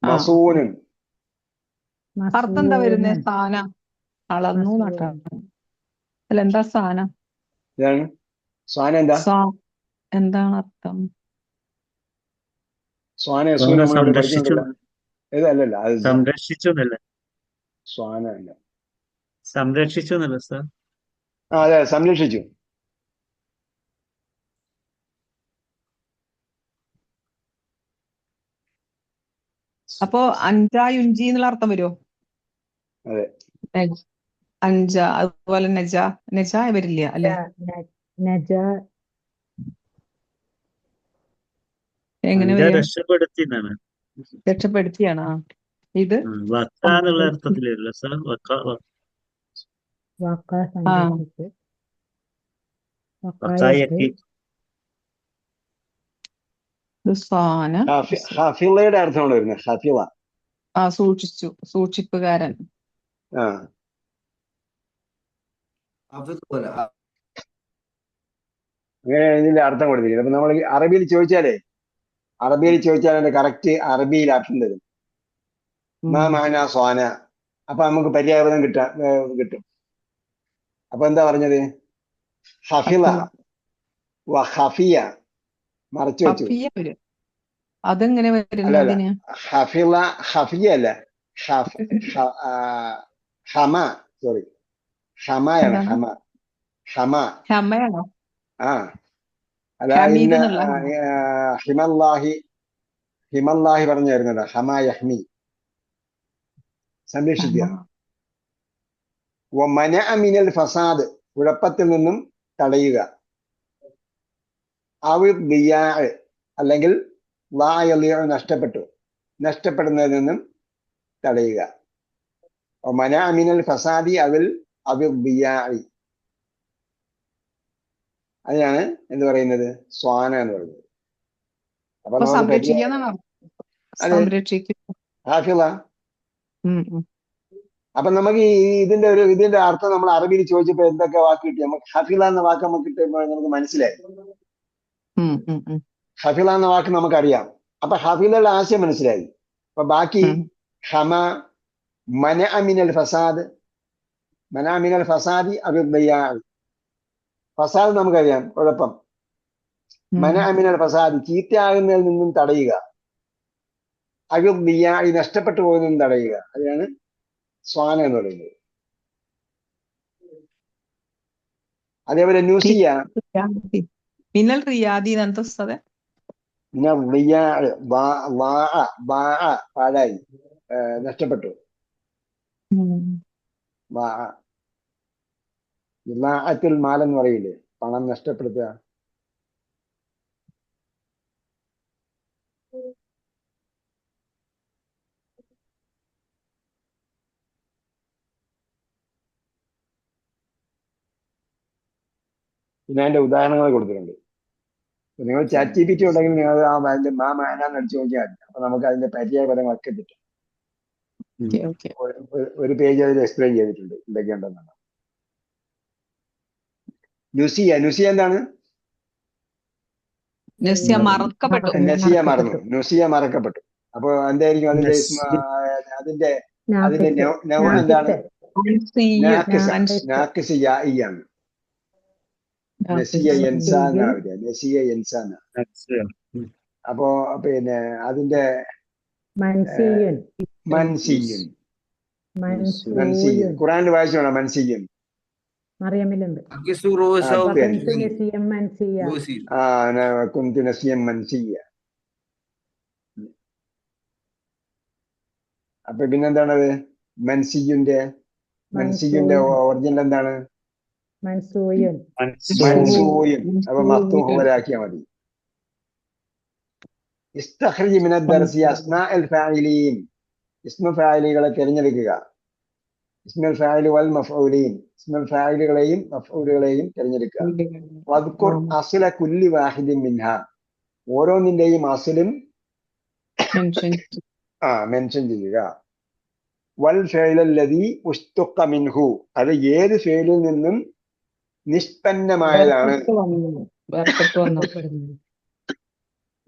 മസൂനും. അർത്ഥം എന്താ വരുന്നേ? സ്ഥാന അളന്നു നട്ടാണ് അല്ല, എന്താ സ്ഥാനം? സ്വാന എന്താ? എന്താണ് അർത്ഥം? സ്വാന യസൂൻ നമ്മളിവിടെ പഠിക്കുന്നുണ്ടല്ലോ. ഇതല്ലല്ല, അത് സംരക്ഷിച്ചു എന്നല്ല, സ്വാന അല്ല. സംരക്ഷിച്ചു എന്നല്ല സാർ. അതെ, സംരക്ഷിച്ചു. അപ്പോ അഞ്ചായുഞ്ചി എന്നുള്ള അർത്ഥം വരുമോ? അതെ. അഞ്ച. അതുപോലെ നജ വരില്ല അല്ലെ? എങ്ങനെ രക്ഷപ്പെടുത്തിയാണ് ഇത് എന്നുള്ള അർത്ഥത്തിൽ വരില്ല സാർ. ഹഫിളയുടെ അർത്ഥമാണ് വരുന്നത്. ഹഫിള സൂക്ഷിച്ചു, സൂക്ഷിപ്പുകാരൻ. അങ്ങനെ ഇതിന്റെ അർത്ഥം കൊടുത്തിരിക്കുന്നത്. അപ്പൊ നമ്മൾ അറബിയിൽ ചോദിച്ചാലേ അതിന്റെ കറക്റ്റ് അറബിയിൽ അർത്ഥം തരും. മാന സ്വാന. അപ്പൊ നമുക്ക് പര്യായപദം കിട്ടും. അപ്പൊ എന്താ പറഞ്ഞത്? ഹഫിള ഹഫിയ മറച്ചു വെച്ചു. അതെങ്ങനെ വരുന്നതിന്? ഹഫിള ഹഫിയ അല്ല, ഹമ. സോറി, ഹമയാണ്. ഹമയാണോ? അതായത് ഹിമല്ലാഹി പറഞ്ഞു തരുന്നത്. ഹമ യഹ്മി, സംരക്ഷിക്കുക. മനഅ മിനൽ ഫസാദ്, കുഴപ്പത്തിൽ നിന്നും തടയുക. അല്ലെങ്കിൽ നഷ്ടപ്പെടുന്നതിൽ നിന്നും തടയുക. മനഅ മിനൽ ഫസാദി അവിൽ അതിനാണ് എന്ത് പറയുന്നത്? സ്വാന എന്ന് പറയുന്നത്. അപ്പൊ അപ്പൊ നമുക്ക് ഇതിന്റെ അർത്ഥം നമ്മൾ അറബിയിൽ ചോദിച്ചപ്പോ എന്തൊക്കെ വാക്ക് കിട്ടി? നമുക്ക് ഹഫിള എന്ന വാക്ക് നമുക്ക് മനസ്സിലായി. ഹഫിള എന്ന വാക്ക് നമുക്കറിയാം. അപ്പൊ ഹഫിളയുടെ ആശയം മനസ്സിലായി. അപ്പൊ ബാക്കി ഹമ, മന അമിനൽ ഫസാദ്, മന അമിനൽ ഫസാദി അബിദ്ദയ്യാ. ഫസാദ് നമുക്കറിയാം, കുഴപ്പം. മന അമിനൽ ഫസാദ് ചീത്തയാകുന്നതിൽ നിന്നും തടയുക, അബിദ്ദയ്യാ നഷ്ടപ്പെട്ടു പോകുന്നതിൽ നിന്നും തടയുക. അതാണ് സ്വാന എന്ന് പറയുന്നത്. അതേപോലെ നുസിയ, മിനൽ റിയാദി ಅಂತ ವಸ್ತದೆ. പാഴായി, നഷ്ടപ്പെട്ടു. ഇളാഅത്തുൽ മാൽ എന്ന് പറയില്ലേ, പണം നഷ്ടപ്പെടുത്തുക. പിന്നെ അതിന്റെ ഉദാഹരണങ്ങൾ കൊടുത്തിട്ടുണ്ട്. നിങ്ങൾ ചാറ്റ് GPT ഉണ്ടെങ്കിൽ നിങ്ങൾ അതിന്റെ മാനാന്ന് അടിച്ചു നോക്കിയാൽ മതി. അപ്പൊ നമുക്ക് അതിന്റെ പര്യായപരമൊക്കെ കിട്ടും. ഒരു പേജ് അതിൽ എക്സ്പ്ലെയിൻ ചെയ്തിട്ടുണ്ട് എന്തൊക്കെയുണ്ടെന്നാണ്. നുസിയ, നുസിയ എന്താണ്? നസിയ മറക്കപ്പെട്ടു. നസിയ മറന്നു, നുസിയ മറക്കപ്പെട്ടു. അപ്പൊ എന്തായിരിക്കും അതിന്റെ അതിന്റെ അതിന്റെ നൗ എന്താണ്? നാക്കിസ് യാഇയാണ്. നസിയ യൻസ എന്നാ വരിക, നസിയ യൻസ എന്നാ. അപ്പോ പിന്നെ അതിന്റെ മൻസിയൻ, മൻസിയൻ ഖുറാനിൽ വായിച്ചു വേണം. മൻസിയൻ മറിയമിലുണ്ട്. കുന്തു നസിയം മൻസിയ. അപ്പൊ പിന്നെന്താണത്? മൻസിയുടെ ഒറിജിനൽ എന്താണ്? മൻസൂയൻ. അപ്പൊ മഫ്തൂഹുലാക്കിയാൽ മതി. ഇസ്തഖ്രിജ് മിന ദർസി അസ്മാഅൽ ഫാഇലീൻ, ഇസ്മു ഫാഇലികളെ തിരഞ്ഞെടുക്കുക. ഇസ്മുൽ ഫാഇൽ വൽ മഫ്ഊലീൻ, ഇസ്മുൽ ഫാഇലുകളെയും മഫ്ഊലുകളെയും തിരഞ്ഞെടുക്കുക. വദ്കുർ അസ്ല കുല്ലി വാഹിദിൻ മിൻഹ, ഓരോന്നിന്റെയും അസ്ലും മെൻഷൻ ചെയ്യുക. വൽ ഫിഅലല്ലദീ ഉസ്തുഖ മിൻഹു, അത് ഏത് ഫിഅലിൽ നിന്നും നിഷ്പന്നമായതാണ്.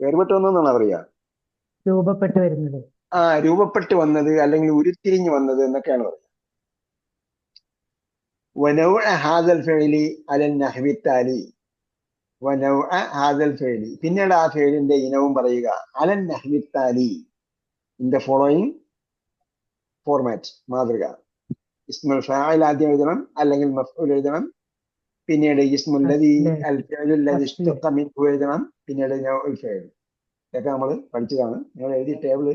വേർപെട്ട് വന്നതെന്നാണ് പറയാ, രൂപപ്പെട്ടു വരുന്നത്. രൂപപ്പെട്ടു വന്നത് അല്ലെങ്കിൽ ഉരുത്തിരിഞ്ഞു വന്നത് എന്നൊക്കെയാണ് പറയുക. വനൗഅ ഹാദൽ ഫിഅലി അലൻ നഹ്വി താലി, വനൗഅ ഹാദൽ ഫിഅലി, പിന്നീട് ആ ഫിഅലിന്റെ ഇനവും പറയുക. അലൻ നഹ്വി താലി, ഇൻ ദ ഫോളോയിങ് ഫോർമാറ്റ്, മാതൃക. ഇസ്മുൽ ഫാഇൽ ആദ്യം എഴുതണം, അല്ലെങ്കിൽ മഫ്ഊൽ എഴുതണം, പിന്നീട് ഇസ്മുൽ ലദീ അൽ ഫിഅലുൽ ലദീ ഇസ്തുഖ മിൻഹു എഴുതണം, പിന്നീട് നൗഉൽ ഫിഅൽ. ഇതൊക്കെ നമ്മൾ പഠിച്ചതാണ്. നിങ്ങൾ എഴുതി ടേബിൾ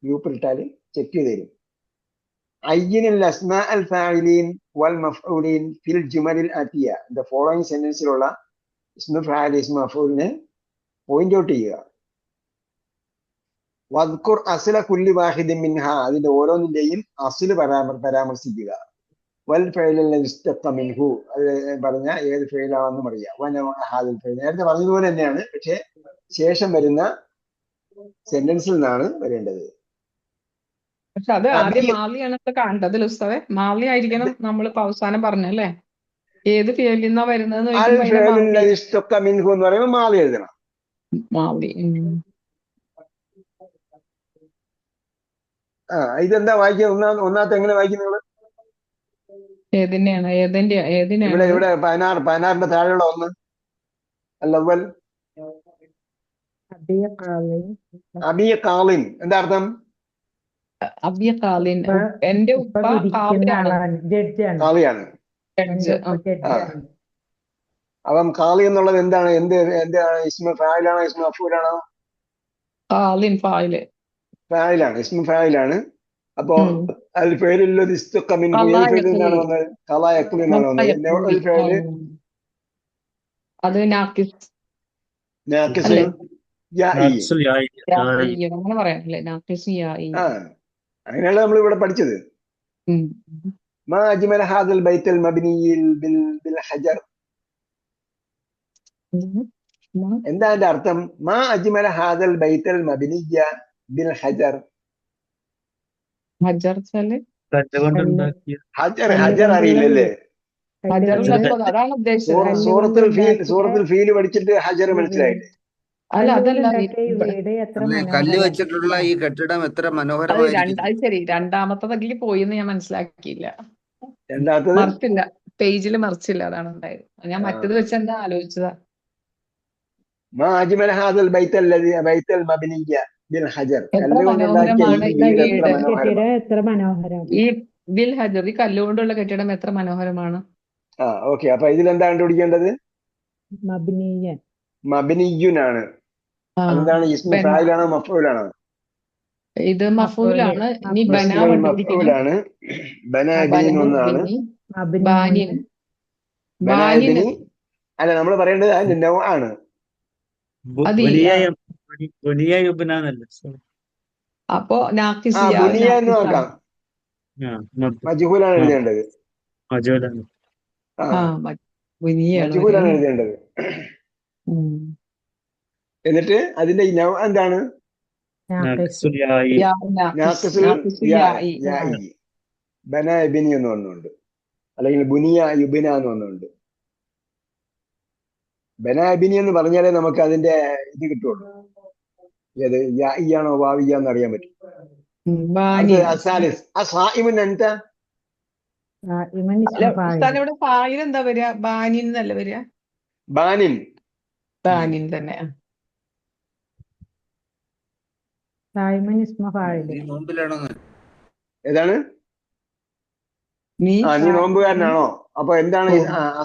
ഗ്രൂപ്പിൽ ഇട്ടാൽ ചെക്ക് ചെയ്ത് തരും. അയ്യിനിൽ അസ്മാ അൽ ഫാഇലീൻ വൽ മഫ്ഊലീൻ ഫിൽ ജുമലിൽ ആതിയ, ദ ഫോളോയിങ് സെന്റൻസിലുള്ള ഇസ്മു ഫാഇൽ ഇസ്മു മഫ്ഊലിനെ പോയിന്റ് ഔട്ട് ചെയ്യുക. വദ്കുർ അസ്ല കുല്ലി വാഹിദിൻ മിൻഹ, അതിന്റെ ഓരോന്നിന്റെയും അസ്ല് പരാമർശിക്കുക. വൽ ഫിഅലുൽ ലദീ ഇസ്തുഖ മിൻഹു, അത് പറഞ്ഞ ഏത് ഫിഅലാണെന്നും അറിയാം. വനൗഅ ഹാദൽ ഫിഅൽ, നേരത്തെ പറഞ്ഞതുപോലെ തന്നെയാണ്, പക്ഷെ ശേഷം വരുന്ന സെന്റൻസിൽ നിന്നാണ് വരേണ്ടത്. പക്ഷെ അത് ആദ്യം മാലിയാണ് കണ്ടത് ഉസ്താദെ. മാലി ആയിരിക്കണം നമ്മളിപ്പോ അവസാനം പറഞ്ഞല്ലേ, ഏത് ഫിയലിൽ നിന്നാ വരുന്നത് എന്ന് പറയുമ്പോൾ മാലി എഴുതണം. മാലി. ഇതെന്താ വായിക്കുക? ഒന്നാമത്തെ എങ്ങനെ വായിക്കും നിങ്ങൾ? ഏതിനെയാണ്? ഇവിടെ 16ന്റെ താഴെയുള്ള ഒന്ന് അല്ലവൽ അബിയ കാളിൻ, എന്താ അർത്ഥം? അബിയ കാളിൻ, എന്റെ ഉപ്പ കാളിയാണ്. അപ്പം കാളി എന്നുള്ളത് എന്താണ്? എന്താണ്? ഇസ്മു ഫായിലാണോ ഇസ്മു മഫ്ഊലാണോ? ഫായിലാണ്, ഇസ്മു ഫായിലാണ്. അപ്പോ അൽ ഫിഅലുൽ ഇസ്തുഖ മിൻഹു ഏത് ഫിഅലിൽ നിന്നാണ് വന്നത്? ഖളാ യഖ്ലി എന്നാണ് വന്നത്. നൗഉൽ ഫിഅൽ അത് നാഖിസ് യാഇ, അങ്ങനെ പറയാനല്ലേ, നാഖിസ് യാഇ. അങ്ങനെയാണ് നമ്മൾ ഇവിടെ പഠിച്ചത്. മാ അജ്മല ഹാദൽ ബൈത്തുൽ മബ്നിയിൽ ബിൽ ഹജർ, എന്താ അതിന്റെ അർത്ഥം? മാ അജ്മല ഹാദൽ ബൈത്തുൽ മബ്നിയ ബിൽ ഹജർ. ഹജർ അറിയില്ലല്ലേ? അതാണ് ഉദ്ദേശിച്ചത്. സൂറത്തുൽ ഫീൽ പഠിച്ചിട്ട് ഹജർ മനസ്സിലായില്ലേ? അല്ല അതല്ല കല്ലുകൊണ്ടുണ്ടാക്കിയ ഈ വീട് എത്ര കല്ല് മനോഹരം വെച്ചിട്ടുള്ള ഈ കെട്ടിടം എത്ര അത് മനോഹരമായിരിക്കുന്നു. അത് ശരി, രണ്ടാമത്തതിൽ പോയിന്ന് ഞാൻ മനസ്സിലാക്കിയില്ല. രണ്ടാമത്തത് മറിച്ചില്ല, പേജിൽ മറിച്ചില്ല, അതാണ് ഉണ്ടായത്. ഞാൻ മറ്റത് വെച്ച് എന്താ ആലോചിച്ചതാ. മാ അജ്മല ഹാദൽ ബൈത്തൽ മബ്നിയ്യ ബിൽ ഹജർ. എത്ര കല്ലുകൊണ്ടുണ്ടാക്കിയ ഈ മനോഹരമാണ് ഈ വീട് എത്ര വീട്. മനോഹരമാണ്. കെട്ടിടം എത്ര മനോഹരം. ഈ ബിൽ ഹജർ, ഈ കല്ലുകൊണ്ടുള്ള കെട്ടിടം എത്ര മനോഹരമാണ്. ഓക്കെ. അപ്പൊ ഇതിലെന്താ കണ്ടുപിടിക്കേണ്ടത്? മബ്നിയൻ. മബ്നിയ്യുനാണ്. ആ, അതെന്താണ്? ഇസ്മു ബന ഫായിലാണോ മഫ്ഊലാണോ? ഇത് മഫൂലാണ്. ഇനി മഫൂല്. ബന ഇസ്മുൽ കണ്ടുപിടിക്കണം. മഫ്ഊലാണ്. ബന ബിനി ബന ഒന്നാണ്. ബിനി മബ്നിയുൻ. ബാനിൻ. ബന ബാനിൻ ബിനി അല്ല, നമ്മൾ പറയേണ്ടത് അതിന്റെ നൗ ആണ്. അത് ബുനിയ യുബ്നാന്നല്ല. അപ്പോ നാക്കിസ് യാ ബുനിയ എന്ന് നാക്കിസാണ്. നോക്കാം. മജ്ഹൂലാണ് എഴുതേണ്ടത്. മജൂലാണ്. ബുനിയാണ് മജ്ഹൂലാണ് വരിക. എഴുതേണ്ടത്. എന്നിട്ട് അതിന്റെ ഈ നൗ എന്താണ്? നാഖിസുൽ യായി. യാ നാക്കിസ്, നാഖിസുൽ നാക്കിസ് യായി. യാഇ. ബന ബിനി എന്ന് ഒന്നുണ്ട്, അല്ലെങ്കിൽ ബുനിയ യുബിന എന്ന് ഒന്നുണ്ട്. ബന ബിനി എന്ന് പറഞ്ഞാലേ നമുക്ക് അതിന്റെ ഇത് കിട്ടുള്ളൂ. ഏത് യാഇയാണോ വാവിയാന്ന് അറിയാൻ പറ്റും. ബാനിൻ. അസാലിസ് അസായിമുൻ അൻത. ഇമൻ ഇസ്മു ഫായിൽ. ഉസ്താദ് ഇവിടെ ഫായിൽ എന്താ വരിക? ബാനിൻ എന്നല്ല വരിക? ബാനിൻ. ബാനിൻ തന്നെ. സായിമൻ ഇസ്മു ഫായിൽ. ഈ നോമ്പിലാണോ? ഏതാണ്? നീ നീ നോമ്പുകാരനാണോ? അപ്പൊ എന്താണ്?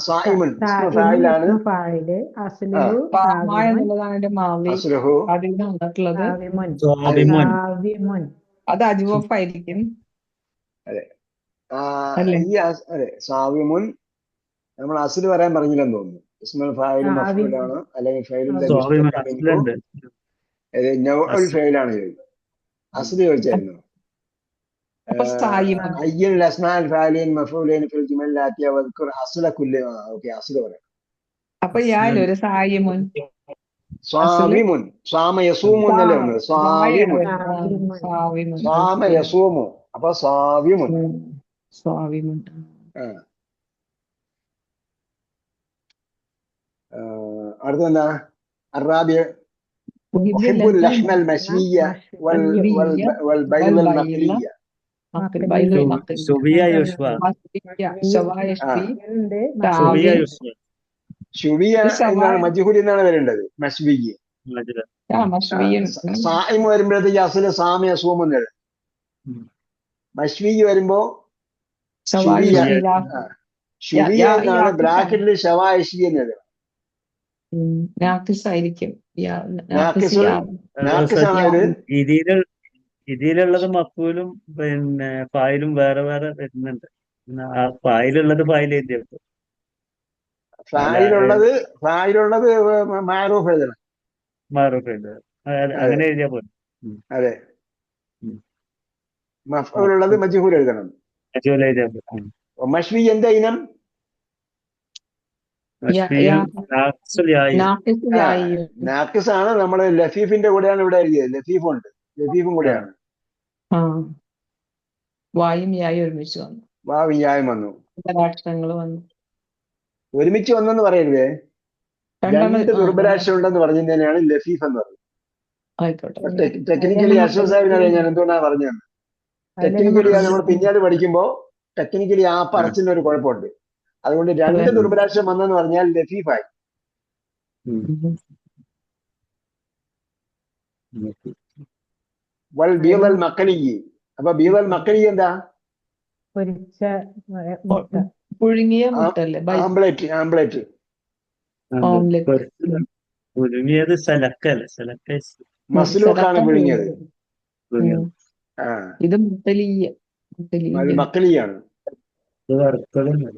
സായിമുൻ ഇസ്മു ഫായിലാണ്. ഇസ്മു ഫായില് അസ്ലുഹു പാമ സാവിമുൻ. എന്നുള്ളതാണ് എന്റെ മാവി. അസ്ലുഹു അതിൽ നിന്ന് വന്നിട്ടുള്ളത് സാവിമുൻ. സ്വാഭിമുൻ. സാവിമുൻ. അത് അജ്വഫ് ആയിരിക്കും. അതെ. അല്ലേ? അതെ, സാവിമുൻ. നമ്മൾ അസ്ല് പറയാൻ പറഞ്ഞില്ലെന്ന് തോന്നുന്നു. ഇസ്മുൽ ഫായിൽ മഫ്ഊലാണ്, അല്ലെങ്കിൽ ഫൈലിന്റെ സ്വാഭിമുൻ അസ്ലുണ്ട്. നൗഉൽ ഫൈലാണ് ചോദിച്ചത്. അസ്ല് ചോദിച്ചായിരുന്നു. അപ്പൊ സായിമുൻ. അയ്യൽ അസ്മാൽ ഫാലിൻ മഫ്ഊലിൻ ഫിൽ ജുമൽ ലാത്തിയ വദ്കുർ അസ്ല കുല്ലി. ഓക്കേ, അസ്ല് പറയാം. അപ്പൊ യാൽ ഒരു സായിമുൻ. സ്വാമിമുൻ. സ്വാമ യസൂമു എന്നല്ലേ വന്നത്? സ്വാമിമുൻ. സാവിമുൻ. സ്വാമ യസൂമു. അപ്പൊ സ്വാവിമുൻ. സ്വാവിമുൻ. അടുത്തെന്താ? അറാബിയ أحب اللحم المشوي والبيض المقلي. സുബിയ യുഷ്വ. സുബിയ യുഷ്വ. ഷുവിയ എന്നാണ് മജ്ഹൂൽ എന്നാണ് വരേണ്ടത്. മഷ്വി. സായിം വരുമ്പോഴത്തേക്ക് അസ്ല് സാമ യസൂമു എന്നത്. മഷ്വി വരുമ്പോ ഷുവിയ എന്നാണ്. ബ്രാക്കറ്റിൽ ഷവായിഷി എന്നത്. നാക്കിസായിരിക്കും. ഇതിലുള്ളത് മഫൂലും പിന്നെ ഫായിലും വേറെ വേറെ വരുന്നുണ്ട്. ആ ഫായിലുള്ളത് ഫായിൽ എഴുതിയപ്പോ ഫായിലുള്ളത് മഅറൂഫ് എഴുതണം. മാറൂഫ് എഴുതുക. അങ്ങനെ എഴുതിയാ പോലെ. അതെ. മഫ്ഊലുള്ളത് മജ്ഹൂൽ എഴുതണം. മജൂൽ എഴുതിയാ പോലെ. മഷ്വി എന്താ ഇനം? നാക്കിസ് ആണ്. നമ്മള് ലഫീഫിന്റെ കൂടെയാണ് ഇവിടെ എഴുതിയത്. ലഫീഫ് ഉണ്ട്, ലഫീഫും കൂടെയാണ്. വായും യായും ഒരുമിച്ച് വന്നു. വാവും യായും വന്നു, ദുർബലാക്ഷരങ്ങൾ വന്നു. ഒരുമിച്ച് വന്നെന്ന് പറയരുതേ. രണ്ട് ദുർബലാക്ഷരം ഉണ്ടെന്ന് പറഞ്ഞതിനാണ് ലഫീഫ് എന്ന് പറഞ്ഞത്. ആയിക്കോട്ടെ. ടെക്നിക്കലി അഷ്റഫ് സാഹിബിനാണ് ഞാൻ എന്തുകൊണ്ടാണ് പറഞ്ഞത്. ടെക്നിക്കലി നമ്മൾ പിന്നീട് പഠിക്കുമ്പോ ടെക്നിക്കലി ആ പറച്ചിന് ഒരു കുഴപ്പമുണ്ട്. അതുകൊണ്ട് രണ്ട് ദുർബലാക്ഷരം വന്നെന്ന് പറഞ്ഞാൽ ലഫീഫായി. വൽ ബീദൽ മഖലി. അപ്പൊ ബീദൽ മഖലി എന്താ? പുഴുങ്ങിയ മുട്ടല്ലേ? ആംബ്ലേറ്റ്. പുഴുങ്ങിയത് സലക്കല്ല. സലക്ക മസ്ലൂഖാണ് പുഴുങ്ങിയത്. ഇത് മുട്ടലിയ. മക്കളിയാണ്.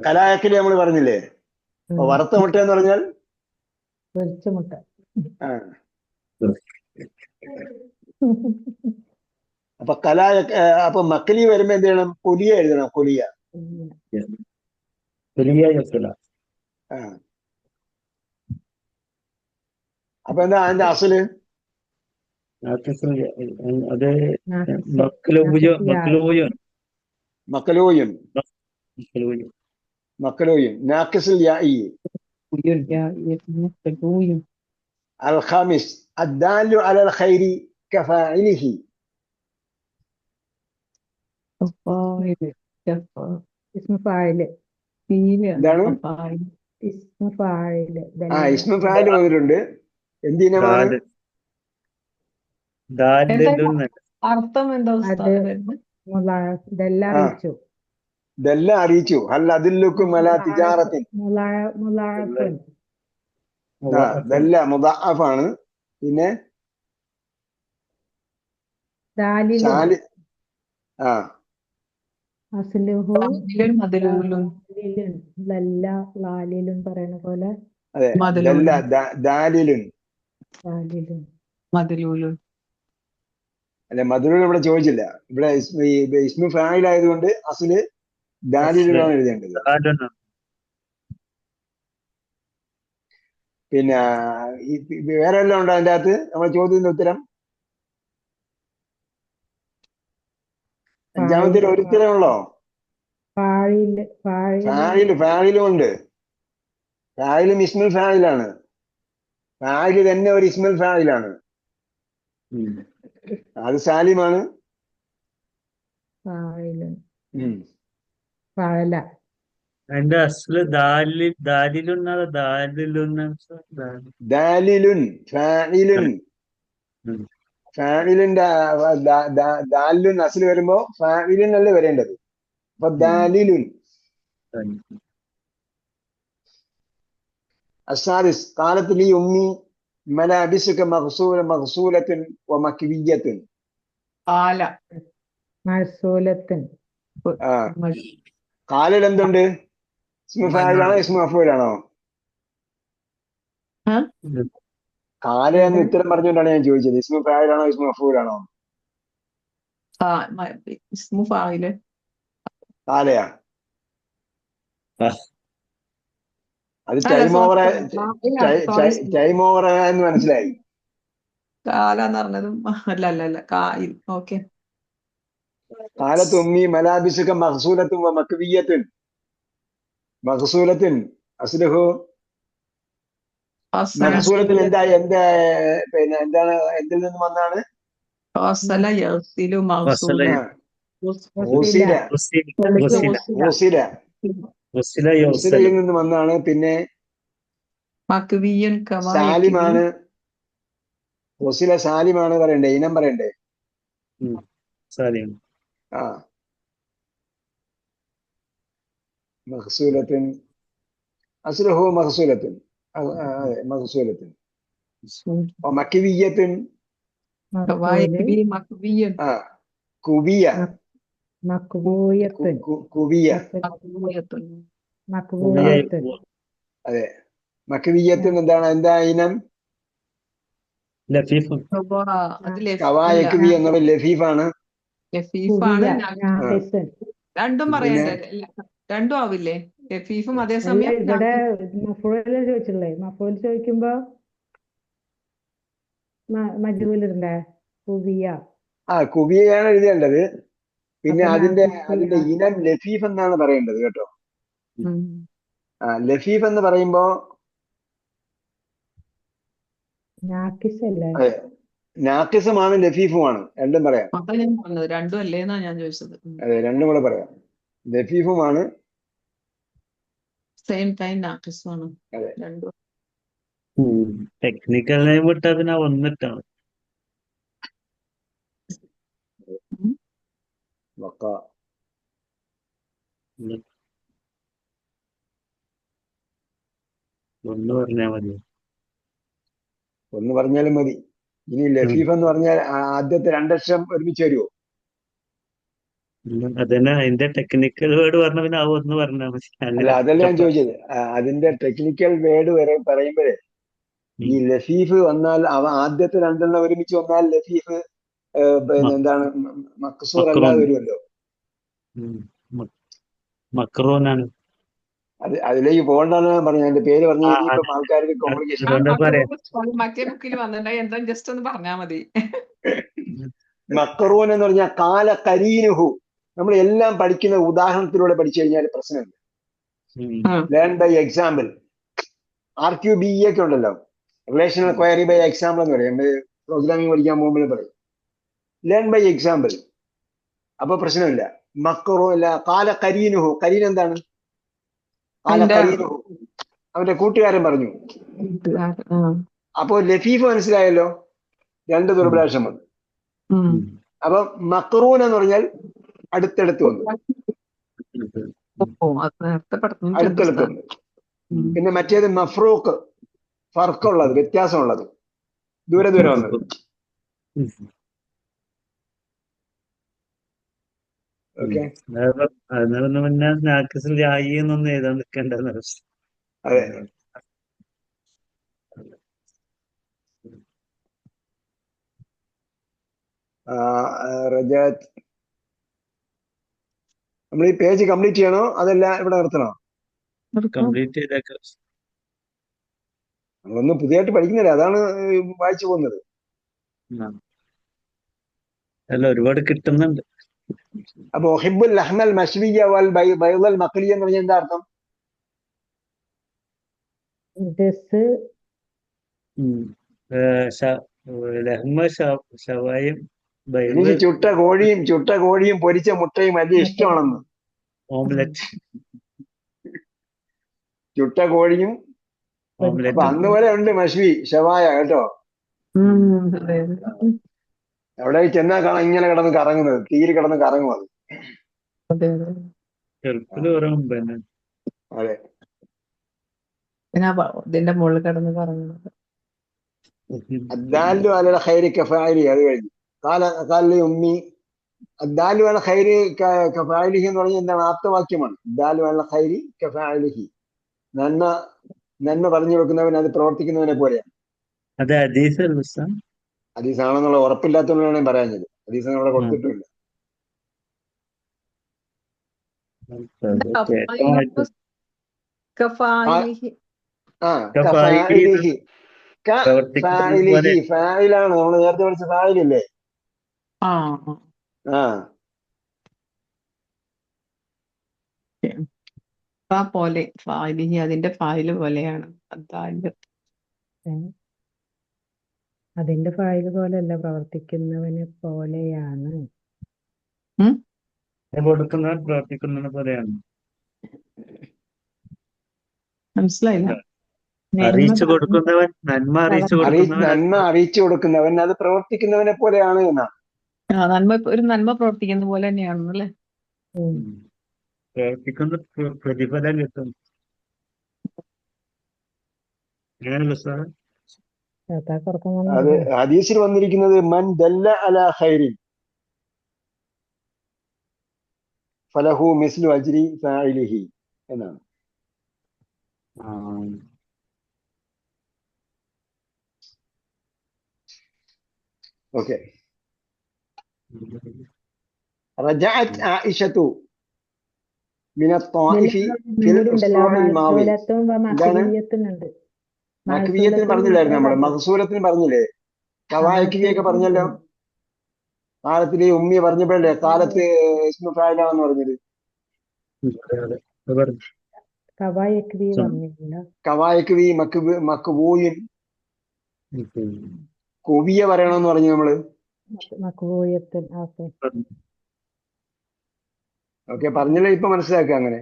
കലായക്കലി നമ്മൾ പറഞ്ഞില്ലേ? വറുത്ത മുട്ട എന്ന് പറഞ്ഞാൽ മുട്ട. അപ്പൊ അപ്പൊ മക്കലി വരുമ്പോ എന്ത് ചെയ്യണം? കൊലിയ എഴുതണം. കൊലിയ. അപ്പൊ എന്താ അതിന്റെ അസല്? അത് മക്കലൂയും നാക്കിസുൽ യാഇ. അൽ ഖാമിസ് അദ്ദാലു അലൽ ഖൈരി കഫാഇലിഹി. ഇസ്മു ഫായില് എന്താണ്? ഇസ്മു ഫായില് ഇസ്മു ഫായിൽ വന്നിട്ടുണ്ട്. എന്തിനമാണ്? അർത്ഥം എന്താ അറിയിച്ചു. ഇതെല്ലാം അറിയിച്ചു. ഹൽ അദുല്ലുക്കും അലാ തിജാറത്തിൻ. ഇതെല്ലാം മുദഅഫാണ്. പിന്നെ പറയുന്ന പോലെ അതെ, ദാലിലുൻ അല്ലെ, മദ്ലൂൽ ഇവിടെ ചോദിച്ചില്ല. ഇവിടെ ഇസ്മു ഫായിൽ ആയതുകൊണ്ട് അസ്ല് ദാലിലുനാണ് എഴുതേണ്ടത്. പിന്നെ വേറെ എല്ലാം ഉണ്ടോ അതിന്റെ അകത്ത്? നമ്മുടെ ചോദ്യത്തിന്റെ ഉത്തരം അഞ്ചാമത്തെ ഒരു ഉത്തരമുള്ളോ? ഫായിലും ഉണ്ട്. ഫായിലും ഇസ്മുൽ ഫായിലാണ്. ഫായില് തന്നെ ഒരു ഇസ്മുൽ ഫായിലാണ്. അത് സാലിമാണ്. അതിന്റെ അസ്ല് ദാലിലുൻ ഫായിലുൻ. ഫായിലിന്റെ ദാലുൻ അസ്ല് വരുമ്പോ ഫായിലുൻ അല്ലേ വരേണ്ടത്. അപ്പൊ ദാലിലുൻ. السادس قالت لي أمي ملابسك مغسولة ومكوية. കാലിൽ എന്തുണ്ട്? ഇസ്മു ഫായിലാണോ ഇസ്മു മഫ്ഊലാണോ? കാല എന്ന് ഉത്തരം പറഞ്ഞുകൊണ്ടാണ് ഞാൻ ചോദിച്ചത്. ഇസ്മു ഫായിലാണോ ഇസ്മു മഫ്ഊലാണോ? ഇസ്മു ഫായില്. കാലയാ. അത് ടൈം ഓവർ എന്ന് മനസ്സിലായി. കാല എന്ന് പറഞ്ഞതും അല്ല ഓക്കെ. കാലത്ത് ഉമ്മി മലാബിസുക മഖ്സൂലത്തുൻ വ മക്വിയ്യത്തുൻ. മഖ്സൂലത്തുൻ അസ്ലുഹു മഖ്സൂലത്തുൻ പിന്നെ എന്താണ്? എന്തിൽ നിന്ന് വന്നാണ്? യിൽ നിന്ന് വന്നാണ്. പിന്നെ സാലിമാണ്. വസില സാലിമാണ് പറയണ്ടേ, ഇനം പറയണ്ടേ? മഖ്സൂലത്തുൻ അസ്ലുഹു മഖ്സൂലത്തുൻ. അതെ, മഖ്സൂലത്തുൻ. മക്വിയ്യത്തുൻ കുബിയ. അതെ, മക്വിയ്യത്തുൻ എന്താണ്? എന്താ ഇനം? കവായക്വി എന്നുള്ള ലഫീഫാണ്. രണ്ടും പറയണ്ടേ? രണ്ടും ആവില്ലേ? ലഫീഫും അതേസമയം ഇവിടെ മഫ്ഊല് ചോദിച്ചില്ലേ? മഫ്ഊൽ ചോദിക്കുമ്പോ മജ്ഹൂൽ ഇടണ്ടേ? കുബിയയാണ് എഴുതേണ്ടത്. പിന്നെ അതിന്റെ ഇനം ലഫീഫ് എന്നാണ് പറയേണ്ടത് കേട്ടോ. ലഫീഫ് എന്ന് പറയുമ്പോ നാക്കിസമാണ് ലഫീഫുമാണ്. രണ്ടും പറയാം. രണ്ടും അല്ലേന്നാ ഞാൻ ചോദിച്ചത്. അതെ, രണ്ടും കൂടെ പറയാം. ലഫീഫുമാണ്, സെയിം ടൈം നാക്കിസുമാണ്. രണ്ടും ടെക്നിക്കൽ നെയിം വിട്ടാ പിന്നെ വന്നിട്ടാണ്. ഒന്ന് പറഞ്ഞാ മതി. ഒന്ന് പറഞ്ഞാലും മതി. ഇനി ലഫീഫ് എന്ന് പറഞ്ഞാൽ ആദ്യത്തെ രണ്ടക്ഷരം ഒരുമിച്ച് വരുമോ? അതന്നെ അതിന്റെ ടെക്നിക്കൽ വേർഡ് പറഞ്ഞ പിന്നെ ആ ഒന്ന് പറഞ്ഞാൽ മതി. അല്ല, അതല്ല ഞാൻ ചോദിച്ചത്. അതിന്റെ ടെക്നിക്കൽ വേർഡ് പറയുമ്പോഴേ ഈ ലഫീഫ് വന്നാൽ ആദ്യത്തെ രണ്ടെണ്ണം ഒരുമിച്ച് വന്നാൽ ലഫീഫ് പിന്നെ എന്താണ്? മക്സൂർ അല്ലാതെ വരുമല്ലോ. മക്റൂനാണ്. അതിലേക്ക് പോകണ്ടെന്ന് ഞാൻ പറഞ്ഞു. അതിന്റെ പേര് പറഞ്ഞു ഇപ്പം ആൾക്കാർക്ക് കോംപ്ലിക്കേഷൻ. മറ്റേ ബുക്കിൽ വന്നിട്ടുണ്ടായി. എന്താ ജസ്റ്റ് ഒന്ന് പറഞ്ഞാ മതി. മക്റൂൻ എന്ന് പറഞ്ഞാൽ കാല കരീനുഹു. നമ്മൾ എല്ലാം പഠിക്കുന്ന ഉദാഹരണത്തിലൂടെ പഠിച്ചു കഴിഞ്ഞാൽ പ്രശ്നമില്ല. Learn by example. RQBE ഒക്കെ ഉണ്ടല്ലോ. റിലേഷണൽ ക്വയറി ബൈ എക്സാമ്പിൾ എന്ന് പറയും. നമ്മൾ പ്രോഗ്രാമിംഗ് പഠിക്കാൻ പോകുമ്പോൾ പറയും ലേൺ ബൈ എക്സാമ്പിൾ. അപ്പൊ പ്രശ്നമില്ല. മക്കറു അല്ല കാല കരീനുഹു. കരീൻ എന്താണ്? കാല അതിന്റെ കരീനുഹു, അവന്റെ കൂട്ടുകാരൻ പറഞ്ഞു. അപ്പോ ലഫീഫ് മനസ്സിലായല്ലോ, രണ്ട് ദുർഭാഷം വന്നു. അപ്പൊ മക്റൂൻ എന്ന് പറഞ്ഞാൽ അടുത്തടുത്ത് വന്നു, അടുത്തടുത്ത് വന്നു. പിന്നെ മറ്റേത് മഫ്രൂഖ്, ഫർക്കുള്ളത്, വ്യത്യാസമുള്ളത്, ദൂരെ ദൂരെ വന്നത്. ഓക്കെ, പിന്നെ നാക്കിസിൽ ആയി എന്നൊന്നും എഴുതാൻ നിൽക്കേണ്ടെന്ന് അവസ്ഥ. അതെ. റജാത്ത്, നമ്മൾ ഈ പേജ് കംപ്ലീറ്റ് ചെയ്യണോ അതല്ല ഇവിടെ നിർത്തണോ? കംപ്ലീറ്റ് ചെയ്തേക്കാം. നമ്മളൊന്നും പുതിയതായിട്ട് പഠിക്കുന്നില്ല, അതാണ് വായിച്ചു പോകുന്നത്. അല്ല, ഒരുപാട് കിട്ടുന്നുണ്ട്. അപ്പൊ ഹിബുൽ ലഹ്മൽ മശ്വിയ വൽ ബൈദൽ മഖ്ലിയ എന്ന് പറഞ്ഞാൽ എന്താ അർത്ഥം? ഷവായും എനിക്ക് ചുട്ട കോഴിയും പൊരിച്ച മുട്ടയും വലിയ ഇഷ്ടമാണെന്ന്. ഓംലെറ്റ്. ചുട്ട കോഴിയും. അപ്പൊ ഓംലെറ്റ്. അന്ന് പോലെ ഉണ്ട് മശ്വി ഷവായ കേട്ടോ. അവിടെ ചെന്നാ കാണാൻ ഇങ്ങനെ കിടന്ന് കറങ്ങുന്നത്, തീര് കിടന്ന് കറങ്ങും അത്. അതെ, ഇതിന്റെ മുകളിൽ കിടന്ന് കറങ്ങുന്നത്. അദ്ദാലു അലൽ ഖൈരി കഫാഇലി. അത് കഴിഞ്ഞു കാലി ഉമ്മി. അദ്ദാലു അലൽ ഖൈരി കഫാഇലിഹി എന്ന് പറഞ്ഞാൽ എന്താണ്? ആപ്തവാക്യമാണ്. അദ്ദാലു അലൽ ഖൈരി കഫാഇലിഹി. നന്മ പറഞ്ഞു കൊടുക്കുന്നവൻ അത് പ്രവർത്തിക്കുന്നവനെ പോലെയാണ്. അത് ഹദീസാണെന്നുള്ള ഉറപ്പില്ലാത്തതുകൊണ്ടാണ് ഞാൻ പറയാഞ്ഞത്. ഹദീസ് അവിടെ കൊടുത്തിട്ടില്ല. ഫായിലാണ് നമ്മൾ നേരത്തെ പഠിച്ച ഫായിലല്ലേ? പോലെ ഫായിലിഹി അതിന്റെ ഫായില് പോലെയാണ്. അതിന്റെ ഫായില് പോലെയല്ല, പ്രവർത്തിക്കുന്നവനെ പോലെയാണ്. കൊടുക്കുന്നവൻ പ്രവർത്തിക്കുന്നവനെ പോലെയാണ്. മനസ്സിലായില്ല? അറിയിച്ചു കൊടുക്കുന്നവൻ, നന്മ അറിയിച്ചു കൊടുക്കുന്നവൻ അത് പ്രവർത്തിക്കുന്നവനെ പോലെയാണ് എന്നാണ്. ഒരു നന്മ പ്രവർത്തിക്കുന്ന പോലെ തന്നെയാണെന്നല്ലേ? പ്രവർത്തിക്കുന്ന പ്രതിഫലം കിട്ടും. അത് ഹദീസിൽ വന്നിരിക്കുന്നത് മൻ ദല്ല അലാ ഖൈരിൻ ഫലഹു മിസ്ലു അജ്രി ഫാഇലിഹി എന്നാണ്. ഓക്കെ. റജഅത് ആയിഷതു മിന ത്വാഇഫി ഫിൽ ഉസ്ബുഇൽ മാദി. മക്വിയത്തിന് പറഞ്ഞില്ലായിരുന്നു നമ്മള്? മഖ്സൂലത്തിന് പറഞ്ഞില്ലേ? കവായിക്കിയൊക്കെ പറഞ്ഞല്ലോ. കാലത്തില് ഉമ്മി പറഞ്ഞപ്പോഴല്ലേ കാലത്ത് ഇസ്മു ഫായിലാന്ന് പറഞ്ഞത്. കവായിക്വി മക്ബൂയിൻ കുവിയ പറയണമെന്ന് പറഞ്ഞു നമ്മള്. ഓക്കെ, പറഞ്ഞല്ലേ, ഇപ്പൊ മനസ്സിലാക്കുക. അങ്ങനെ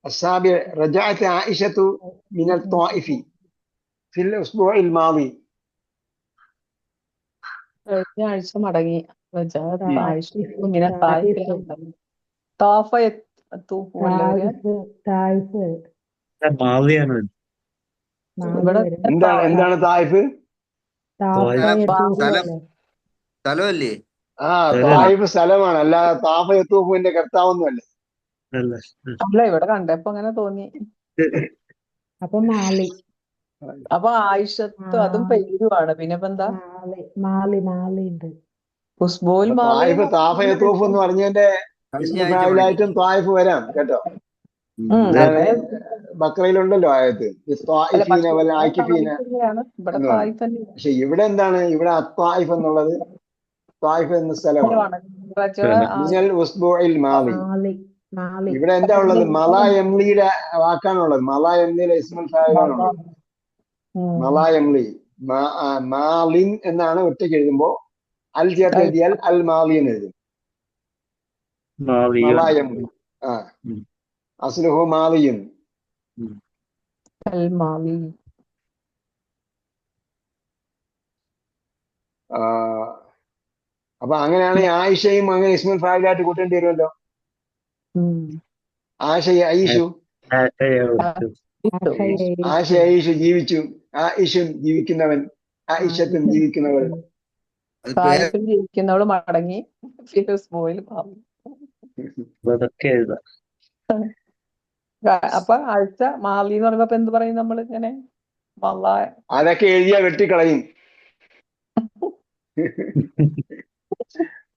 السابع رجعت عائشة من الطائف في الأسبوع الماضي. ആഴ്ച മടങ്ങി. എന്താണ് തായിഫ്? സ്ഥലമല്ലേ? തായിഫ് സ്ഥലമാണ്, അല്ലാതെ താഫ യത്തൂഫിന്റെ കർത്താവൊന്നുമല്ല. അല്ല, ഇവിടെ കണ്ടപ്പോ അങ്ങനെ തോന്നി. അപ്പൊ ആയിഷത്ത് അതും പേരുമാണ്. പിന്നെ എന്താ? താഫ യത്തൂഫ് എന്ന് പറഞ്ഞതിന്റെ ഇസ്മുഫായിലായിട്ടും തായിഫ് വരാം കേട്ടോ. ബക്രയിലുണ്ടല്ലോ ആയത്ത്. പക്ഷെ ഇവിടെ എന്താണ്? ഇവിടെ അത്തായിഫ് എന്നുള്ളത് തായിഫ് എന്ന സ്ഥലമാണ്. ഇവിടെ എന്താ ഉള്ളത്? മല എംലിയുടെ വാക്കാണുള്ളത്. മല എംലിയുടെ ഇസ്മുൽ ഫായിലാണുള്ളത്. മലായംലി മാലിൻ എന്നാണ് ഒറ്റയ്ക്ക് എഴുതുമ്പോ അൽ ചേർത്ത് എഴുതിയാൽ അൽ മാലി എന്ന് എഴുതും. മാവിയോൻ. മലായംലി അസ്ലുഹു മാലിയുൻ. അൽമാവി. അപ്പൊ അങ്ങനെയാണെങ്കിൽ ആയിഷയും അങ്ങനെ ഇസ്മുൽ ഫായിലായിട്ട് കൂട്ടേണ്ടി വരുമല്ലോ. ആയിഷ ഐഷു, ആയിഷ ഐഷു ജീവിച്ചു, ആയിഷും ജീവിക്കുന്നവൻ, ആയിഷത്തും ജീവിക്കുന്നവൾ. ആയിഷും ജീവിക്കുന്നവള് മടങ്ങി. ഫിറോസ്ബോയിൽ മാറി. അതൊക്കെ എഴുതാം. അപ്പൊ ആഴ്ച മാലി എന്ന് പറയുമ്പോ എന്ത് പറയും നമ്മൾ ഇങ്ങനെ? അതൊക്കെ എഴുതിയാ വെട്ടിക്കളയും.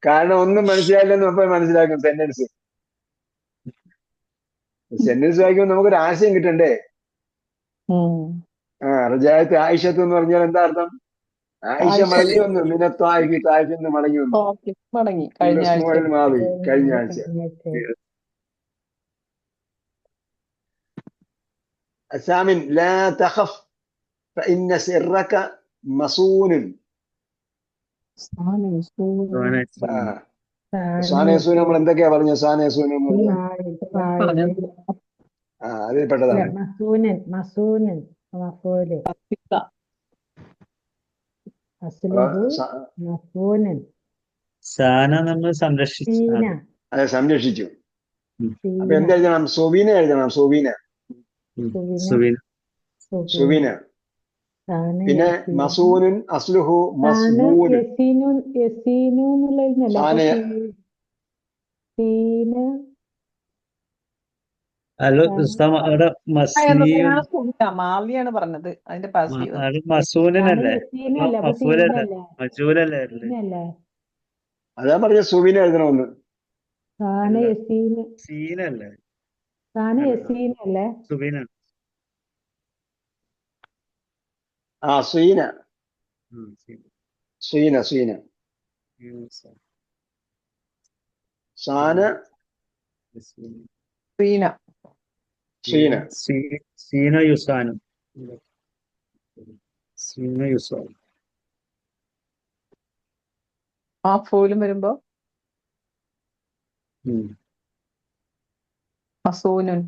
കാരണം ഒന്നും മനസ്സിലായില്ലെന്ന് നമ്മൾ മനസ്സിലാക്കും. സെന്റൻസ് വായിക്കുമ്പോൾ നമുക്കൊരു ആശയം കിട്ടണ്ടേ? റജായത്ത് ആയിഷത്ത് എന്ന് പറഞ്ഞാൽ എന്താ അർത്ഥം? ആയിഷ മടങ്ങി വന്നു, മിനത്തായിഫ് തായിഫിൽ നിന്ന് മടങ്ങി വന്നു. മടങ്ങി കഴിഞ്ഞ ആഴ്ച. الثامن لا تخف فإن سرك مصون. സാനേസൂൻ നമ്മൾ എന്തൊക്കെയാ പറഞ്ഞ? സാനേസൂൻ അതിൽ പെട്ടതാണ്. സാന നമ്മൾ സംരക്ഷിച്ചു. അതെ, സംരക്ഷിച്ചു. അപ്പൊ എന്തെഴുതണം? സൊബീന എഴുതണം. സുബീന. പിന്നെ മസൂനുൻ അസ്ലുഹു മസ്ബൂൻ. മാലിയാണ് പറഞ്ഞത്. അതിന്റെ മസൂനല്ലേ? അതാ പറഞ്ഞ സുബീന എഴുതണമെന്ന്. സീനല്ലേ? സുബീന. സീന. സാന സീന യുസാനും. ആ ഫോലും വരുമ്പോ മസൂനുൻ.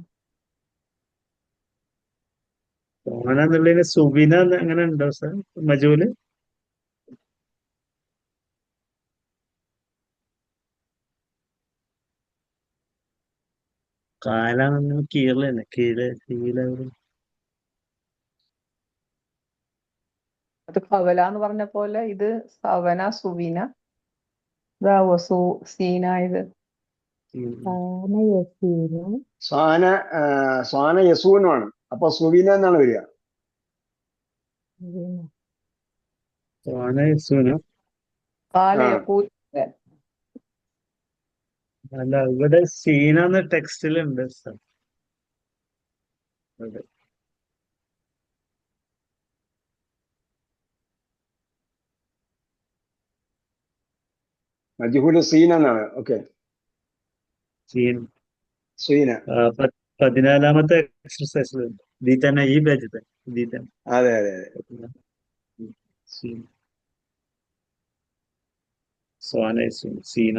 എന്നുള്ളതിന് സുബിന അങ്ങനെ ഉണ്ടോ സാർ? മജൂല് കാലാന്ന് കീഴല്ലേ? അത് കവല എന്ന് പറഞ്ഞ പോലെ ഇത് സവന സുബീന. ഇതാവോ സീന? ഇത് സാന യസൂനുമാണ്. അപ്പൊ സുബീന എന്നാണ് വരിക. അല്ല, ഇവിടെ സീന എന്ന ടെക്സ്റ്റിലുണ്ട് സാർ. മജ്ഹൂല് സീന എന്നാണ്. ഓക്കെ, സീന. 14ാമത്തെ എക്സർസൈസിൽ ഇതിൽ തന്നെ, ഈ പേജിൽ തന്നെ. അതെ. സീന.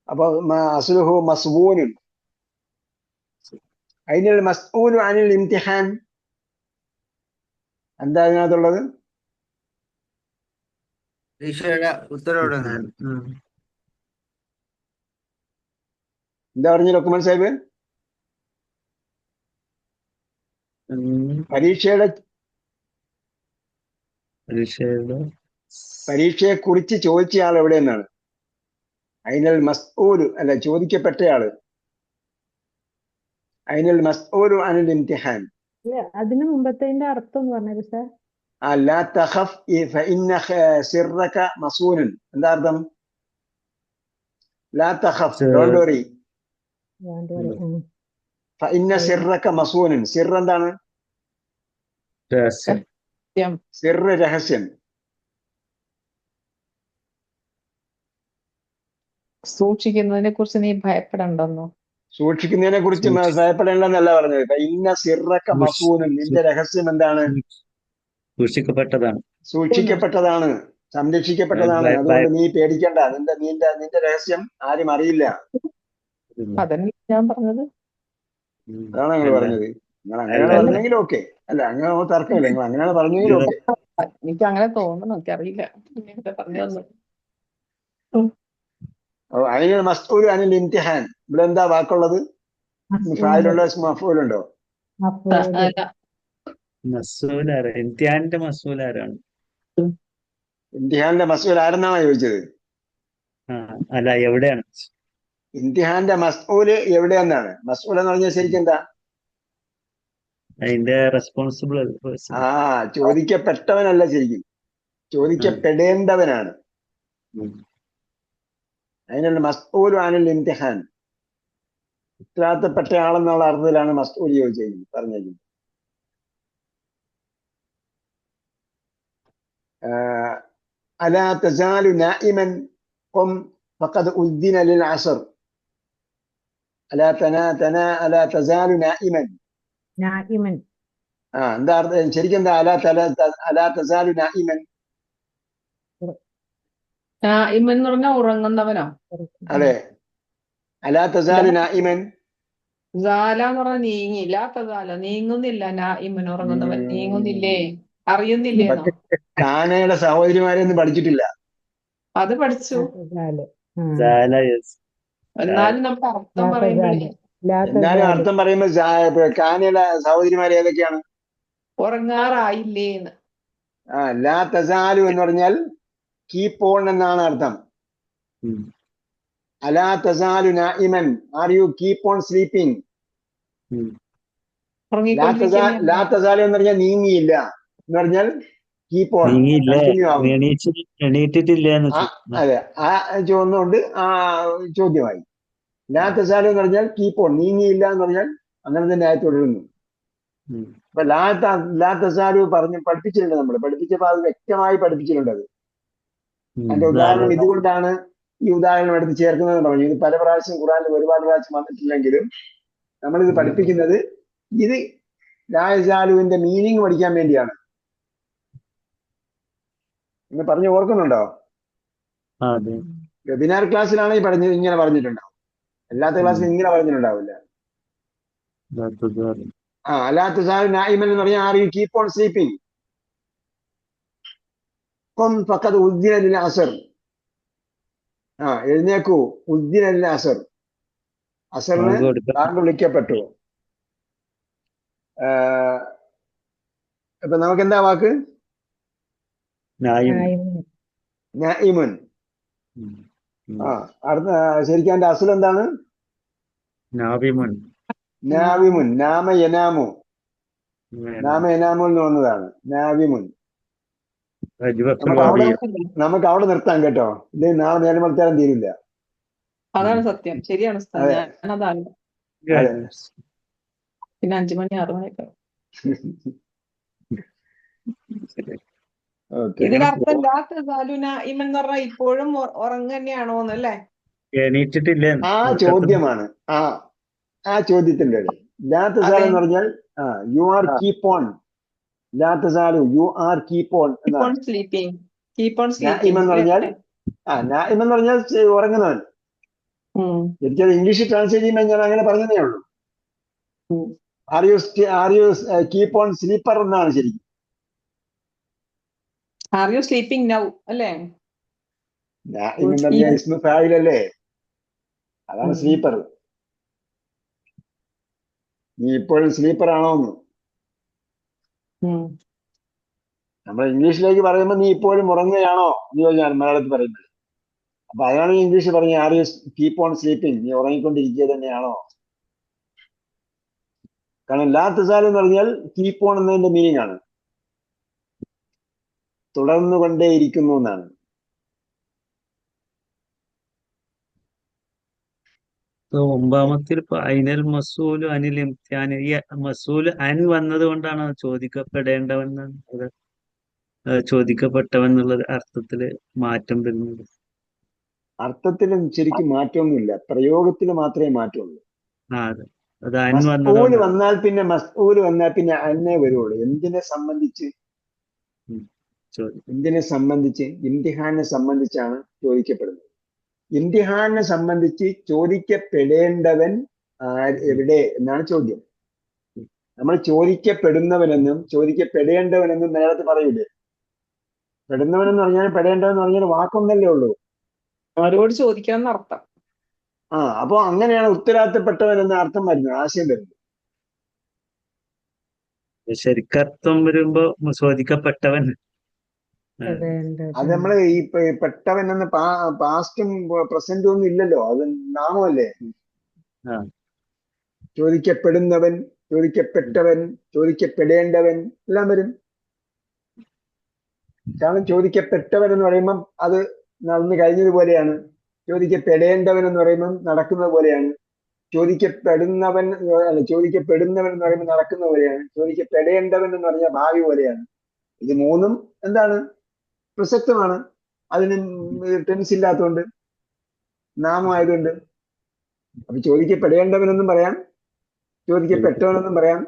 അപ്പൊ അസ്ലുഹു മസ്ബൂനുൻ. അയിനൽ മസ്ഊലു അനിൽ ഇംതിഹാൻ. എന്താ അതിനകത്തുള്ളത്? ഉത്തരവിടെ എന്താ പറഞ്ഞു ഡോക്യുമെൻ സാഹിബ്? പരീക്ഷയെ കുറിച്ച് ചോദിച്ചയാൾ എവിടെ നിന്നാണ്? അയിനൽ മസ്ഊലു അല്ല, ചോദിക്കപ്പെട്ടയാള്. അയിനൽ മസ്ഊലു അനിൽ ഇംതിഹാൻ. അതിന് മുമ്പത്തെ അർത്ഥം എന്ന് പറഞ്ഞത് സാർ? ലാ തഖഫ് ഫഇന്ന സിർറക മസൂനുൻ. എന്താ അർത്ഥം? ലാ തഖഫ്, ഡോണ്ട് വറി. ഫഇന്ന സിർറക മസൂനുൻ. സിർ എന്താണ്? സിർ, രഹസ്യം. സൂക്ഷിക്കുന്നതിനെ കുറിച്ച് നീ ഭയപ്പെടണ്ടെന്നോ? സൂക്ഷിക്കുന്നതിനെ കുറിച്ച് സൂക്ഷി ഭയപ്പെടേണ്ടെന്നല്ല പറഞ്ഞത്. ഇപ്പൊ ഇന്ന സിറക്ക സൂക്ഷി മഫൂനും, നിന്റെ രഹസ്യം എന്താണ്? സൂക്ഷിക്കപ്പെട്ടതാണ്. സൂക്ഷിക്കപ്പെട്ടതാണ്, സംരക്ഷിക്കപ്പെട്ടതാണ്. അതുകൊണ്ട് നീ പേടിക്കണ്ട. നിന്റെ രഹസ്യം ആരും അറിയില്ല. അതന്നെ ഞാൻ പറഞ്ഞത്. അതാണ് നിങ്ങൾ അല്ല പറഞ്ഞത്. നിങ്ങൾ അങ്ങനെയാണ് അല്ല പറഞ്ഞെങ്കിൽ ഓക്കെ. അല്ല, അങ്ങനെ തർക്കമില്ല. നിങ്ങൾ അങ്ങനെയാണ് പറഞ്ഞെങ്കിൽ ഓക്കെ. എനിക്ക് അങ്ങനെ തോന്നുന്നു, എനിക്കറിയില്ല. പറഞ്ഞു തന്നു. അതിന് മസ്ഊൽ അനിൽ ഇംതിഹാൻ, ഇവിടെ എന്താ വാക്കുള്ളത്? ഫായിലുള്ള മഫൂലുണ്ടോ? മസൂൽ ആരാ? ഇംതിഹാന്റെ മസൂൽ ആരാണ്? ഇംതിഹാന്റെ മസ്ഊൽ ആരെന്നാണ് ചോദിച്ചത്? അല്ല, എവിടെയാണ്? ഇംതിഹാന്റെ മസ്ഊല് എവിടെയെന്നാണ്. മസ്ഊൽ എന്ന് പറഞ്ഞാൽ ശരിക്കും എന്താ? അതിന്റെ റെസ്പോൺസിബിൾ പേഴ്സൺ. ചോദിക്കപ്പെട്ടവനല്ല, ശരിക്കും ചോദിക്കപ്പെടേണ്ടവനാണ്. അതിനുള്ള മസ്ഊൽ അനിൽ ഇംതിഹാൻ, ഉത്തരവാദിത്തപ്പെട്ട ആളെന്നുള്ള അർത്ഥത്തിലാണ് മസ്ഊൽ ചോദിച്ചിരിക്കുന്നത്, പറഞ്ഞിരിക്കുന്നത്. അലാ തസാലു നായിമൻ ഖും ഫഖദ് ഉദ്ദിന ലിൽ അസ്ർ. അലാ തസാലു നായിമൻ. എന്താ അർത്ഥം ശരിക്കും? എന്താ അലാ തസാലു നായിമൻ? എന്ന് പറഞ്ഞാൽ ഉറങ്ങുന്നവനോ? അതെ, അലാ തസാലു നായിമൻ. ജാല എന്ന് പറഞ്ഞാൽ നീങ്ങി. ലാ തസാല, നീങ്ങുന്നില്ല. നായിമൻ, ഉറങ്ങുന്നവൻ. നീങ്ങുന്നില്ലേ, അറിയുന്നില്ലേന്നോ? കാനയുടെ സഹോദരിമാരെ ഒന്നും പഠിച്ചിട്ടില്ല. അത് പഠിച്ചു. എന്നാലും നമുക്ക് അർത്ഥം പറയുമ്പോഴേ, എന്നാലും അർത്ഥം പറയുമ്പോ കാനയുടെ സഹോദരിമാർ ഏതൊക്കെയാണ്? ഉറങ്ങാറായില്ലേന്ന്. ലാ തസാലു എന്ന് പറഞ്ഞാൽ കീപ്പ് ഓൺ എന്നാണ് അർത്ഥം. അലാ തസാലു നായിമൻ, are you keep on sleeping. ലാ തസാലു എന്ന് പറഞ്ഞാൽ നീങ്ങിയില്ല എന്ന് പറഞ്ഞാൽ കീപ്പ് ഓൺ, കണ്ടിന്യൂ ആവും. അതെ, ആ ചോദിച്ചുകൊണ്ട് ആ ചോദ്യമായി. ലാ തസാലു എന്ന് പറഞ്ഞാൽ കീപ്പ് ഓൺ, നീങ്ങിയില്ല എന്ന് പറഞ്ഞാൽ അങ്ങനെ തന്നെ ആയി തുടരുന്നു. അപ്പൊ ലാ തസാലു പഠിപ്പിച്ചിട്ടുണ്ട്. നമ്മൾ പഠിപ്പിച്ചപ്പോ അത് വ്യക്തമായി പഠിപ്പിച്ചിട്ടുണ്ട്. അത് അതിന്റെ ഉദാഹരണം ഇതുകൊണ്ടാണ് ഈ ഉദാഹരണം എടുത്ത് ചേർക്കുന്നത് പറഞ്ഞു. ഇത് പല പ്രാവശ്യം ഖുർആനിൽ ഒരുപാട് പ്രാവശ്യം വന്നിട്ടില്ലെങ്കിലും നമ്മളിത് പഠിപ്പിക്കുന്നത് ഇത് ലാ യസാലുവിന്റെ മീനിങ് പഠിക്കാൻ വേണ്ടിയാണ്. എന്ന് പറഞ്ഞു ഓർക്കുന്നുണ്ടോ? വെബിനാർ ക്ലാസ്സിലാണ് ഇങ്ങനെ പറഞ്ഞിട്ടുണ്ടാവും. അല്ലാത്ത ക്ലാസ്സിൽ ഇങ്ങനെ പറഞ്ഞിട്ടുണ്ടാവില്ല. അലാ തസാലു നായിമൻ എന്ന് പറഞ്ഞാൽ are you keep on sleeping. ഖും ഫഖദ് ഉദ്ദിന ലിൽ അസ്ർ. എഴുന്നേക്കൂ, ഉദ്ദിന ലിൽ അസ്ർ, അസറിന് ബാങ്ക് വിളിക്കപ്പെട്ടു. ഇപ്പൊ നമുക്ക് എന്താ വാക്ക്? നായിമുൻ. ശരിക്കും അതിന്റെ അസുൽ എന്താണ്? നാവിമുൻ. നാമ യനാമു, നാമ യനാമു എന്ന് വന്നതാണ് നാവിമുൻ. നമുക്ക് അവിടെ നിർത്താം കേട്ടോ. ഇത് നാളെ നേരം വളർത്താനും തീരില്ല. അതാണ് സത്യം. ശരിയാണ്. ഞാനതാണ്. പിന്നെ 5 മണി 6 മണിയൊക്കെ. ഇതിനർത്ഥം ലാ തസാലു നായിമൻ എന്ന് പറഞ്ഞാൽ ഇപ്പോഴും ഉറങ്ങുക തന്നെയാണോന്നല്ലേ? എണീറ്റിട്ടില്ല ആ ചോദ്യമാണ്. ആ ചോദ്യത്തിന്റെ ലാ തസാലു എന്ന് പറഞ്ഞാൽ യു ആർ കീപ്പ് ഓൺ. ലാ തസാലു, യു ആർ കീപ്പ് ഓൺ എന്നാണ്. നായിം എന്ന് പറഞ്ഞാൽ നായിം എന്ന് പറഞ്ഞാൽ ഉറങ്ങുന്നവൻ. എനിക്കത് ഇംഗ്ലീഷിൽ ട്രാൻസ്ലേറ്റ് ചെയ്യുമ്പോൾ ഞാൻ അങ്ങനെ പറഞ്ഞതേ ഉള്ളൂ. R you keep on sleeper എന്നാണ് ശരിക്കും. ആർ യു സ്ലീപ്പിംഗ് നൗ അല്ലേ? നായിം എന്ന് പറഞ്ഞാൽ ഇസ്മു ഫായിലല്ലേ, അതാണ് സ്ലീപ്പർ. നീ ഇപ്പോഴും സ്ലീപ്പർ ആണോന്ന് നമ്മൾ ഇംഗ്ലീഷിലേക്ക് പറയുമ്പോൾ നീ ഇപ്പോഴും ഉറങ്ങുകയാണോ എന്ന് ചോദിച്ചാൽ മലയാളത്തിൽ പറയുന്നത്. അപ്പൊ അതാണ് ഇംഗ്ലീഷ് പറഞ്ഞ R you keep on sleeping, നീ ഉറങ്ങിക്കൊണ്ടിരിക്കുക തന്നെയാണോ. കാരണം ലാ തസാലു എന്ന് പറഞ്ഞാൽ കീപ്പ് ഓൺ എന്നതിന്റെ മീനിങ് ആണ് തുടർന്നുകൊണ്ടേയിരിക്കുന്നു എന്നാണ്. ഒമ്പതാമത്തിൽ അനിൽ മസൂല് അനിൽ ഇംതിഹാൻ, ഈ മസൂല് അൻ വന്നത് കൊണ്ടാണ് ചോദിക്കപ്പെടേണ്ടവൻ, ചോദിക്കപ്പെട്ടവൻ എന്നുള്ള അർത്ഥത്തില് മാറ്റം വരുന്നത്. അർത്ഥത്തിലും ശരിക്കും മാറ്റമൊന്നുമില്ല, പ്രയോഗത്തിൽ മാത്രമേ മാറ്റമുള്ളൂ. അതെ. അത് അൻ മസ്ഊല് വന്നതുകൊണ്ട് വന്നാൽ പിന്നെ അന്നേ വരുള്ളൂ. എന്തിനെ സംബന്ധിച്ച്? ചോദിക്കും. എന്തിനെ സംബന്ധിച്ച്? ഇംതിഹാനെ സംബന്ധിച്ചാണ് ചോദിക്കപ്പെടുന്നത്. ഇംതിഹാനെ സംബന്ധിച്ച് ചോദിക്കപ്പെടേണ്ടവൻ എവിടെ എന്നാണ് ചോദ്യം. നമ്മൾ ചോദിക്കപ്പെടുന്നവനെന്നും ചോദിക്കപ്പെടേണ്ടവനെന്നും നേരത്തെ പറയൂലേ? പെടുന്നവനെന്ന് പറഞ്ഞാൽ പെടേണ്ടവെന്ന് പറഞ്ഞാൽ വാക്കൊന്നല്ലേ ഉള്ളൂ. അവരോട് ചോദിക്കണം എന്നർത്ഥം. അപ്പൊ അങ്ങനെയാണ് ഉത്തരവാദിത്തപ്പെട്ടവൻ എന്ന അർത്ഥം വരുന്നത്, ആശയം വരുന്നത്. ശരിക്കർത്ഥം വരുമ്പോ ചോദിക്കപ്പെട്ടവൻ. അത് നമ്മള് ഈ പെട്ടവൻ എന്ന പാസ്റ്റും പ്രസന്റും ഒന്നും ഇല്ലല്ലോ, അത് നാമമല്ലേ. ചോദിക്കപ്പെടുന്നവൻ, ചോദിക്കപ്പെട്ടവൻ, ചോദിക്കപ്പെടേണ്ടവൻ എല്ലാം വരും. കാരണം ചോദിക്കപ്പെട്ടവൻ എന്ന് പറയുമ്പം അത് നടന്നു കഴിഞ്ഞതുപോലെയാണ്. ചോദിക്കപ്പെടേണ്ടവൻ എന്ന് പറയുമ്പം നടക്കുന്നത് പോലെയാണ്. ചോദിക്കപ്പെടുന്നവൻ എന്ന് പറയുമ്പോൾ നടക്കുന്ന പോലെയാണ്. ചോദിക്കപ്പെടേണ്ടവൻ എന്ന് പറഞ്ഞാൽ ഭാവി പോലെയാണ്. ഇത് മൂന്നും എന്താണ്? പ്രസക്തമാണ്. അതിന് ടെൻസ് ഇല്ലാത്തതുകൊണ്ട്, നാമമായതുകൊണ്ട്. അപ്പൊ ചോദിക്കപ്പെടേണ്ടവനെന്നും പറയാം, ചോദിക്കപ്പെട്ടവനെന്നും പറയാം,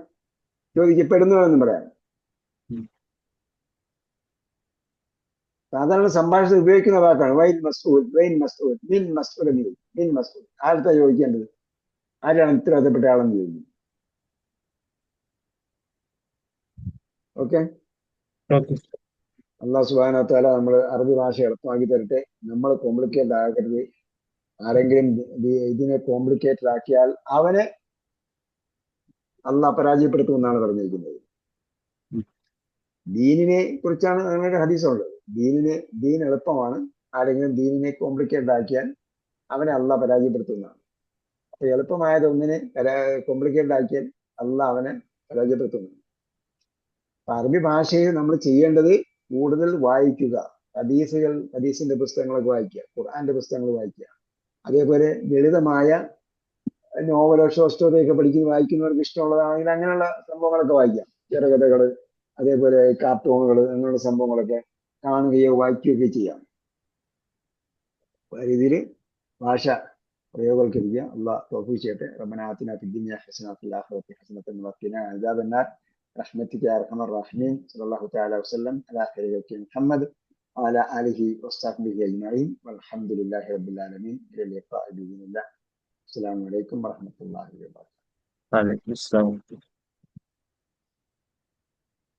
ചോദിക്കപ്പെടുന്നവനെന്നും പറയാം. സാധാരണ സംഭാഷണത്തിൽ ഉപയോഗിക്കുന്ന വാക്കാണ് വൈൻ മസ്ഊൽ, മിൻ മസ്ഊൽ എന്ന് ചോദിക്കും. മിൻ മസ്ഊൽ ആർക്കാ ചോദിക്കേണ്ടത്? ആരാണ് ഉത്തരവാദിത്തപ്പെട്ട ആളെന്ന് ചോദിക്കും. ഓക്കെ. അല്ലാഹു സുബ്ഹാനഹു വ തആല നമ്മൾ അറബി ഭാഷ എളുപ്പമാക്കി തരട്ടെ. നമ്മൾ കോംപ്ലിക്കേറ്റഡ് ആകരുത്. ആരെങ്കിലും ഇതിനെ കോംപ്ലിക്കേറ്റഡ് ആക്കിയാൽ അവനെ അള്ളാഹ് പരാജയപ്പെടുത്തുമെന്നാണ് പറഞ്ഞിരിക്കുന്നത്. ദീനിനെ കുറിച്ചാണ് അങ്ങനെ ഹദീസുള്ളത്. ദീൻ എളുപ്പമാണ്. ആരെങ്കിലും ദീനിനെ കോംപ്ലിക്കേറ്റഡ് ആക്കിയാൽ അവനെ അള്ളാഹ് പരാജയപ്പെടുത്തുന്നതാണ്. അപ്പൊ എളുപ്പമായത് ഒന്നിനെ കോംപ്ലിക്കേറ്റഡ് ആക്കിയാൽ അള്ളാഹ് അവനെ പരാജയപ്പെടുത്തുന്നതാണ്. അപ്പൊ അറബി ഭാഷയിൽ നമ്മൾ ചെയ്യേണ്ടത് കൂടുതൽ വായിക്കുക. ഹദീസിന്റെ പുസ്തകങ്ങളൊക്കെ വായിക്കുക, ഖുർആന്റെ പുസ്തകങ്ങൾ വായിക്കുക. അതേപോലെ ലളിതമായ നോവലോ ഷോർട്ട് സ്റ്റോറിയൊക്കെ വായിക്കുന്നവർക്ക് ഇഷ്ടമുള്ളതാണെങ്കിൽ അങ്ങനെയുള്ള സംഭവങ്ങളൊക്കെ വായിക്കാം. ചെറുകഥകള്, അതേപോലെ കാർട്ടൂണുകൾ, അങ്ങനെയുള്ള സംഭവങ്ങളൊക്കെ കാണുകയോ വായിക്കുകയൊക്കെ ചെയ്യാം. ആ രീതിയിൽ ഭാഷ പ്രയോഗവൽക്കരിക്കുക. അള്ളാഹ് തൗഫീഖ് ചെയ്യട്ടെ. റബ്ബനാ ആതിനാ ഫിദ്ദുനിയ ഹസനത വഫിൽ ആഖിറതി ഹസനത വഖിനാ അദാബന്നാർ برحمتك يا ارحم الراحمين. صلى الله تعالى وسلم على خير خلق محمد وعلى اله وصحبه اجمعين والحمد لله رب العالمين. الى اللقاء باذن الله. السلام عليكم ورحمه الله وبركاته. وعليكم السلام.